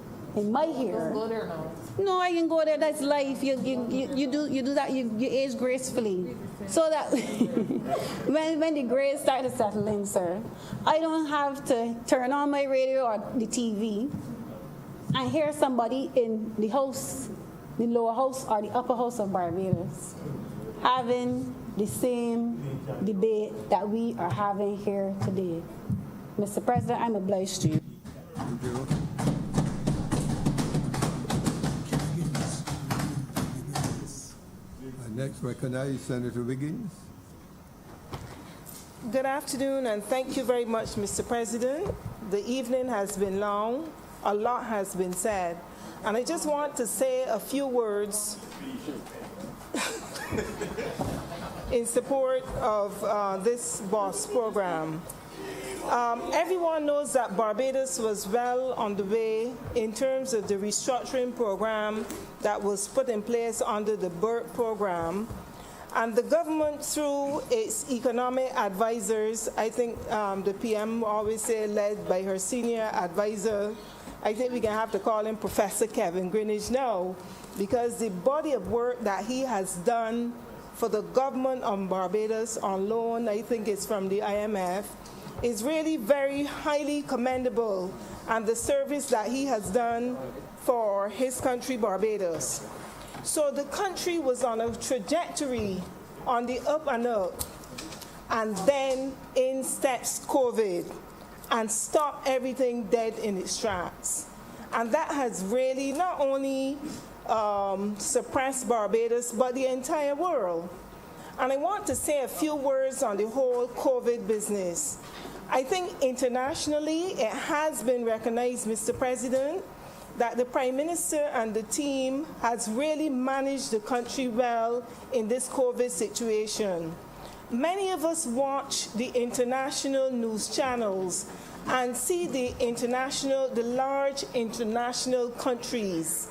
my hair. Go there now. No, I can go there. That's life. You do that. You age gracefully, so that when the grays start to settle in, sir, I don't have to turn on my radio or the TV and hear somebody in the house, the lower house or the upper house of Barbados, having the same debate that we are having here today. Mr. President, I'm obliged to you. Thank you. I next recognize Senator Wiggins. Good afternoon, and thank you very much, Mr. President. The evening has been long, a lot has been said. And I just want to say a few words in support of this BOSS program. Everyone knows that Barbados was well on the way in terms of the restructuring program that was put in place under the BERT program. And the government, through its economic advisors, I think the PM always say led by her senior advisor, I think we can have to call him Professor Kevin Greenidge now, because the body of work that he has done for the government of Barbados on loan, I think it's from the IMF, is really very highly commendable, and the service that he has done for his country, Barbados. So the country was on a trajectory on the up and up, and then in steps COVID and stopped everything dead in its tracks. And that has really not only suppressed Barbados, but the entire world. And I want to say a few words on the whole COVID business. I think internationally it has been recognized, Mr. President, that the Prime Minister and the team has really managed the country well in this COVID situation. Many of us watch the international news channels and see the large international countries.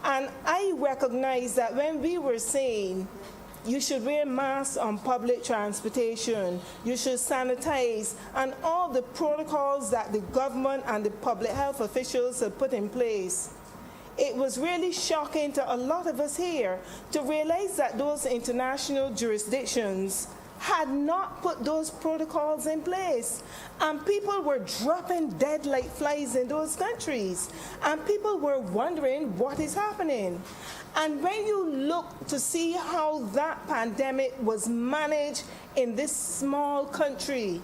And I recognize that when we were saying you should wear masks on public transportation, you should sanitize, and all the protocols that the government and the public health officials have put in place, it was really shocking to a lot of us here to realize that those international jurisdictions had not put those protocols in place. And people were dropping dead like flies in those countries. And people were wondering what is happening. And when you look to see how that pandemic was managed in this small country,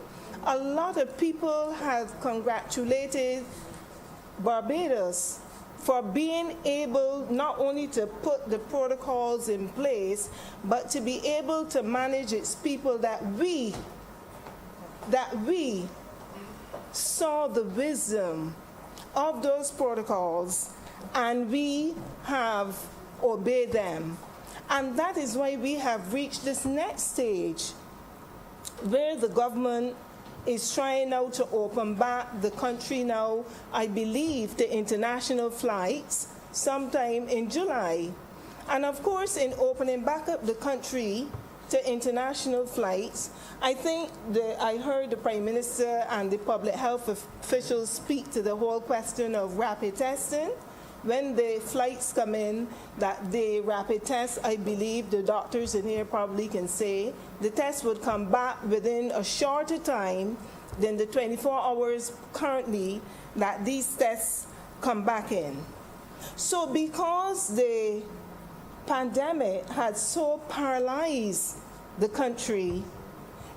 a lot of people have congratulated Barbados for being able not only to put the protocols in place, but to be able to manage its people, that we saw the wisdom of those protocols and we have obeyed them. And that is why we have reached this next stage where the government is trying now to open back the country now, I believe, to international flights sometime in July. And of course, in opening back up the country to international flights, I think I heard the Prime Minister and the public health officials speak to the whole question of rapid testing. When the flights come in, that the rapid test, I believe the doctors in here probably can say, the test would come back within a shorter time than the 24 hours currently that these tests come back in. So because the pandemic had so paralyzed the country,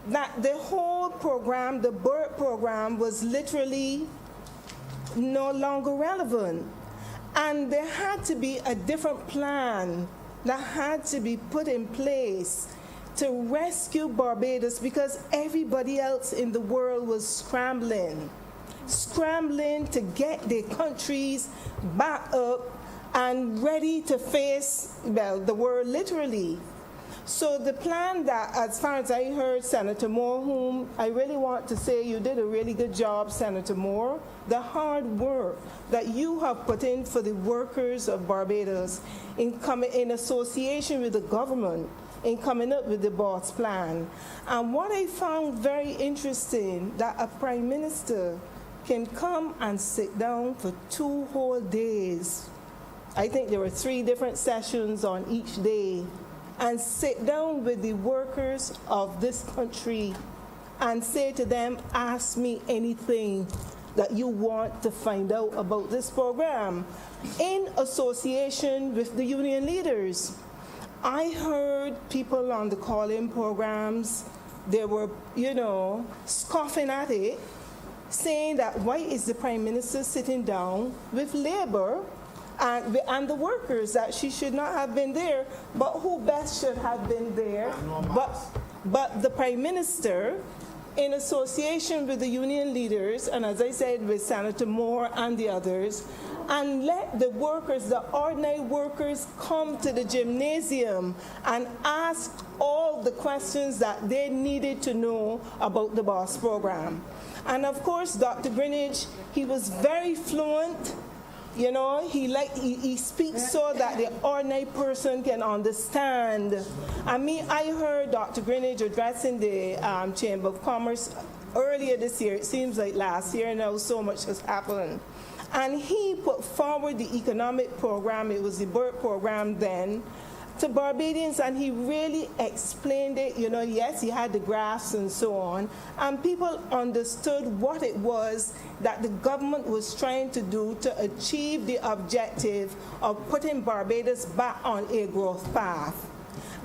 that the whole program, the BERT program, was literally no longer relevant. And there had to be a different plan that had to be put in place to rescue Barbados, because everybody else in the world was scrambling to get their countries back up and ready to face, well, the world literally. So the plan that, as far as I heard, Senator Moore, whom I really want to say you did a really good job, Senator Moore, the hard work that you have put in for the workers of Barbados in association with the government in coming up with the BOSS plan. And what I found very interesting, that a Prime Minister can come and sit down for 2 whole days. I think there were 3 different sessions on each day, and sit down with the workers of this country and say to them, ask me anything that you want to find out about this program, in association with the union leaders. I heard people on the call-in programs, they were, scoffing at it, saying that why is the Prime Minister sitting down with labor and the workers, that she should not have been there, but who best should have been there but the Prime Minister, in association with the union leaders, and as I said, with Senator Moore and the others, and let the workers, the ordinary workers, come to the gymnasium and ask all the questions that they needed to know about the BOSS program. And of course, Dr. Greenidge, he was very fluent. You know, he speaks so that the ordinary person can understand. I heard Dr. Greenidge addressing the Chamber of Commerce earlier this year. It seems like last year now, so much has happened. And he put forward the economic program, it was the BERT program then, to Barbadians, and he really explained it. You know, yes, he had the graphs and so on, and people understood what it was that the government was trying to do to achieve the objective of putting Barbados back on a growth path.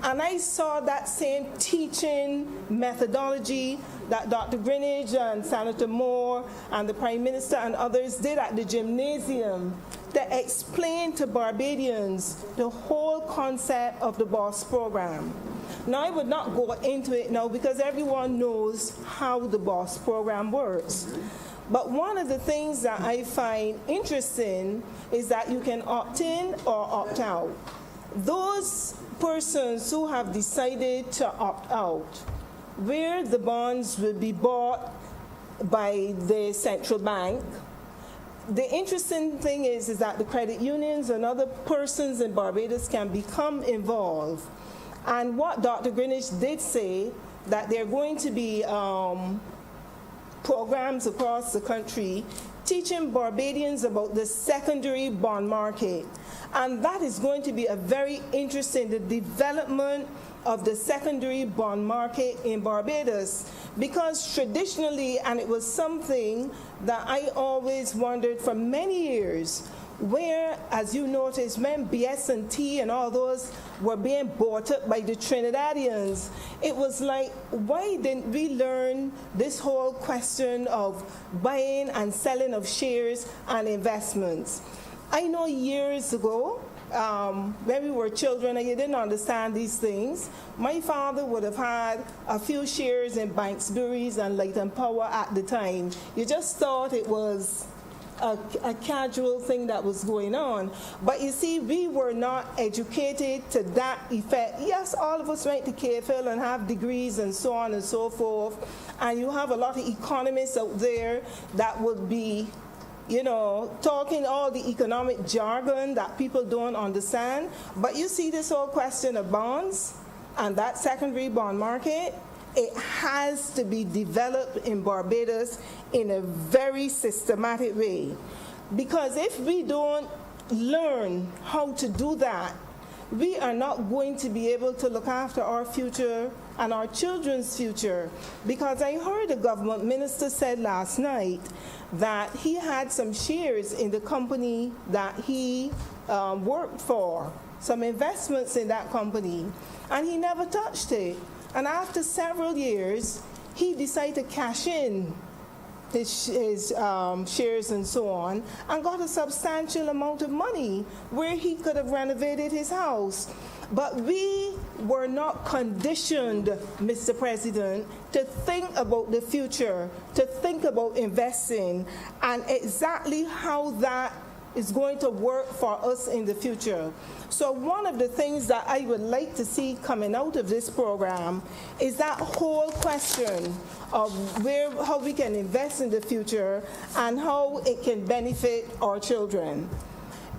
And I saw that same teaching methodology that Dr. Greenidge and Senator Moore and the Prime Minister and others did at the gymnasium to explain to Barbadians the whole concept of the BOSS program. Now, I would not go into it now because everyone knows how the BOSS program works. But one of the things that I find interesting is that you can opt in or opt out. Those persons who have decided to opt out, where the bonds will be bought by the central bank, the interesting thing is that the credit unions and other persons in Barbados can become involved. And what Dr. Greenidge did say, that there are going to be programs across the country teaching Barbadians about the secondary bond market. And that is going to be a very interesting, the development of the secondary bond market in Barbados, because traditionally, and it was something that I always wondered for many years, where, as you noticed, when BS&T and all those were being bought up by the Trinidadians, it was like, why didn't we learn this whole question of buying and selling of shares and investments? I know years ago, when we were children and you didn't understand these things, my father would have had a few shares in Banksbury's and Light and Power at the time. You just thought it was a casual thing that was going on. But you see, we were not educated to that effect. Yes, all of us went to KFL and have degrees and so on and so forth. And you have a lot of economists out there that would be, you know, talking all the economic jargon that people don't understand. But you see this whole question of bonds and that secondary bond market, it has to be developed in Barbados in a very systematic way. Because if we don't learn how to do that, we are not going to be able to look after our future and our children's future. Because I heard the government minister said last night that he had some shares in the company that he worked for, some investments in that company, and he never touched it. And after several years, he decided to cash in his shares and so on, and got a substantial amount of money where he could have renovated his house. But we were not conditioned, Mr. President, to think about the future, to think about investing, and exactly how that is going to work for us in the future. So one of the things that I would like to see coming out of this program is that whole question of how we can invest in the future and how it can benefit our children.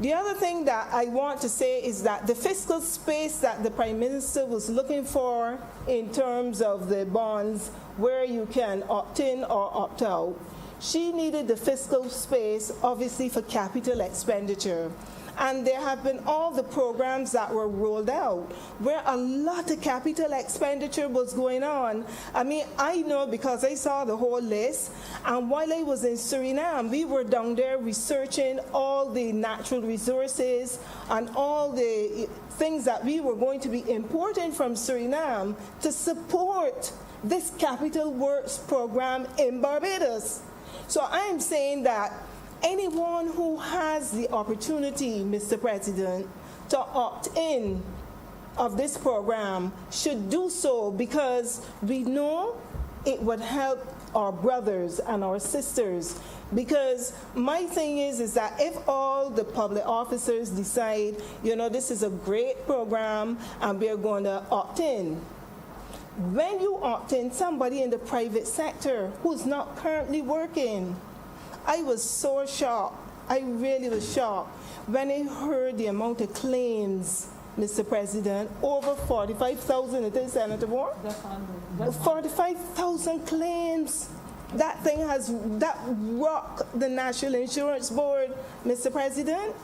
The other thing that I want to say is that the fiscal space that the Prime Minister was looking for in terms of the bonds where you can opt in or opt out, she needed the fiscal space, obviously, for capital expenditure. And there have been all the programs that were rolled out where a lot of capital expenditure was going on. I mean, I know because I saw the whole list, and while I was in Suriname, we were down there researching all the natural resources and all the things that we were going to be importing from Suriname to support this capital works program in Barbados. So I'm saying that anyone who has the opportunity, Mr. President, to opt in of this program should do so, because we know it would help our brothers and our sisters. Because my thing is that if all the public officers decide, this is a great program and we're going to opt in, when you opt in somebody in the private sector who's not currently working, I was so shocked. I really was shocked when I heard the amount of claims, Mr. President, over 45,000, it is, Senator Moore? 45,000 claims. That rocked the National Insurance Board, Mr. President.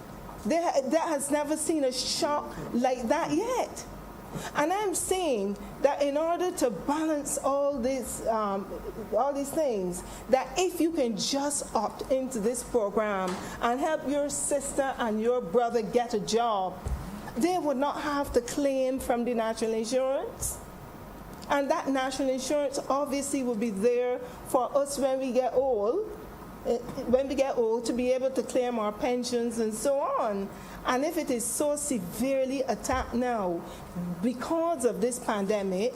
That has never seen a shock like that yet. And I'm saying that in order to balance all these things, that if you can just opt into this program and help your sister and your brother get a job, they would not have to claim from the national insurance. And that national insurance obviously will be there for us when we get old, to be able to claim our pensions and so on. And if it is so severely attacked now because of this pandemic,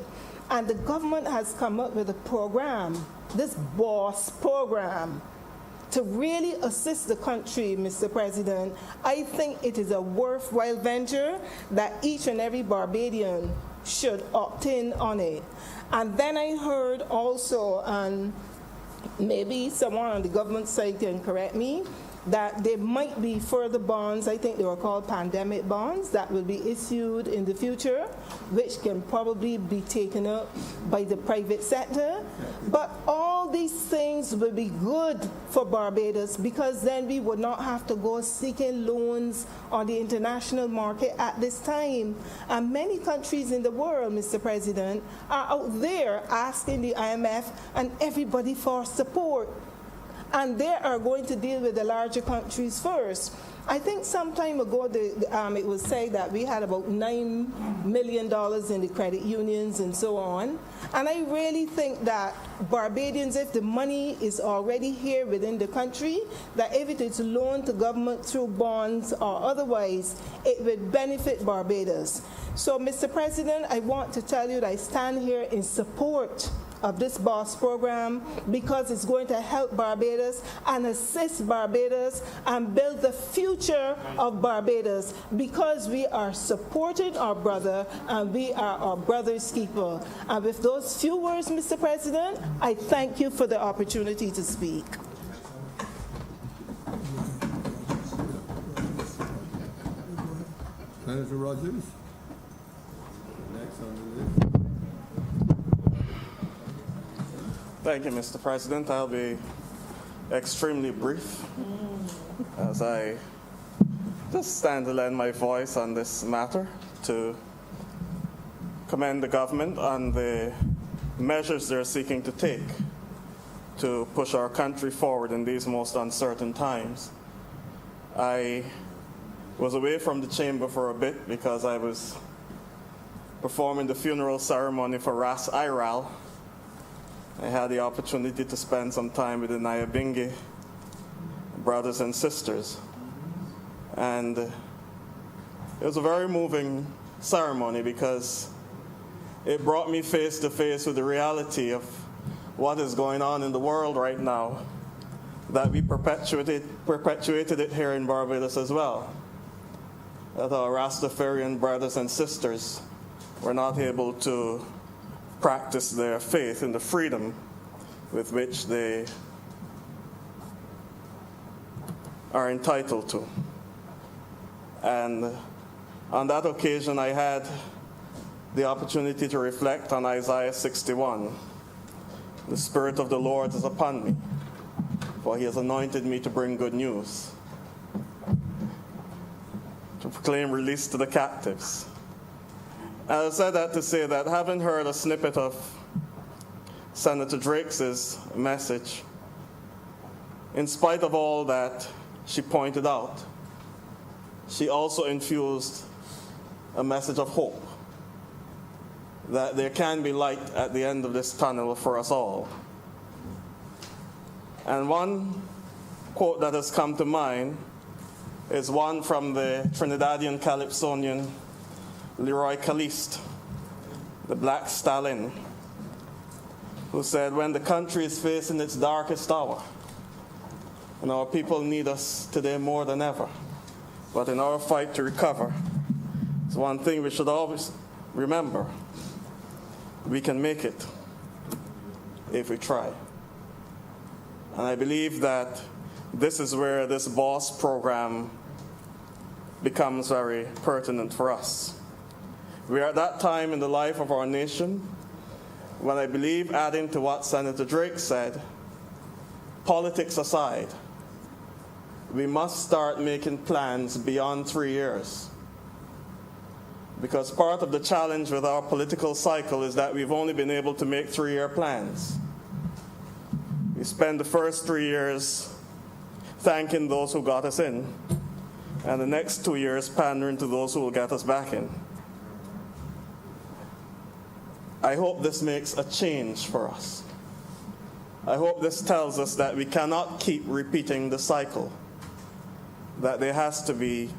and the government has come up with a program, this BOSS program, to really assist the country, Mr. President, I think it is a worthwhile venture that each and every Barbadian should opt in on it. And then I heard also, and maybe someone on the government side can correct me, that there might be further bonds, I think they were called pandemic bonds, that will be issued in the future, which can probably be taken up by the private sector. But all these things will be good for Barbados, because then we would not have to go seeking loans on the international market at this time. And many countries in the world, Mr. President, are out there asking the IMF and everybody for support. And they are going to deal with the larger countries first. I think some time ago it was said that we had about $9 million in the credit unions and so on. And I really think that Barbadians, if the money is already here within the country, that if it is loaned to government through bonds or otherwise, it would benefit Barbados. So, Mr. President, I want to tell you that I stand here in support of this BOSS program, because it's going to help Barbados and assist Barbados and build the future of Barbados, because we are supporting our brother and we are our brother's keeper. And with those few words, Mr. President, I thank you for the opportunity to speak. Senator Rogers, next on the list. Thank you, Mr. President. I'll be extremely brief as I just stand to lend my voice on this matter to commend the government on the measures they're seeking to take to push our country forward in these most uncertain times. I was away from the chamber for a bit because I was performing the funeral ceremony for Ras Iral. I had the opportunity to spend some time with the Nyabingi brothers and sisters. And it was a very moving ceremony, because it brought me face to face with the reality of what is going on in the world right now, that we perpetuated it here in Barbados as well. That our Rastafarian brothers and sisters were not able to practice their faith in the freedom with which they are entitled to. And on that occasion, I had the opportunity to reflect on Isaiah 61. The Spirit of the Lord is upon me, for he has anointed me to bring good news, to proclaim release to the captives. And I said that to say that, having heard a snippet of Senator Drake's message, in spite of all that she pointed out, she also infused a message of hope, that there can be light at the end of this tunnel for us all. And one quote that has come to mind is one from the Trinidadian Calypsonian Leroy Caliste, the Black Stallion, who said, when the country is facing its darkest hour, and our people need us today more than ever, but in our fight to recover, it's one thing we should always remember: we can make it if we try. And I believe that this is where this BOSS program becomes very pertinent for us. We are at that time in the life of our nation when I believe, adding to what Senator Drake said, politics aside, we must start making plans beyond 3 years. Because part of the challenge with our political cycle is that we've only been able to make 3-year plans. We spend the first 3 years thanking those who got us in, and the next 2 years pandering to those who will get us back in. I hope this makes a change for us. I hope this tells us that we cannot keep repeating the cycle, that there has to be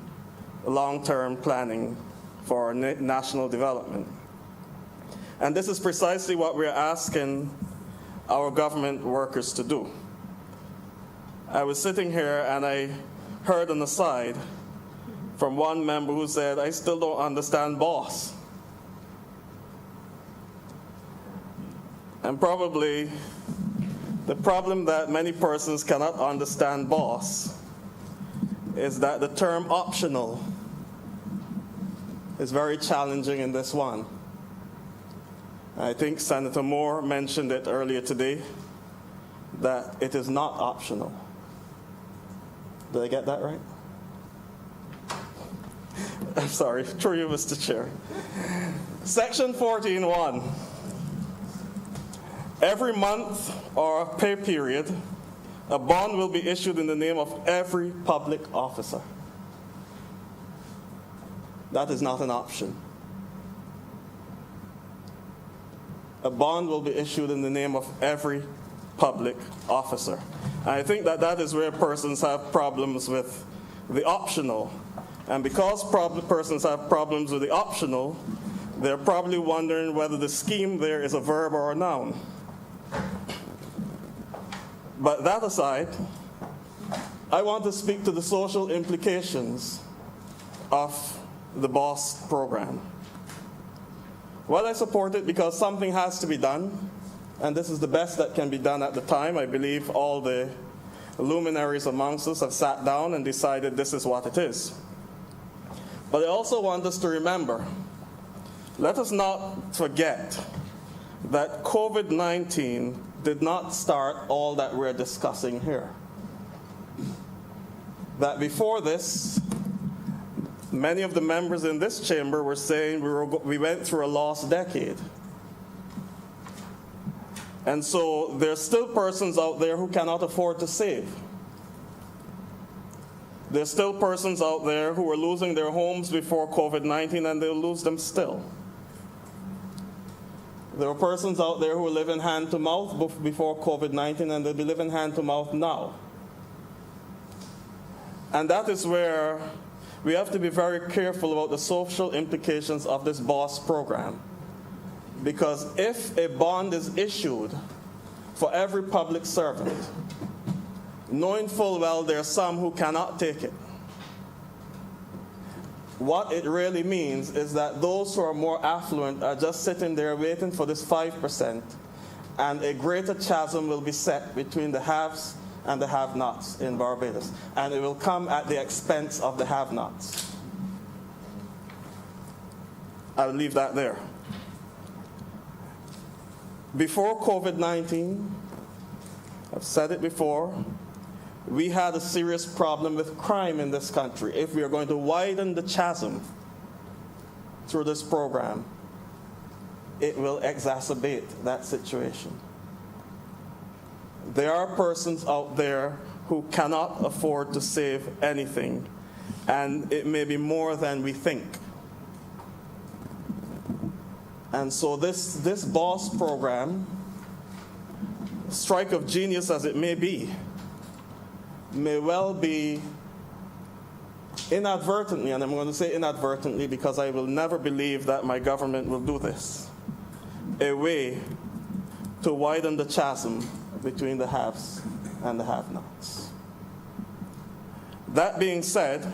long-term planning for our national development. And this is precisely what we're asking our government workers to do. I was sitting here and I heard an aside from one member who said, I still don't understand BOSS. And probably the problem that many persons cannot understand BOSS is that the term optional is very challenging in this one. I think Senator Moore mentioned it earlier today, that it is not optional. Did I get that right? I'm sorry, through you, Mr. Chair. Section 14.1. Every month or pay period, a bond will be issued in the name of every public officer. That is not an option. A bond will be issued in the name of every public officer. And I think that that is where persons have problems with the optional. And because persons have problems with the optional, they're probably wondering whether the scheme there is a verb or a noun. But that aside, I want to speak to the social implications of the BOSS program. Well, I support it because something has to be done, and this is the best that can be done at the time. I believe all the luminaries amongst us have sat down and decided this is what it is. But I also want us to remember, let us not forget that COVID-19 did not start all that we're discussing here. That before this, many of the members in this chamber were saying we went through a lost decade. And so there's still persons out there who cannot afford to save. There's still persons out there who were losing their homes before COVID-19 and they'll lose them still. There are persons out there who were living hand to mouth before COVID-19 and they'll be living hand to mouth now. And that is where we have to be very careful about the social implications of this BOSS program. Because if a bond is issued for every public servant, knowing full well there are some who cannot take it, what it really means is that those who are more affluent are just sitting there waiting for this 5%, and a greater chasm will be set between the haves and the have-nots in Barbados. And it will come at the expense of the have-nots. I'll leave that there. Before COVID-19, I've said it before, we had a serious problem with crime in this country. If we are going to widen the chasm through this program, it will exacerbate that situation. There are persons out there who cannot afford to save anything, and it may be more than we think. And so this BOSS program, strike of genius as it may well be inadvertently, and I'm going to say inadvertently because I will never believe that my government will do this, a way to widen the chasm between the haves and the have-nots. That being said,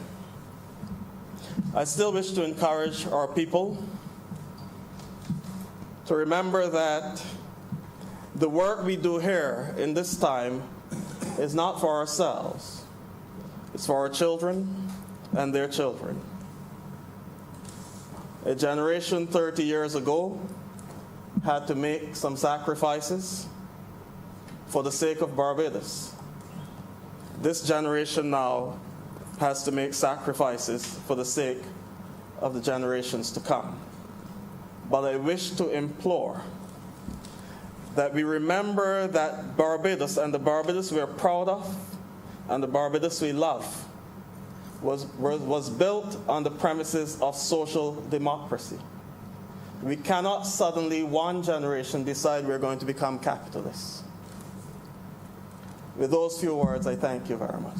I still wish to encourage our people to remember that the work we do here in this time is not for ourselves. It's for our children and their children. A generation 30 years ago had to make some sacrifices for the sake of Barbados. This generation now has to make sacrifices for the sake of the generations to come. But I wish to implore that we remember that Barbados, and the Barbados we're proud of, and the Barbados we love, was built on the premises of social democracy. We cannot suddenly, one generation, decide we're going to become capitalists. With those few words, I thank you very much.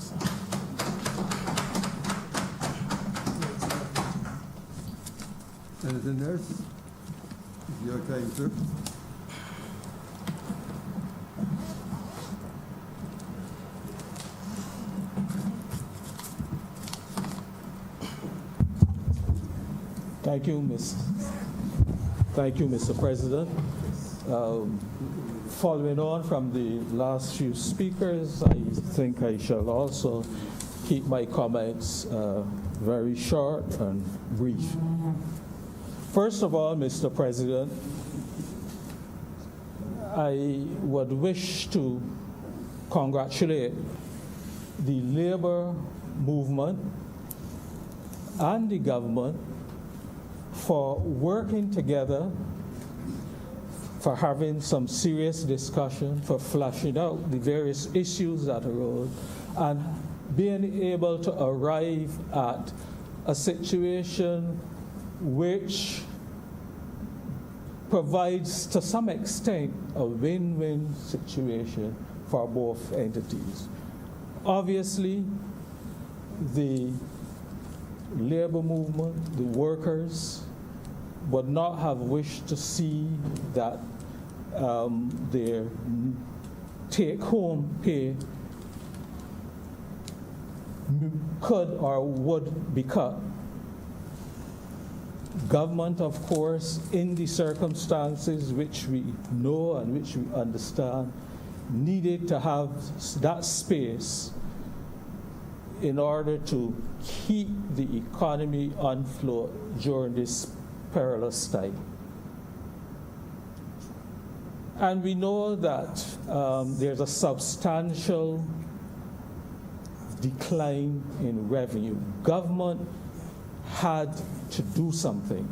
Anything else? It's your time, sir. Thank you, Mr. President. Following on from the last few speakers, I think I shall also keep my comments very short and brief. First of all, Mr. President, I would wish to congratulate the labor movement and the government for working together, for having some serious discussion, for fleshing out the various issues that arose, and being able to arrive at a situation which provides, to some extent, a win-win situation for both entities. Obviously, the labor movement, the workers, would not have wished to see that their take-home pay could or would be cut. Government, of course, in the circumstances which we know and which we understand, needed to have that space in order to keep the economy on float during this perilous time. And we know that there's a substantial decline in revenue. Government had to do something.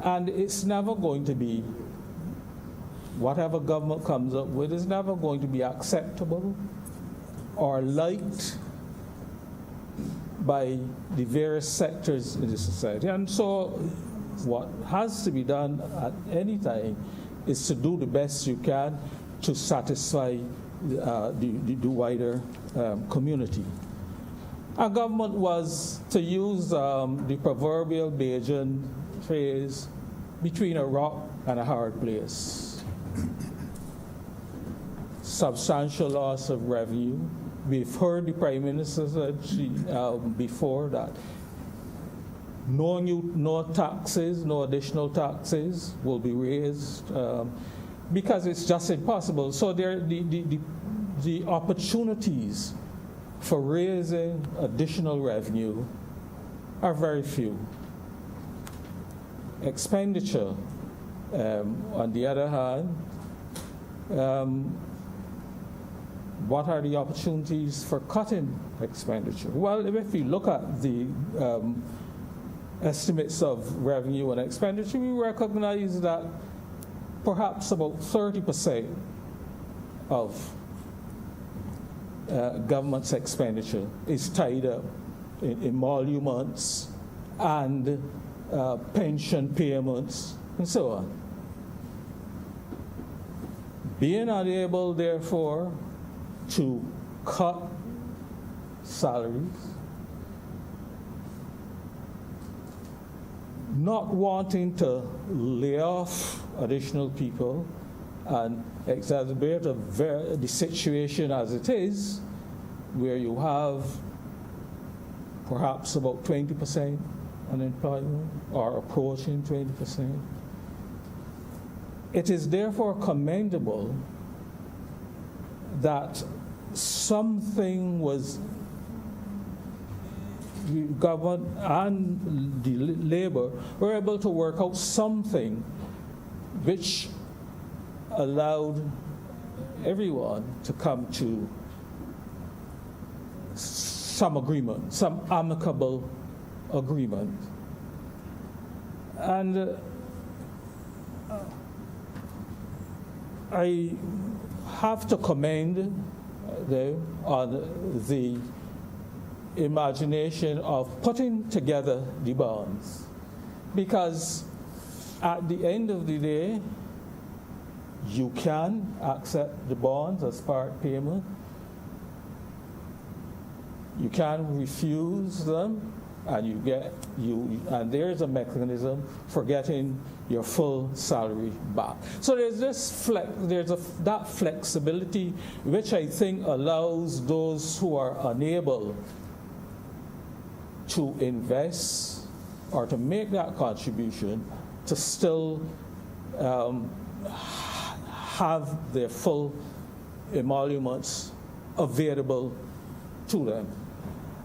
And it's never going to be, whatever government comes up with is never going to be acceptable or liked by the various sectors in the society. And so what has to be done at any time is to do the best you can to satisfy the wider community. Our government was, to use the proverbial Bajan phrase, between a rock and a hard place. Substantial loss of revenue. We've heard the Prime Minister said before that no taxes, no additional taxes will be raised because it's just impossible. So the opportunities for raising additional revenue are very few. Expenditure, on the other hand, what are the opportunities for cutting expenditure? Well, if you look at the estimates of revenue and expenditure, we recognize that perhaps about 30% of government's expenditure is tied up in emoluments and pension payments and so on. Being unable, therefore, to cut salaries, not wanting to lay off additional people and exacerbate the situation as it is, where you have perhaps about 20% unemployment or approaching 20%. It is therefore commendable that something was the government and the labor were able to work out something which allowed everyone to come to some agreement, some amicable agreement. And I have to commend them on the imagination of putting together the bonds, because at the end of the day, you can accept the bonds as part payment. You can refuse them, and and there's a mechanism for getting your full salary back. So there's that flexibility, which I think allows those who are unable to invest or to make that contribution to still have their full emoluments available to them.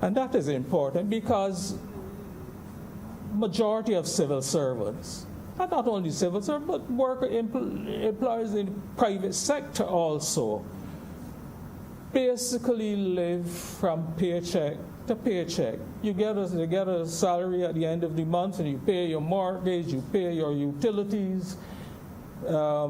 And that is important because majority of civil servants, and not only civil servants, but worker employees in the private sector also, basically live from paycheck to paycheck. You get a salary at the end of the month, and you pay your mortgage, you pay your utilities, or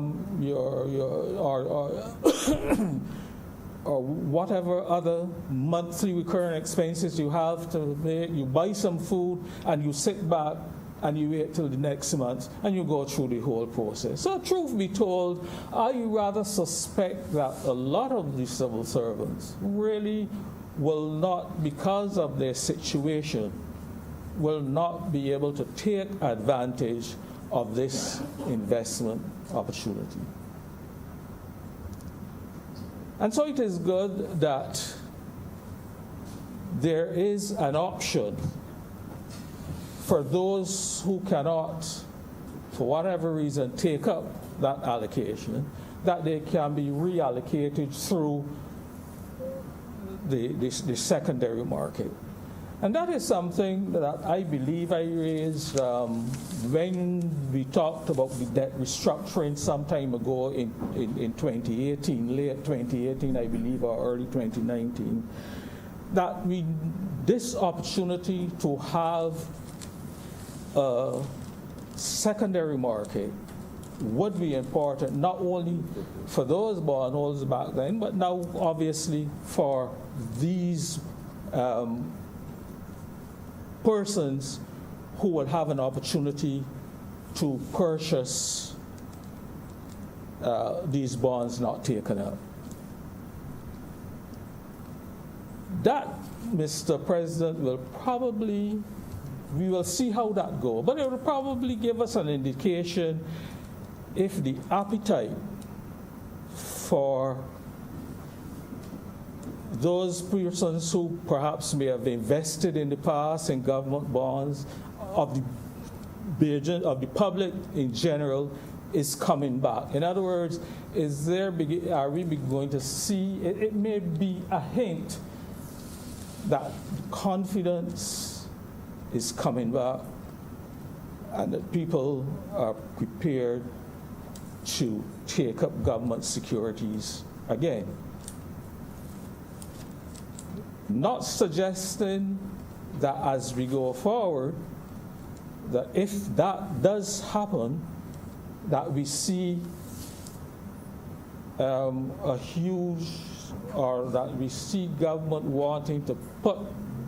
whatever other monthly recurring expenses you have to make. You buy some food and you sit back and you wait till the next month and you go through the whole process. So truth be told, I rather suspect that a lot of the civil servants really will not, because of their situation, will not be able to take advantage of this investment opportunity. And so it is good that there is an option for those who cannot, for whatever reason, take up that allocation, that they can be reallocated through the secondary market. And that is something that I believe I raised when we talked about the debt restructuring some time ago in 2018, late 2018, I believe, or early 2019, that this opportunity to have a secondary market would be important, not only for those bondholders back then, but now obviously for these persons who will have an opportunity to purchase these bonds not taken up. That, Mr. President, we will see how that goes, but it will probably give us an indication if the appetite for those persons who perhaps may have invested in the past in government bonds of the public in general is coming back. In other words, are we going to see, it may be a hint that confidence is coming back and that people are prepared to take up government securities again. Not suggesting that as we go forward, that if that does happen, that we see a huge, or that we see government wanting to put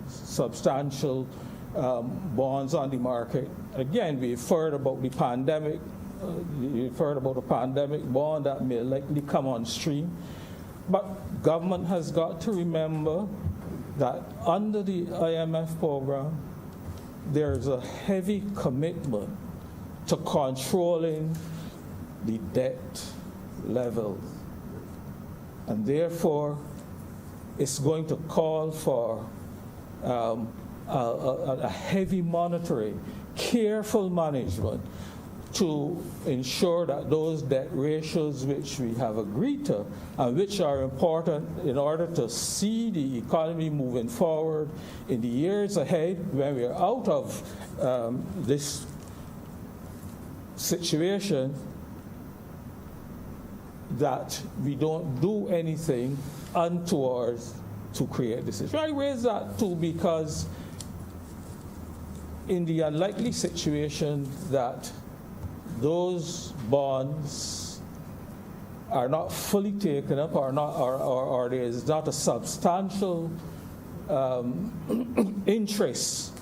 substantial bonds on the market. Again, we've heard about the pandemic. You've heard about the pandemic bond that may likely come on stream. But government has got to remember that under the IMF program, there's a heavy commitment to controlling the debt level. And therefore, it's going to call for a heavy monitoring, careful management to ensure that those debt ratios which we have agreed to and which are important in order to see the economy moving forward in the years ahead when we're out of this situation, that we don't do anything untoward to create this situation. I raise that too because in the unlikely situation that those bonds are not fully taken up or there is not a substantial interest,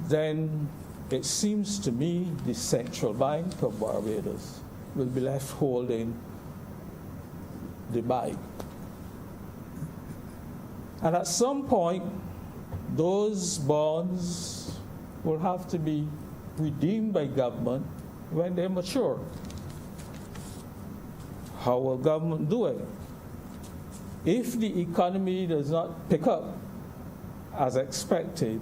then it seems to me the Central Bank of Barbados will be left holding the bag. And at some point, those bonds will have to be redeemed by government when they mature. How will government do it? If the economy does not pick up as expected,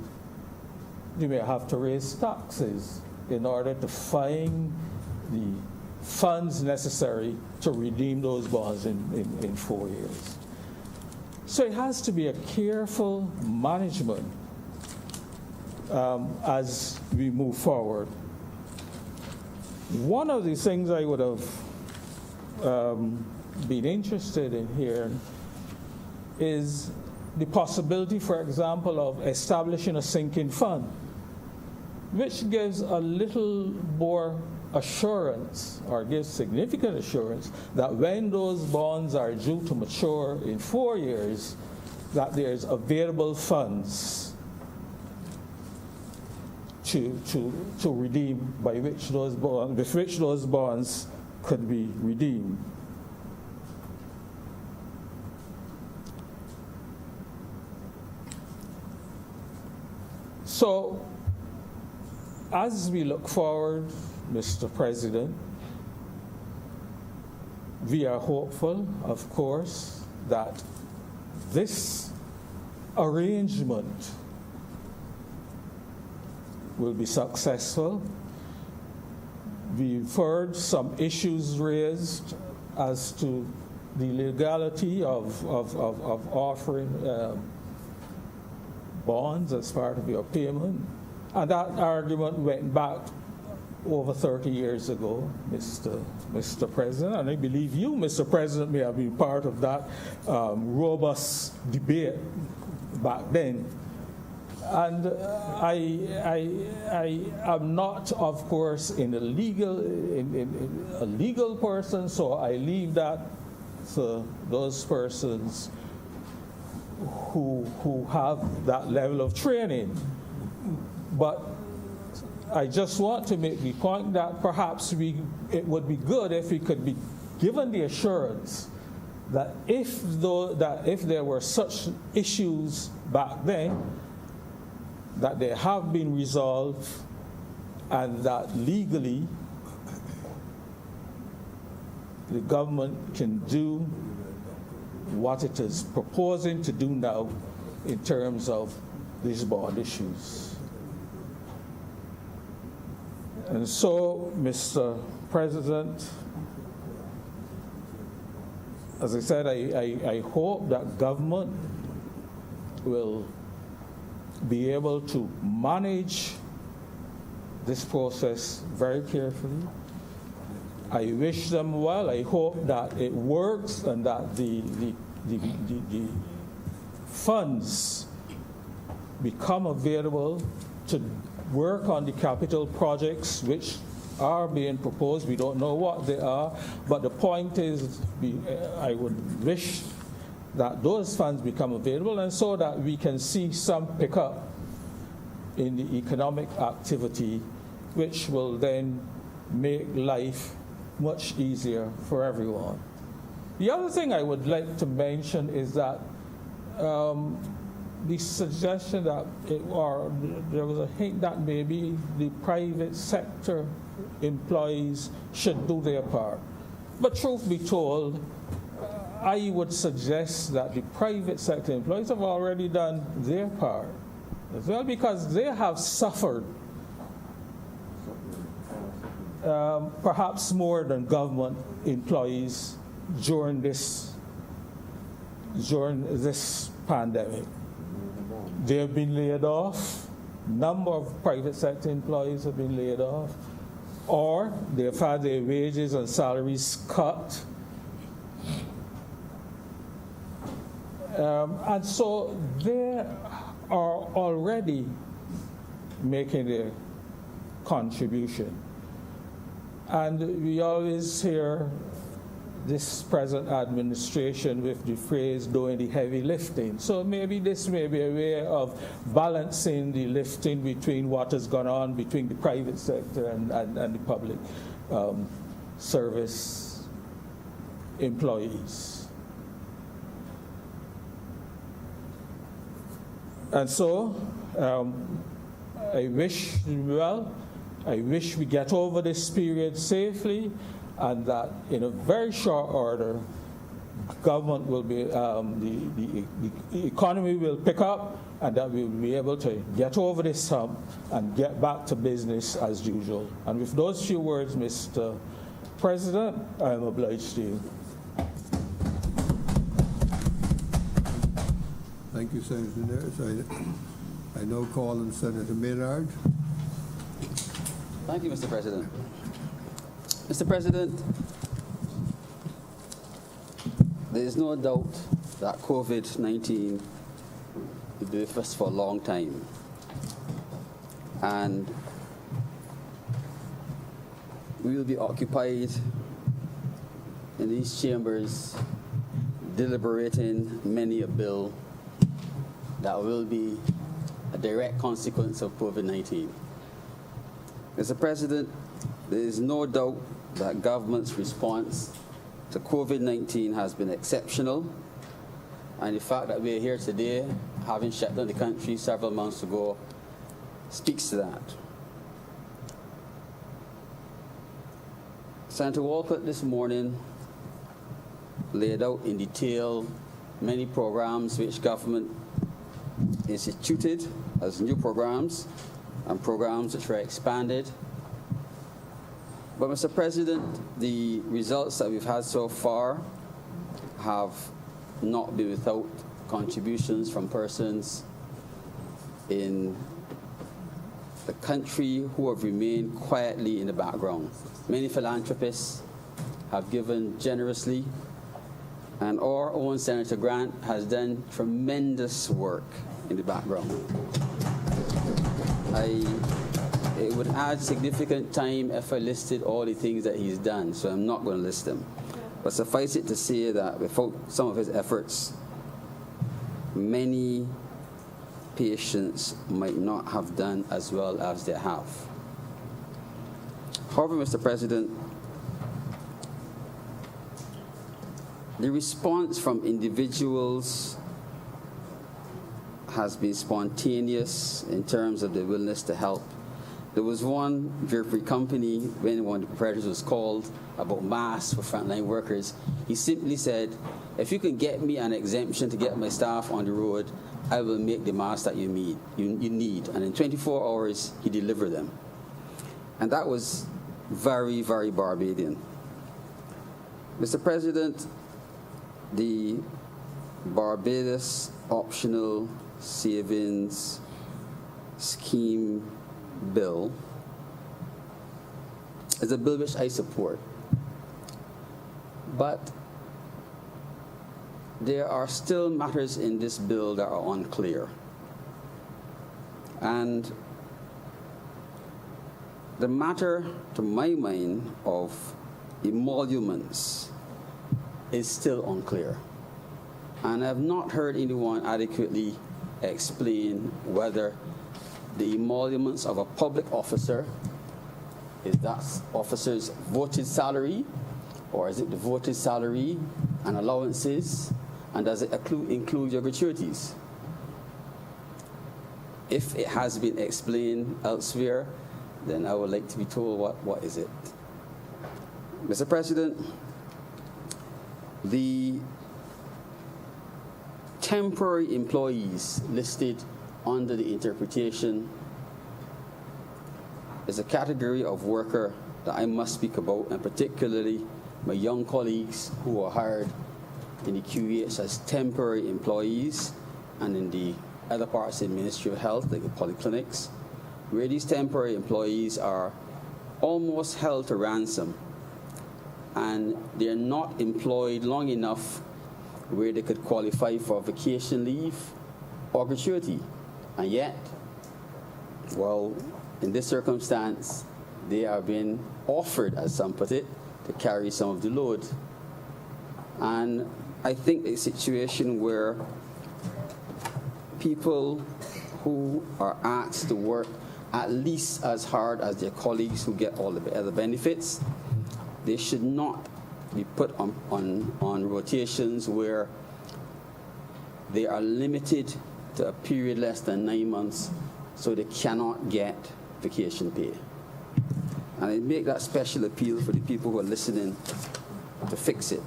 you may have to raise taxes in order to find the funds necessary to redeem those bonds in 4 years. So it has to be a careful management as we move forward. One of the things I would have been interested in here is the possibility, for example, of establishing a sinking fund, which gives a little more assurance, or gives significant assurance, that when those bonds are due to mature in 4 years, that there's available funds to redeem, by which those bonds, with which those bonds could be redeemed. So, as we look forward, Mr. President, we are hopeful, of course, that this arrangement will be successful. We've heard some issues raised as to the legality of offering bonds as part of your payment. And that argument went back over 30 years ago, Mr. President, and I believe you, Mr. President, may have been part of that robust debate back then. And I am not, of course, a legal person, so I leave that to those persons who have that level of training. But I just want to make the point that perhaps it would be good if we could be given the assurance that if there were such issues back then, that they have been resolved and that legally the government can do what it is proposing to do now in terms of these bond issues. And so, Mr. President, as I said, I hope that government will be able to manage this process very carefully. I wish them well. I hope that it works and that the funds become available to work on the capital projects which are being proposed. We don't know what they are, but the point is I would wish that those funds become available, and so that we can see some pickup in the economic activity, which will then make life much easier for everyone. The other thing I would like to mention is that the suggestion that, or there was a hint that maybe the private sector employees should do their part. But truth be told, I would suggest that the private sector employees have already done their part as well, because they have suffered perhaps more than government employees during this pandemic. They have been laid off. Number of private sector employees have been laid off, or they have had their wages and salaries cut. And so they are already making their contribution. And we always hear this present administration with the phrase doing the heavy lifting. So maybe this may be a way of balancing the lifting between what has gone on between the private sector and the public service employees. And so I wish we get over this period safely, and that in a very short order, government will be, the economy will pick up, and that we will be able to get over this hump and get back to business as usual. And with those few words, Mr. President, I am obliged to you. Thank you, Senator Neres. I now call on Senator Maynard. Thank you, Mr. President. Mr. President, there is no doubt that COVID-19 will be with us for a long time. And we will be occupied in these chambers deliberating many a bill that will be a direct consequence of COVID-19. Mr. President, there is no doubt that government's response to COVID-19 has been exceptional, and the fact that we are here today, having shut down the country several months ago, speaks to that. Senator Walcott this morning laid out in detail many programs which government instituted as new programs and programs which were expanded. But Mr. President, the results that we've had so far have not been without contributions from persons in the country who have remained quietly in the background. Many philanthropists have given generously, and our own Senator Grant has done tremendous work in the background. It would add significant time if I listed all the things that he's done, so I'm not going to list them. But suffice it to say that without some of his efforts, many patients might not have done as well as they have. However, Mr. President, the response from individuals has been spontaneous in terms of their willingness to help. There was one very company, when one of the proprietors was called about masks for frontline workers, he simply said, if you can get me an exemption to get my staff on the road, I will make the masks that you need. And in 24 hours, he delivered them. And that was very, very Barbadian. Mr. President, the Barbados Optional Savings Scheme bill is a bill which I support. But there are still matters in this bill that are unclear. And the matter, to my mind, of emoluments is still unclear. And I've not heard anyone adequately explain whether the emoluments of a public officer is that officer's voted salary, or is it the voted salary and allowances, and does it include your gratuities? if it has been explained elsewhere, then I would like to be told what is it. Mr. President, the temporary employees listed under the interpretation is a category of worker that I must speak about, and particularly my young colleagues who are hired in the QEH as temporary employees and in the other parts of the Ministry of Health, like the polyclinics, where these temporary employees are almost held to ransom and they're not employed long enough where they could qualify for vacation leave or gratuity. And yet, well, in this circumstance, they are being offered, as some put it, to carry some of the load. And I think a situation where people who are asked to work at least as hard as their colleagues who get all the other benefits, they should not be put on rotations where they are limited to a period less than 9 months, so they cannot get vacation pay. And I make that special appeal for the people who are listening to fix it.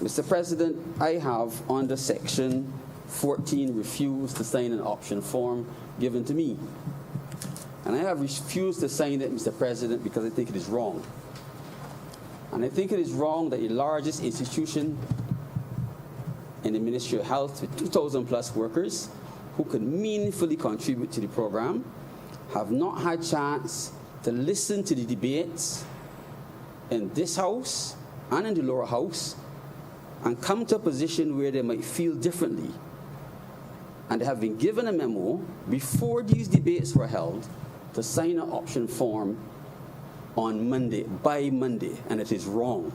Mr. President, I have under Section 14 refused to sign an option form given to me. And I have refused to sign it, Mr. President, because I think it is wrong. And I think it is wrong that the largest institution in the Ministry of Health with 2,000 plus workers who could meaningfully contribute to the program have not had chance to listen to the debates in this House and in the lower house and come to a position where they might feel differently. And they have been given a memo before these debates were held to sign an option form on Monday, by Monday, and it is wrong.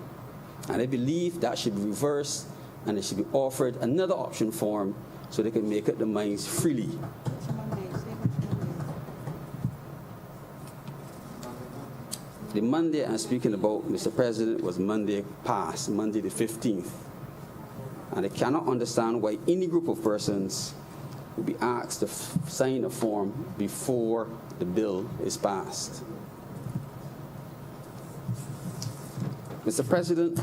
And I believe that should be reversed and they should be offered another option form so they can make up their minds freely. The Monday I'm speaking about, Mr. President, was Monday past, Monday the 15th. And I cannot understand why any group of persons will be asked to sign a form before the bill is passed. Mr. President,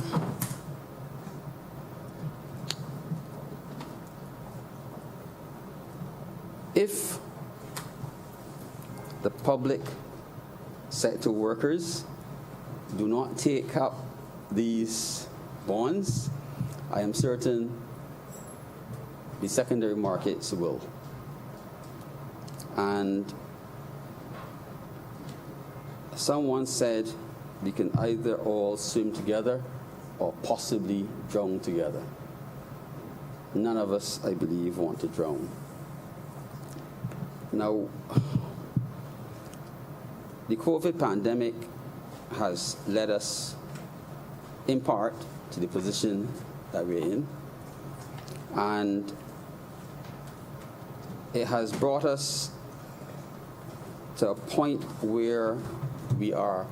if the public sector workers do not take up these bonds, I am certain the secondary markets will. And someone said we can either all swim together or possibly drown together. None of us, I believe, want to drown. Now, the COVID pandemic has led us, in part, to the position that we're in, and it has brought us to a point where we are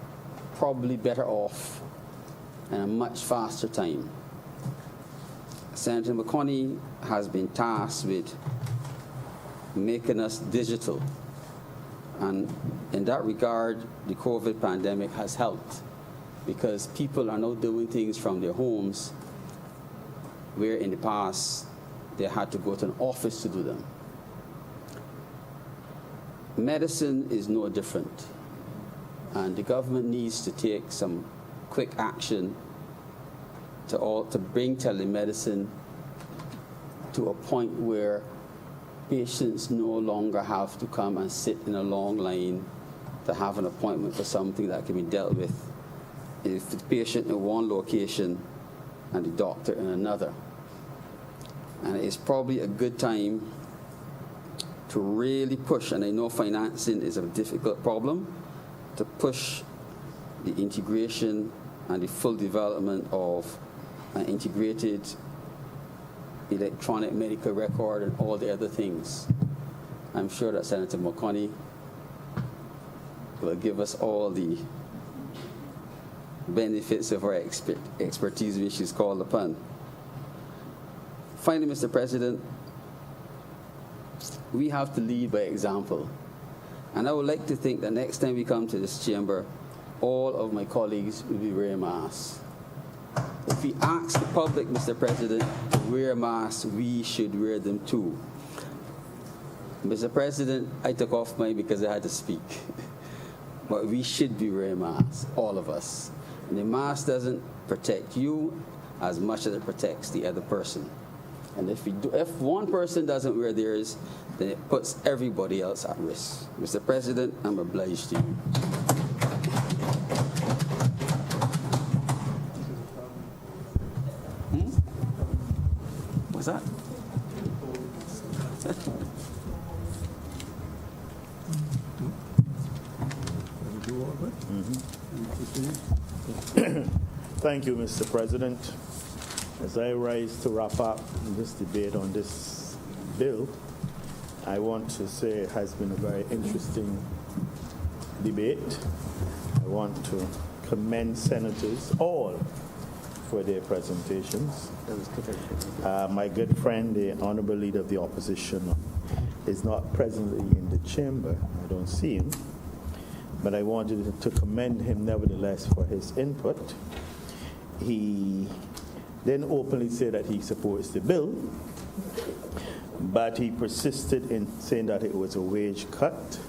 probably better off in a much faster time. Senator McConney has been tasked with making us digital. And in that regard, the COVID pandemic has helped because people are now doing things from their homes where in the past they had to go to an office to do them. Medicine is no different, and the government needs to take some quick action to bring telemedicine to a point where patients no longer have to come and sit in a long line to have an appointment for something that can be dealt with if the patient in one location and the doctor in another. And it's probably a good time to really push, and I know financing is a difficult problem, to push the integration and the full development of an integrated electronic medical record and all the other things. I'm sure that Senator McConney will give us all the benefits of our expertise which is called upon. Finally, Mr. President, we have to lead by example. And I would like to think that next time we come to this chamber, all of my colleagues will be wearing masks. If we ask the public, Mr. President, to wear masks, we should wear them too. Mr. President, I took off mine because I had to speak. But we should be wearing masks, all of us. And the mask doesn't protect you as much as it protects the other person. And if one person doesn't wear theirs, then it puts everybody else at risk. Mr. President, I'm obliged to you. What's that? Thank you, Mr. President. As I rise to wrap up this debate on this bill, I want to say it has been a very interesting debate. I want to commend senators all for their presentations. My good friend, the Honourable Leader of the Opposition, is not presently in the chamber. I don't see him. But I wanted to commend him nevertheless for his input. He didn't openly say that he supports the bill, but he persisted in saying that it was a wage cut.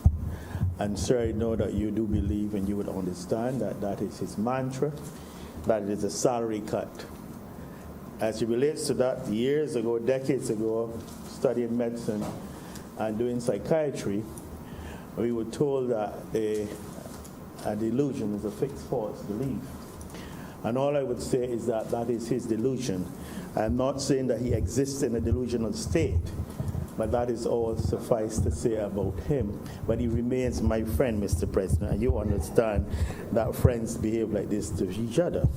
And sir, I know that you do believe and you would understand that that is his mantra, that it is a salary cut. As it relates to that, years ago, decades ago, studying medicine and doing psychiatry, we were told that a delusion is a fixed false belief. And all I would say is that that is his delusion. I'm not saying that he exists in a delusional state, but that is all suffice to say about him. But he remains my friend, Mr. President, and you understand that friends behave like this to each other.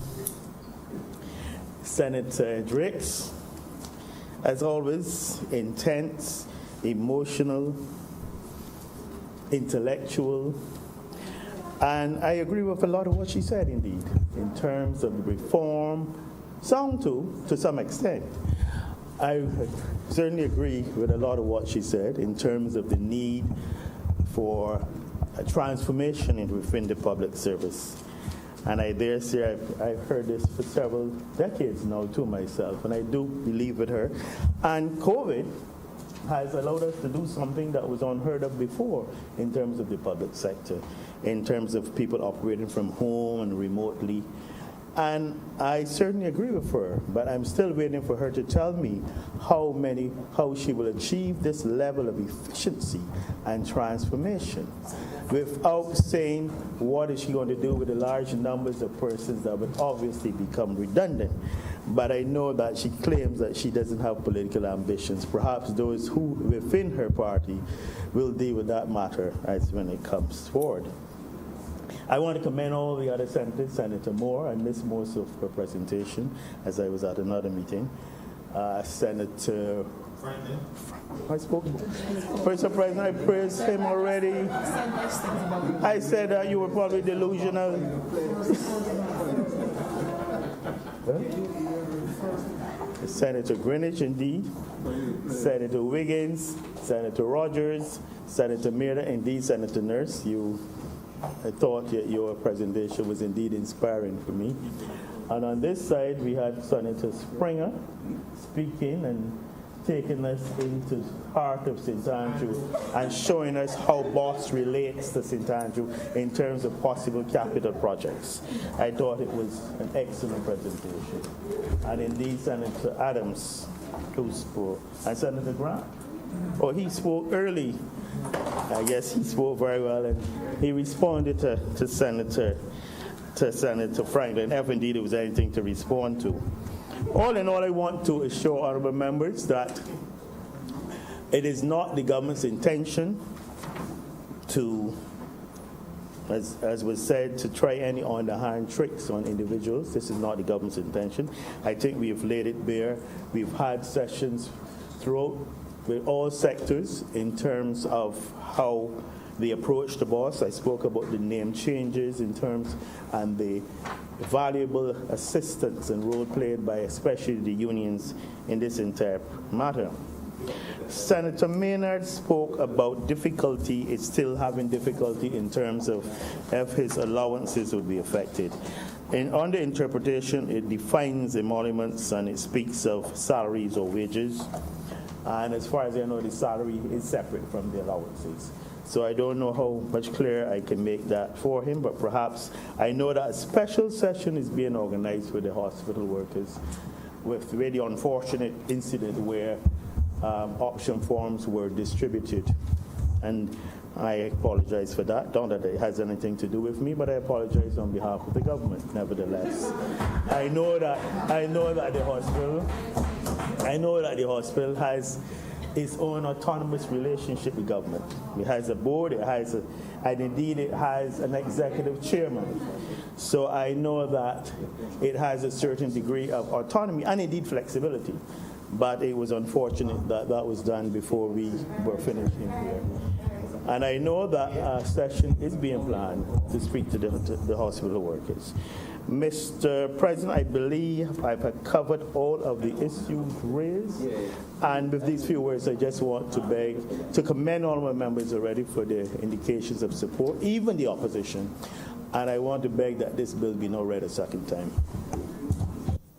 Senator Drix, as always, intense, emotional, intellectual, and I agree with a lot of what she said, indeed, in terms of the reform, some to some extent. I certainly agree with a lot of what she said in terms of the need for a transformation within the public service. And I dare say I've heard this for several decades now to myself, and I do believe with her. And COVID has allowed us to do something that was unheard of before in terms of the public sector, in terms of people operating from home and remotely. And I certainly agree with her, but I'm still waiting for her to tell me how she will achieve this level of efficiency and transformation without saying what is she going to do with the large numbers of persons that would obviously become redundant. But I know that she claims that she doesn't have political ambitions. Perhaps those who within her party will deal with that matter as when it comes forward. I want to commend all the other senators. Senator Moore, I missed most of her presentation as I was at another meeting. Senator Franklin. I spoke about Mr. President, I praised him already. I said that you were probably delusional. Senator Greenwich, indeed. Senator Wiggins, Senator Rogers, Senator Miller, indeed, Senator Nurse. I thought your presentation was indeed inspiring for me. And on this side, we had Senator Springer speaking and taking us into the heart of St. Andrew and showing us how BOSS relates to St. Andrew in terms of possible capital projects. I thought it was an excellent presentation. And indeed, Senator Adams, who spoke, and Senator Grant. Oh, he spoke early. I guess he spoke very well, and he responded to Senator Franklin, if indeed it was anything to respond to. All in all, I want to assure honourable members that it is not the government's intention to, as was said, to try any underhand tricks on individuals. This is not the government's intention. I think we have laid it bare. We've had sessions throughout with all sectors in terms of how they approach the BOSS. I spoke about the name changes in terms and the valuable assistance and role played by especially the unions in this entire matter. Senator Maynard spoke about difficulty, it's still having difficulty in terms of if his allowances would be affected. On the interpretation, it defines emoluments and it speaks of salaries or wages. And as far as I know, the salary is separate from the allowances. So I don't know how much clearer I can make that for him, but perhaps I know that a special session is being organized with the hospital workers with the really unfortunate incident where option forms were distributed. And I apologize for that. Not that it has anything to do with me, but I apologize on behalf of the government, nevertheless. I know that the hospital has its own autonomous relationship with government. It has a board, and indeed it has an executive chairman. So I know that it has a certain degree of autonomy and indeed flexibility. But it was unfortunate that that was done before we were finished in here. And I know that a session is being planned to speak to the hospital workers. Mr. President, I believe I've covered all of the issues raised. And with these few words, I just want to beg to commend all my members already for their indications of support, even the opposition. And I want to beg that this bill be now read a second time.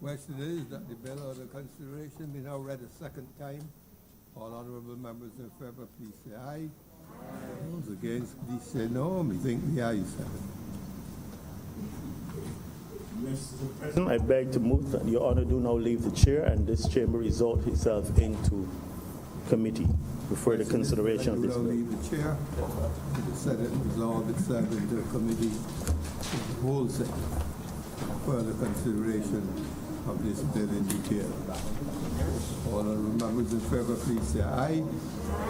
Question is that the bill under consideration be now read a second time. All honourable members in favour, please say aye. Those against, please say no. Me think the ayes have it. Mr. President, I beg to move that Your Honour do now leave the chair and this chamber resort itself into committee before the consideration of this bill. Leave the chair. The Senate resolve itself into committee in the whole Senate for further consideration of this bill in detail. All honourable members in favour, please say aye.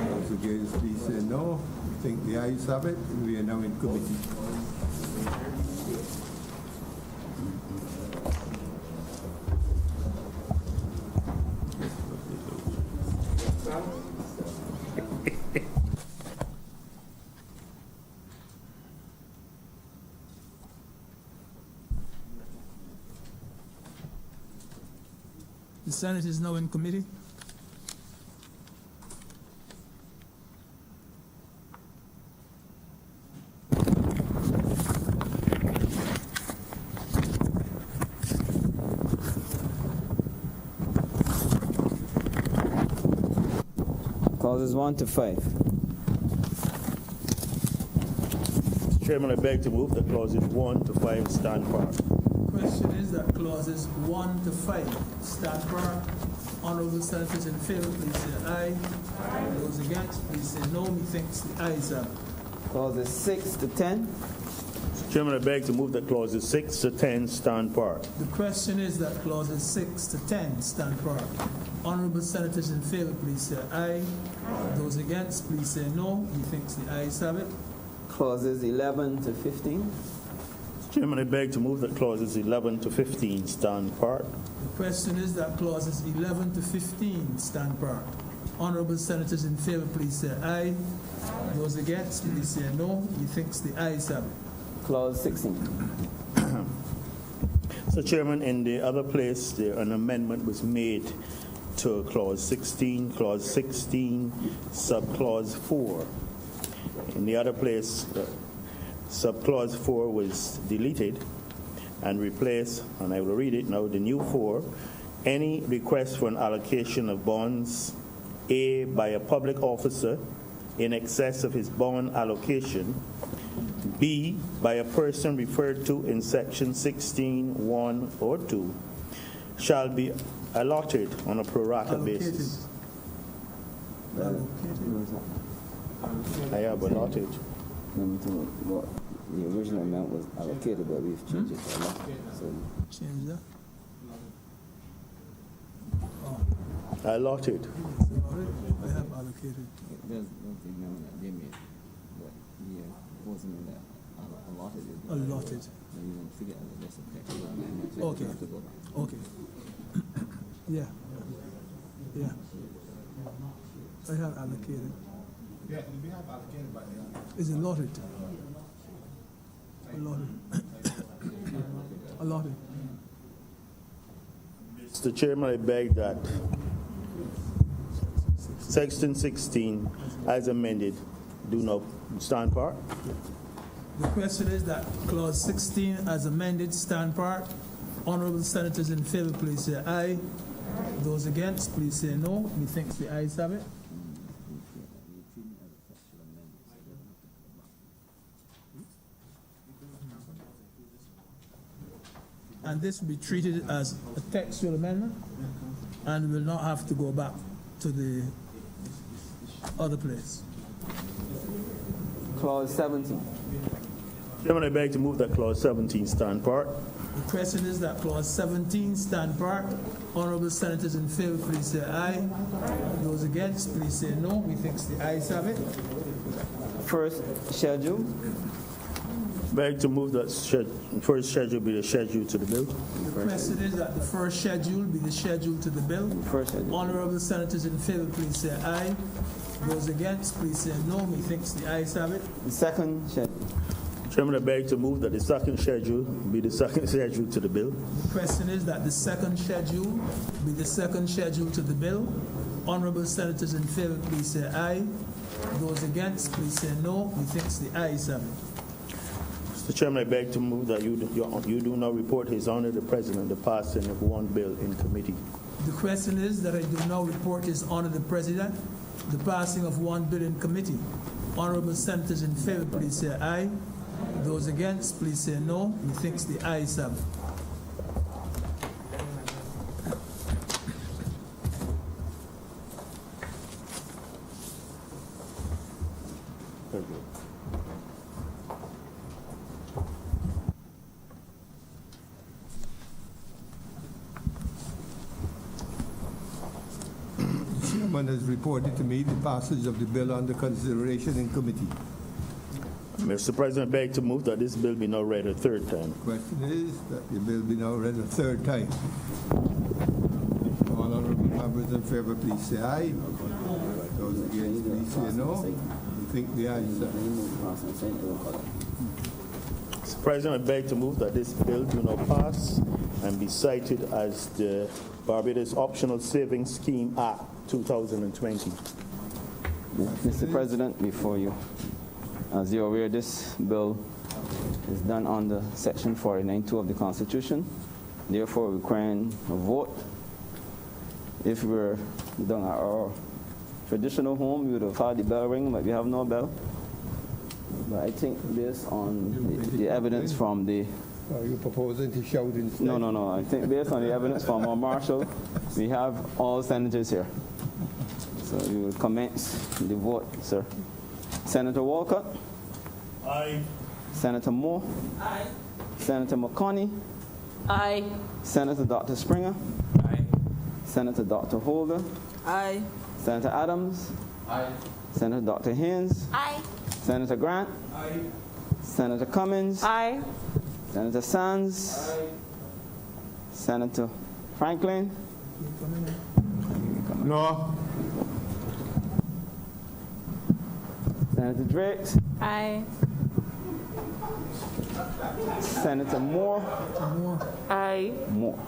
Those against, please say no. I think the ayes have it, and we are now in committee. The Senate is now in committee. Clauses 1 to 5. Mr. Chairman, I beg to move that clauses 1 to 5 stand par. Question is that clauses 1 to 5 stand par. Honourable senators in favour, please say aye. Those against, please say no. Methinks the ayes have it. Clauses 6 to 10. Mr. Chairman, I beg to move that clauses 6 to 10 stand par. The question is that clauses 6 to 10 stand par. Honourable senators in favour, please say aye. Those against, please say no. Methinks the ayes have it. Clauses 11 to 15. Mr. Chairman, I beg to move that clauses 11 to 15 stand par. The question is that clauses 11 to 15 stand par. Honourable senators in favour, please say aye. Those against, please say no. Methinks the ayes have it. Clause 16. Mr. Chairman, in the other place, there an amendment was made to clause 16, subclause 4. In the other place, subclause 4 was deleted and replaced, and I will read it now, the new 4, any request for an allocation of bonds, A, by a public officer in excess of his bond allocation, B, by a person referred to in section 16(1) or 2, shall be allotted on a pro rata basis. I have allotted. What the original amount was allocated, but we've changed it to allotted. So Change that. Allotted. I have allocated. there's the amount that they made, but yeah, wasn't in that allotted. Allotted. So you don't figure out that's effective. Okay. Okay. Yeah. Yeah. I have allocated. Yeah, we have allocated by the Is allotted. Allotted. Allotted. Mr. Chairman, I beg that Section 16, as amended, do not stand part. The question is that clause 16 as amended stand part. Honourable senators in favor, please say aye. Those against, please say no. Methinks the ayes have it. And this will be treated as a textual amendment and will not have to go back to the other place. Clause 17. Chairman, I beg to move that clause 17 stand part. The question is that clause 17 stand part. Honourable senators in favor, please say aye. Those against, please say no. Methinks the ayes have it. First schedule. Beg to move that first schedule be the schedule to the bill. The question is that the first schedule be the schedule to the bill. First schedule. Honourable senators in favor, please say aye. Those against, please say no. Methinks the ayes have it. The second schedule. Chairman, I beg to move that the second schedule be the second schedule to the bill. The question is that the second schedule be the second schedule to the bill. Honourable senators in favor, please say aye. Those against, please say no. Methinks the ayes have it. Mr. Chairman, I beg to move that you do not report His Honor the President the passing of one bill in committee. The question is that I do now report His Honor the President the passing of one bill in committee. Honourable senators in favor, please say aye. Those against, please say no. Methinks the ayes have it. The chairman has reported to me the passage of the bill under consideration in committee. Mr. President, I beg to move that this bill be now read a third time. Question is that the bill be now read a third time. All honourable members in favor, please say aye. Those against, please say no. I think the ayes have it. Mr. President, I beg to move that this bill do not pass and be cited as the Barbados Optional Savings Scheme Act 2020. Mr. President, before you, as you're aware, this bill is done under Section 49(2) of the Constitution, therefore requiring a vote. If we were done at our traditional home, we would have had the bell ring, but we have no bell. But I think based on the evidence from the... Are you proposing to shout instead? No. I think based on the evidence from our marshal, we have all senators here. So we will commence the vote, sir. Senator Walcott? Aye. Senator Moore? Aye. Senator McConney? Aye. Senator Dr. Springer? Aye. Senator Dr. Holder? Aye. Senator Adams? Aye. Senator Dr. Haynes? Aye. Senator Grant? Aye. Senator Cummins? Aye. Senator Sands? Aye. Senator Franklin? No. Senator Drake? Aye. Senator Moore? Aye. Moore.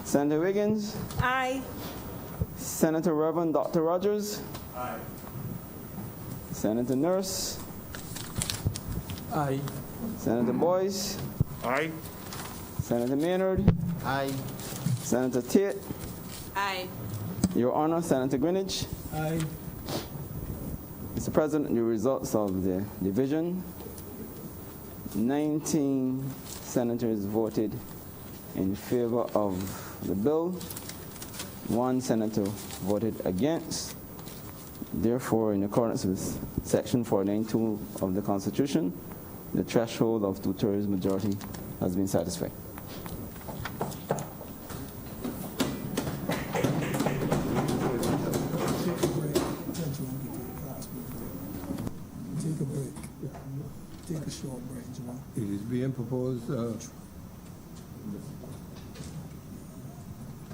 Senator Wiggins? Aye. Senator Reverend Dr. Rogers? Aye. Senator Nurse? Aye. Senator Boyce? Aye. Senator Maynard? Aye. Senator Tate? Aye. Your Honor, Senator Greenwich? Aye. Mr. President, the results of the division, 19 senators voted in favor of the bill. 1 senator voted against. Therefore, in accordance with Section 492 of the Constitution, the threshold of 2/3 majority has been satisfied. Take a break. Take a short break, Jamal. It is being proposed,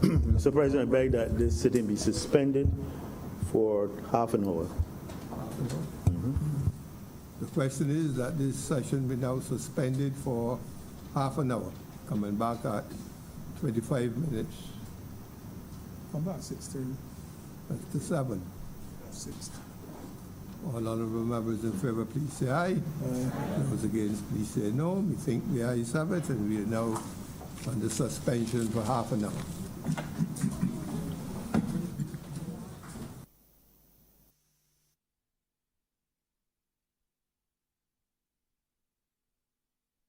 Mr. President, I beg that this sitting be suspended for half an hour. the question is that this session be now suspended for half an hour, coming back at 25 minutes Come back 6:30. after 7. All honourable members in favour, please say aye. Those against, please say no. We think the ayes have it, and we are now under suspension for half an hour.